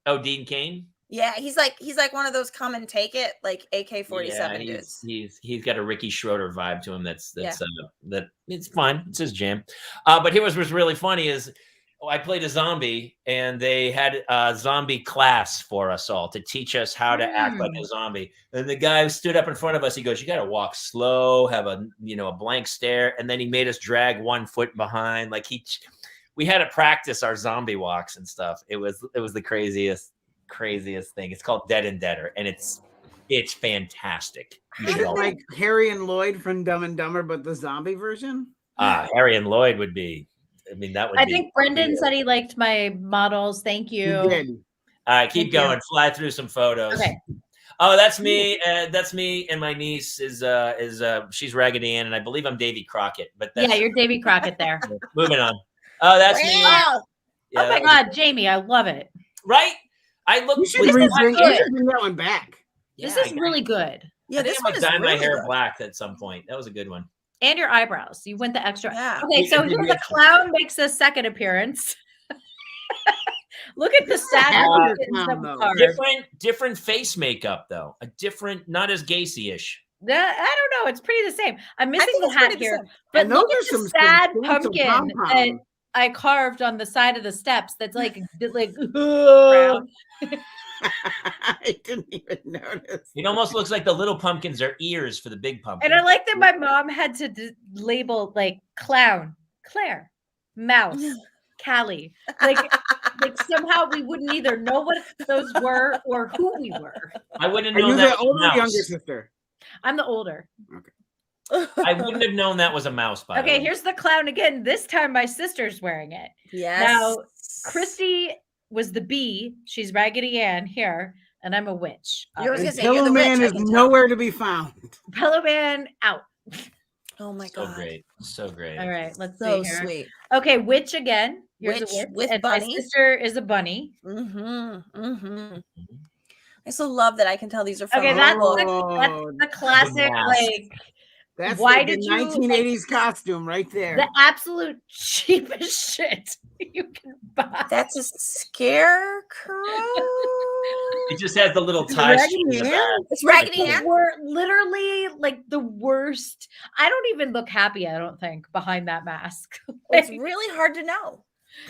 Oh, Dean Cain. Yeah, he's like one of those come and take it, AK-47 dudes. He's got a Ricky Schroeder vibe to him. That's that it's fun. It's his jam. But here was really funny is I played a zombie, and they had a zombie class for us all to teach us how to act like a zombie. And the guy who stood up in front of us, he goes, "You got to walk slow, have a blank stare," and then he made us drag 1 foot behind. We had to practice our zombie walks and stuff. It was the craziest thing. It's called Dead and Deader, and it's fantastic. Like Harry and Lloyd from Dumb and Dumber, but the zombie version. Harry and Lloyd would be. I mean, that would. I think Brendan said he liked my models. Thank you. He did. All right, keep going. Fly through some photos. Okay. Oh, that's me. That's me, and my niece is she's Raggedy Ann, and I believe I'm Davy Crockett. But you're Davy Crockett there. Moving on. Oh, that's me. Yeah, oh my God, Jamie, I love it. Right. I look. You should bring that one back. This is really good. Yeah, this one is dye my hair black at some point. That was a good one. And your eyebrows. You went the extra. Yeah. Okay, so here the clown makes a second appearance. Look at the sad different face makeup though. A different, not as Gacy-ish. I don't know. It's pretty the same. I'm missing the hat here, but look at the sad pumpkin that I carved on the side of the steps. That's like brown. I didn't even notice. It almost looks like the little pumpkins are ears for the big pumpkin. And I like that my mom had to label clown, Claire, mouse, Callie. Like somehow we wouldn't either know what those were or who we were. I wouldn't know. Are you that the older or younger mouse. sister? I'm the older. Okay. I wouldn't have known that was a mouse. By the way. Here's the clown again. This time my sister's wearing it. Yes. Now Christy was the bee. She's Raggedy Ann here, and I'm a witch. Pillow Man is nowhere to be found. Pillow Man out. Oh my So God. great. So great. All right, let's So see here. sweet. Okay, witch again. Here's Witch a witch. with and bunny. My sister is a bunny. I so love that I can tell these are from Okay, a that's book. the classic, like, That's why the did you 1980s costume right there. the absolute cheapest shit you can buy. That's a scarecrow. It just has the little tie string in the back. It's Raggedy Ann. We're literally like the worst. I don't even look happy, I don't think, behind that mask. It's really hard to know.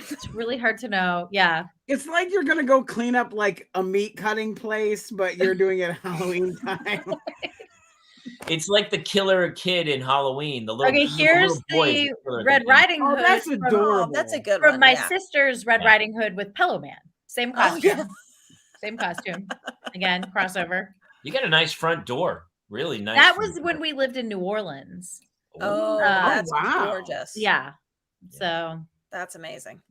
It's really hard to know. Yeah. It's like you're gonna go clean up like a meat cutting place, but you're doing it at Halloween time. It's like the killer kid in Halloween. The little, Okay, here's little boy is the killer Red kid. Riding Oh, Hood. that's from- adorable. That's a good From one. my yeah. sister's Red Riding Hood with Pillow Man. Same Oh, costume. yeah. Same costume. Again, crossover. You got a nice front door. Really nice. That front was door. when we lived in New Orleans. Oh, Oh, that's wow. gorgeous. Yeah. So That's amazing.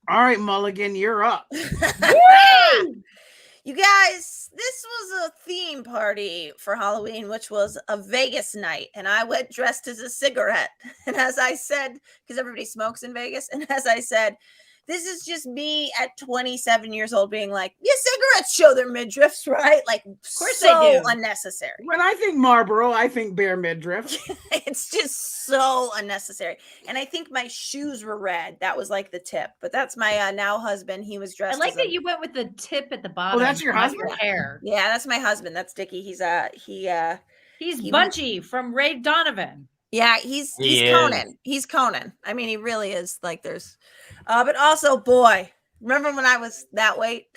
All right, Mulligan, you're up. You guys, this was a theme party for Halloween, which was a Vegas night. And I went dressed as a cigarette. And as I said, because everybody smokes in Vegas, and as I said, this is just me at 27 years old being like, yeah, cigarettes show their midriffs, right? Like, of course so they do. unnecessary. When I think Marlboro, I think bare midriff. It's just so unnecessary. And I think my shoes were red. That was like the tip. But that's my now husband. He was I dressed like as that a- you went with the tip at the bottom. that's your not husband? hair. Yeah, that's my husband. That's Dickie. He's he- Bunchy from Ray Donovan. Yeah, he's He is. Conan. He's Conan. I mean, he really is. Like, there's, but also, boy, remember when I was that weight?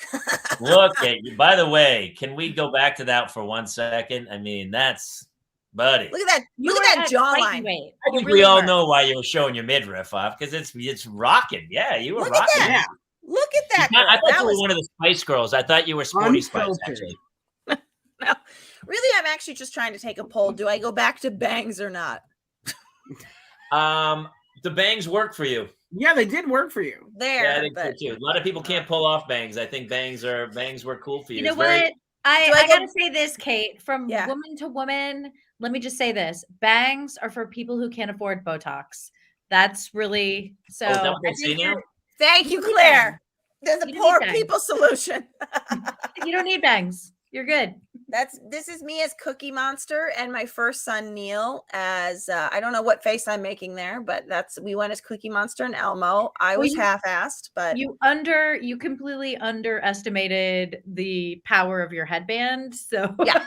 Look at you. By the way, can we go back to that for 1 second? I mean, that's buddy. Look at that! You Look were at that jawline. weight. I think You we really all were. know why you were showing your midriff off because it's rocking. Yeah, you were Look at rocking. that! Yeah. Look at that! I Girl. thought That you were was one of the Spice Girls. I thought you were Sporty Spice. Unfiltered. Actually, really. I'm actually just trying to take a poll. Do I go back to bangs or not? the bangs work for you. Yeah, they did work for you. There, Yeah, I think so but too. A lot of people can't pull off bangs. I think bangs were cool for you. You know It's very- what? I Do I go- gotta say this, Kate. From Yeah. woman to woman, let me just say this: bangs are for people who can't afford Botox. That's really so. Oh, is that what they I say think now? thank you, You need Claire. There's a You don't poor need bangs. people solution. you don't need bangs. You're good. This is me as Cookie Monster and my first son Neil as I don't know what face I'm making there, but we went as Cookie Monster and Elmo. I was you- half-assed, but You completely underestimated the power of your headband. So Yeah.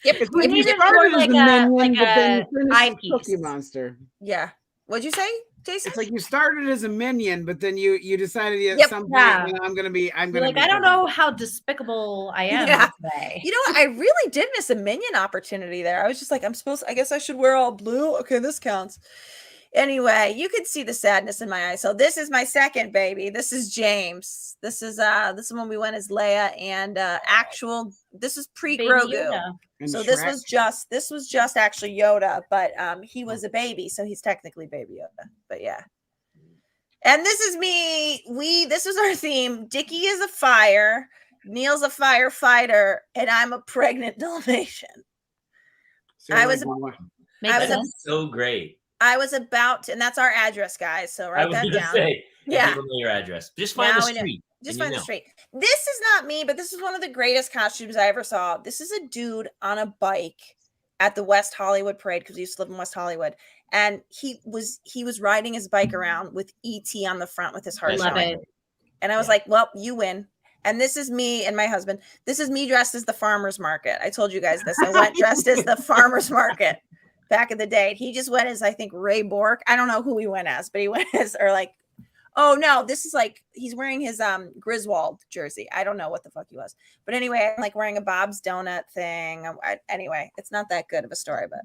Yep. It's We like you needed started more as like a a- minion, like but then a you finished as eyepiece. Cookie Monster. yeah. What'd you say, Jason? It's like you started as a minion, but then you decided at Yep. some point, Yeah. I'm gonna be. you're like, I don't know how despicable I am Yeah. today. You know what? I really did miss a minion opportunity there. I was just like, I guess I should wear all blue. Okay, this counts. Anyway, you could see the sadness in my eyes. So this is my second baby. This is James. This is when we went as Leia and this is Baby pre-Grogu. Yoda. And So Shrek. this was just actually Yoda, but he was a baby, so he's technically Baby Yoda. But yeah. And this is me. This is our theme. Dickie is a fire, Neil's a firefighter, and I'm a pregnant Dalmatian. So I like, was- what? Makes I was a- sense. So great. I was about to, and that's our address, guys. So I write was that going to down. say, Yeah. people know your address. Just find Now the we know. street. Just and you find the know. street. This is not me, but this is one of the greatest costumes I ever saw. This is a dude on a bike at the West Hollywood parade because he used to live in West Hollywood, and he was riding his bike around with ET on the front with his heart. Love showing. it. And I was like, "Well, you win." And this is me and my husband. This is me dressed as the farmer's market. I told you guys this. I went dressed as the farmer's market back in the day. He just went as, I think, Ray Bork. I don't know who he went as, but he went as, or like, oh no, this is like, he's wearing his Griswold jersey. I don't know what the fuck he was. But anyway, I'm like wearing a Bob's Donut thing. Anyway, it's not that good of a story, but,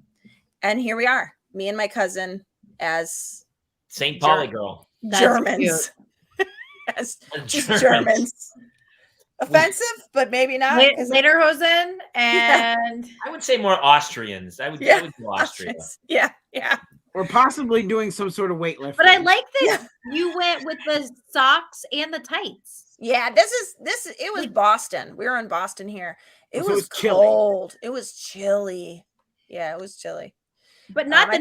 and here we are, me and my cousin as St. Pauli girl. That's Germans. As just Germans. Germans. Offensive, but maybe not. 'cause- Lederhosen and I would say more Austrians. I would go Austria. Yeah. Or possibly doing some sort of weightlifting. but I like that you went with the socks and the tights. Yeah, it was Boston. We were in Boston here. It So it was was chilly. cold. It was chilly. Yeah, it was chilly. But not the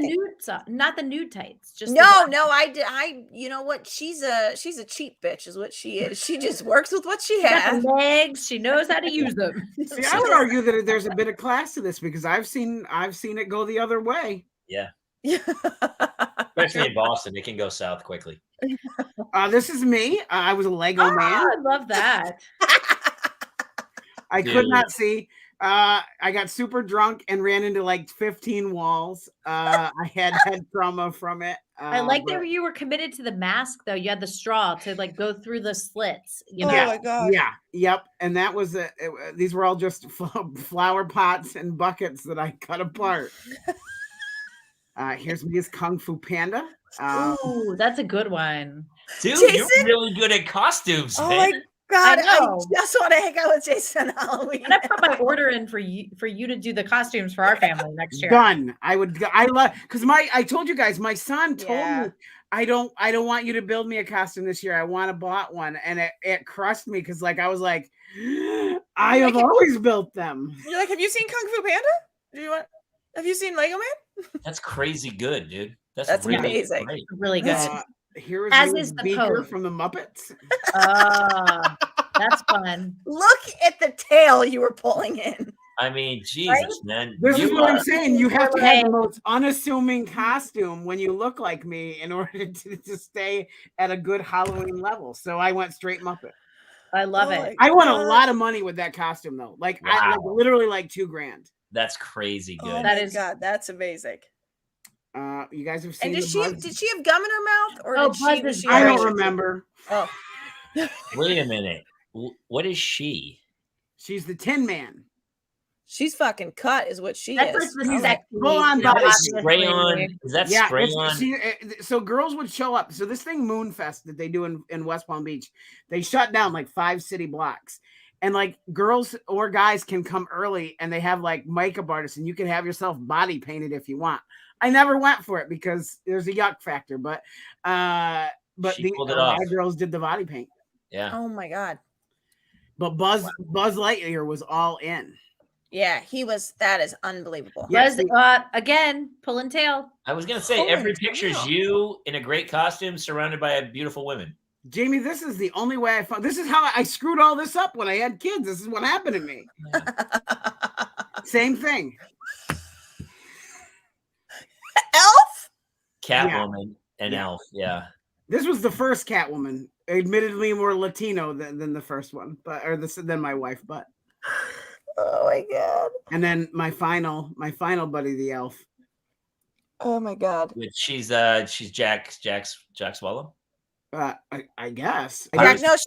nude tights. Just no. I you know what? She's a cheap bitch, is what she is. She just works with what she has. Legs. She knows how to use them. See, I would argue that there's a bit of class to this because I've seen it go the other way. Yeah. Especially in Boston, it can go south quickly. This is me. I was a Lego man. I love that. I could not see. I got super drunk and ran into like 15 walls. I had head trauma from it. I like that you were committed to the mask, though. You had the straw to like go through the slits. You know? Oh my god! Yeah, yep. And that was these were all just flower pots and buckets that I cut apart. Here's me as Kung Fu Panda. Ooh, that's a good one. Dude, Jason? you're really good at costumes, Oh man. my god! I I know. just want to hang out with Jason on Halloween. And I put my order in for you to do the costumes for our family next year. Done. I love because I told you guys my son told me I don't want you to build me a costume this year. I want to bought one, and it crushed me because like I was like, I have always built them. You're like, have you seen Kung Fu Panda? Have you seen Lego Man? That's crazy good, dude. That's That's really amazing. great. Really good. Here As is is the Beaker pose. from the Muppets. That's fun. Look at the tail you were pulling in. I mean, Jesus, man. This is what I'm saying. You have to have the Right. most unassuming costume when you look like me in order to stay at a good Halloween level. So I went straight Muppet. I love Oh it. my I won a God. lot of money with that costume though. Like I like Wow. literally like $2,000. That's crazy good. Oh That my is- god, that's amazing. You guys have seen And the Buzz? did she have gum in her mouth, or Oh, did Buzz she? Was is she I don't allergic? remember. Oh, Wait a minute. What is she? She's the Tin Man. she's fucking cut, is what she That's is. like the Okay. sexy. Full on you know, body. obviously. Spray on? Is that Yeah, spray on? so girls would show up. So this thing Moonfest that they do in West Palm Beach, they shut down like 5 city blocks. And like girls or guys can come early and they have like makeup artists and you can have yourself body painted if you want. I never went for it because there's a yuck factor, but She the pulled it a lot off. of girls did the body paint. Yeah. Oh my god. But Buzz Lightyear was all in. Yeah, he was. That is unbelievable. Yeah. Buzz, again, pulling tail. I was going to say, Holy every picture is cow. you in a great costume surrounded by beautiful women. Jamie, this is the only way I found. This is how I screwed all this up when I had kids. This is what happened to me. Same thing. Elf? Catwoman and Yeah. Elf. Yeah. This was the first Catwoman, admittedly more Latino than the first one, than my wife, but. Oh my god. And then my final buddy, the elf. Oh my god. Which she's Jack Swallow. I guess. Yeah, Pirates no, of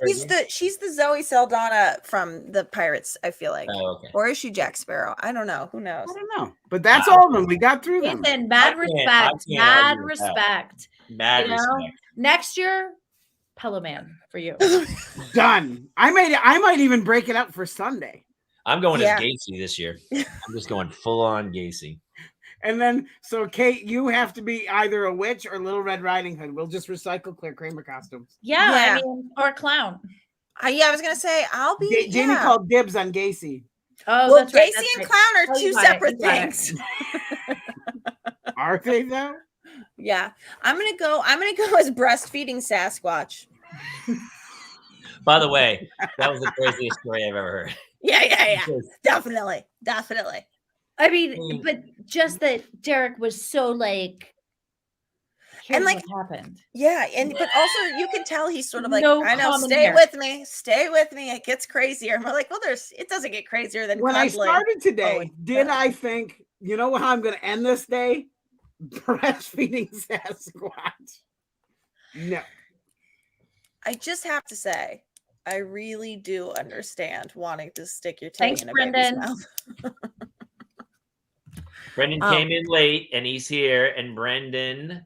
she's the Zoe Saldana from the Pirates, I feel like. Oh, okay. Or is she Jack Sparrow? I don't know. Who knows? I don't know. But that's all of them. We got through them. Ethan, mad I respect. can't Mad argue with that. respect. Mad You know? respect. Next year, Pillow Man for you. Done. I might even break it up for Sunday. I'm going Yeah. as Gacy this year. I'm just going full on Gacy. And then, so Kate, you have to be either a witch or Little Red Riding Hood. We'll just recycle Clare Kramer costumes. Yeah, Yeah. I mean, or a clown. Yeah, I was gonna say I'll be. Jamie yeah. called dibs on Gacy. Oh, Well, that's right. Gacy that's and right. Clown are Oh, you two got it, separate you got it. things. Are they though? Yeah, I'm gonna go as breastfeeding Sasquatch. By the way, that was the craziest story I've ever heard. Yeah. Definitely. I mean, but just that Derek was so like, here's And, like, what happened. Yeah, but also you can tell he's sort of like, No I know, common stay hair. with me, it gets crazier. And we're like, well, it doesn't get crazier than When I cuddling. started today, Oh, did yeah. I think, you know how I'm going to end this day? Breastfeeding Sasquatch. No. I just have to say, I really do understand wanting to stick your tongue Thanks, in a baby's Brendan. mouth. Brendan came in late and he's here. And Brendan,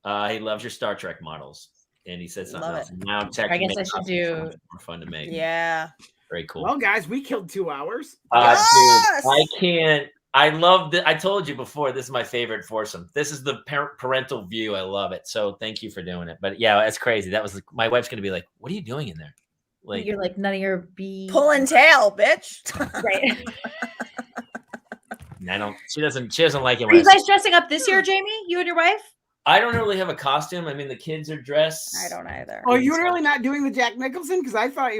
he loves your Star Trek models. And he said something Love else. Now tech I guess makes I should costumes so do- much more fun to make. Yeah. Very cool. Well, guys, we killed 2 hours. Yes! Dude, I can't. I love I told you before, this is my favorite foursome. This is the parental view. I love it. So thank you for doing it. But yeah, it's crazy. That was my wife's going to be like, what are you doing in there? Like, You're like none of your be Pulling tail, bitch. right. She doesn't like it. Are you guys dressing up this year, Jamie? You and your wife? I don't really have a costume. I mean, the kids are dressed. I don't either. Oh, you're really not doing the Jack Nicholson? Because I thought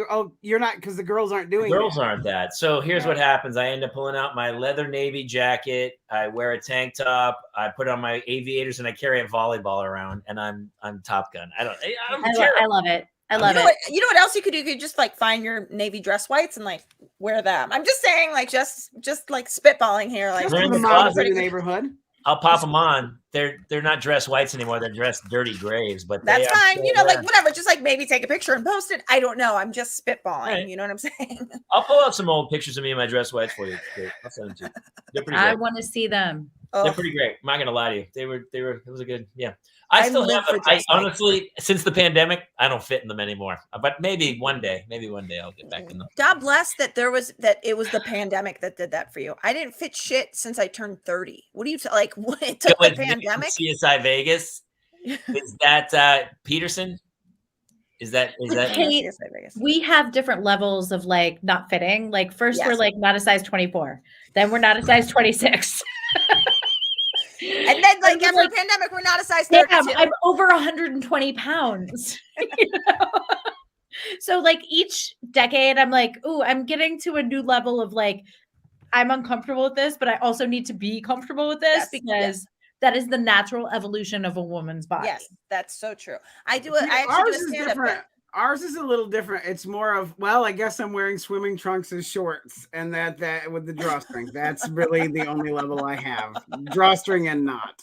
you're not, because the girls aren't doing Girls aren't that. So here's what happens. I end up pulling out my leather navy jacket. I wear a tank top. I put on my aviators and I carry a volleyball around and I'm Top Gun. I love it. I love it. You know what else you could do? You could just like find your navy dress whites and like wear them. I'm just saying, like just like spitballing here, like in the neighborhood. I'll pop them on. They're not dressed whites anymore. They're dressed dirty grays. But that's fine. You know, like whatever. Just like maybe take a picture and post it. I don't know. I'm just spitballing. Right. You know what I'm saying? I'll pull out some old pictures of me in my dress whites for you. I'll send them to you. They're pretty great. I want to see them. They're pretty great. I'm not gonna lie to you. They were. It was a good. Yeah. I still have them. Honestly, since the pandemic, I don't fit in them anymore. But maybe one day I'll get back in them. God bless that it was the pandemic that did that for you. I didn't fit shit since I turned 30. What do you like? What it took the pandemic? CSI Vegas. Is that Peterson? Is that Kate, we have different levels of like not fitting. Like first we're like not a size 24, then we're not a size 26. And then like after the pandemic, we're not a size 32. I'm over 120 pounds. You know? So like each decade, I'm like, ooh, I'm getting to a new level of like, I'm uncomfortable with this, but I also need to be comfortable with this because that is the natural evolution of a woman's body. Yes, that's so true. I actually do a stand-up. Ours is a little different. It's more of, well, I guess I'm wearing swimming trunks as shorts and that with the drawstring. That's really the only level I have. Drawstring and not.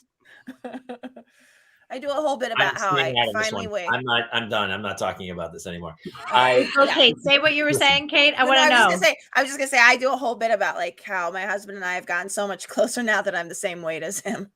I do a whole bit about how I finally weigh. I'm done. I'm not talking about this anymore. Okay, say what you were saying, Kate. I want to know. I was just gonna say I do a whole bit about like how my husband and I have gotten so much closer now that I'm the same weight as him.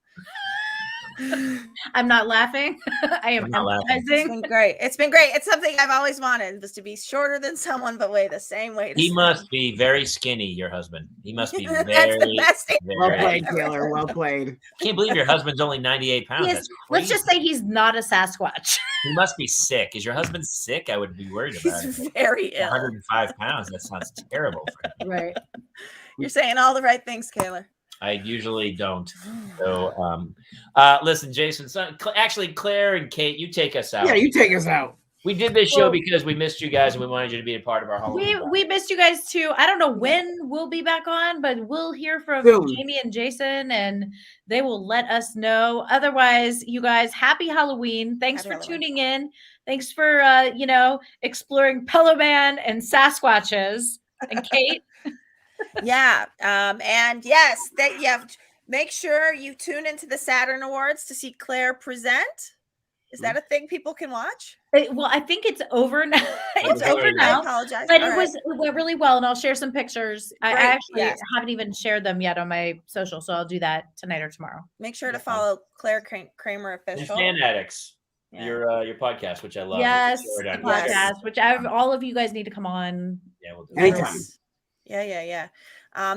I'm not laughing. I am empathizing. It's been great. It's been great. It's something I've always wanted, was to be shorter than someone but weigh the same weight. He must be very skinny, your husband. He must be very, well played, Taylor. Well played. I can't believe your husband's only 98 pounds. Let's just say he's not a Sasquatch. He must be sick. Is your husband sick? I would be worried about it. He's very ill. 105 pounds. That sounds terrible for him. Right. You're saying all the right things, Kayla. I usually don't. So, listen, Jason, actually, Claire and Kate, you take us out. Yeah, you take us out. We did this show because we missed you guys and we wanted you to be a part of our Halloween. We missed you guys too. I don't know when we'll be back on, but we'll hear from Jamie and Jason and they will let us know. Otherwise, you guys, happy Halloween. Thanks for tuning in. Thanks for, exploring Pillow Man and Sasquatches. And Kate. Yeah. And yes, make sure you tune into the Saturn Awards to see Claire present. Is that a thing people can watch? Well, I think it's over now. It's over now. I apologize. But it went really well, and I'll share some pictures. I actually haven't even shared them yet on my social, so I'll do that tonight or tomorrow. Make sure to follow Clare Kramer official. Fan Addicts. Yeah. Your podcast, which I love. Yes, the podcast, which all of you guys need to come on. Yeah, we'll do anytime. Yeah.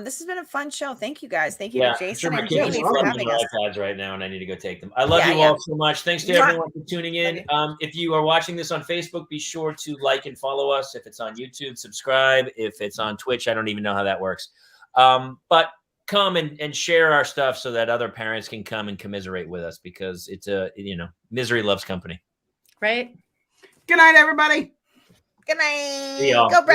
This has been a fun show. Thank you guys. Thank you to Jason and Jamie for having us. iPads right now, and I need to go take them. I love you all so much. Thanks to everyone for tuning in. If you are watching this on Facebook, be sure to like and follow us. If it's on YouTube, subscribe. If it's on Twitch, I don't even know how that works. But come and share our stuff so that other parents can come and commiserate with us, because it's misery loves company. Right. Good night, everybody. Good night. See y'all. Go, Brad.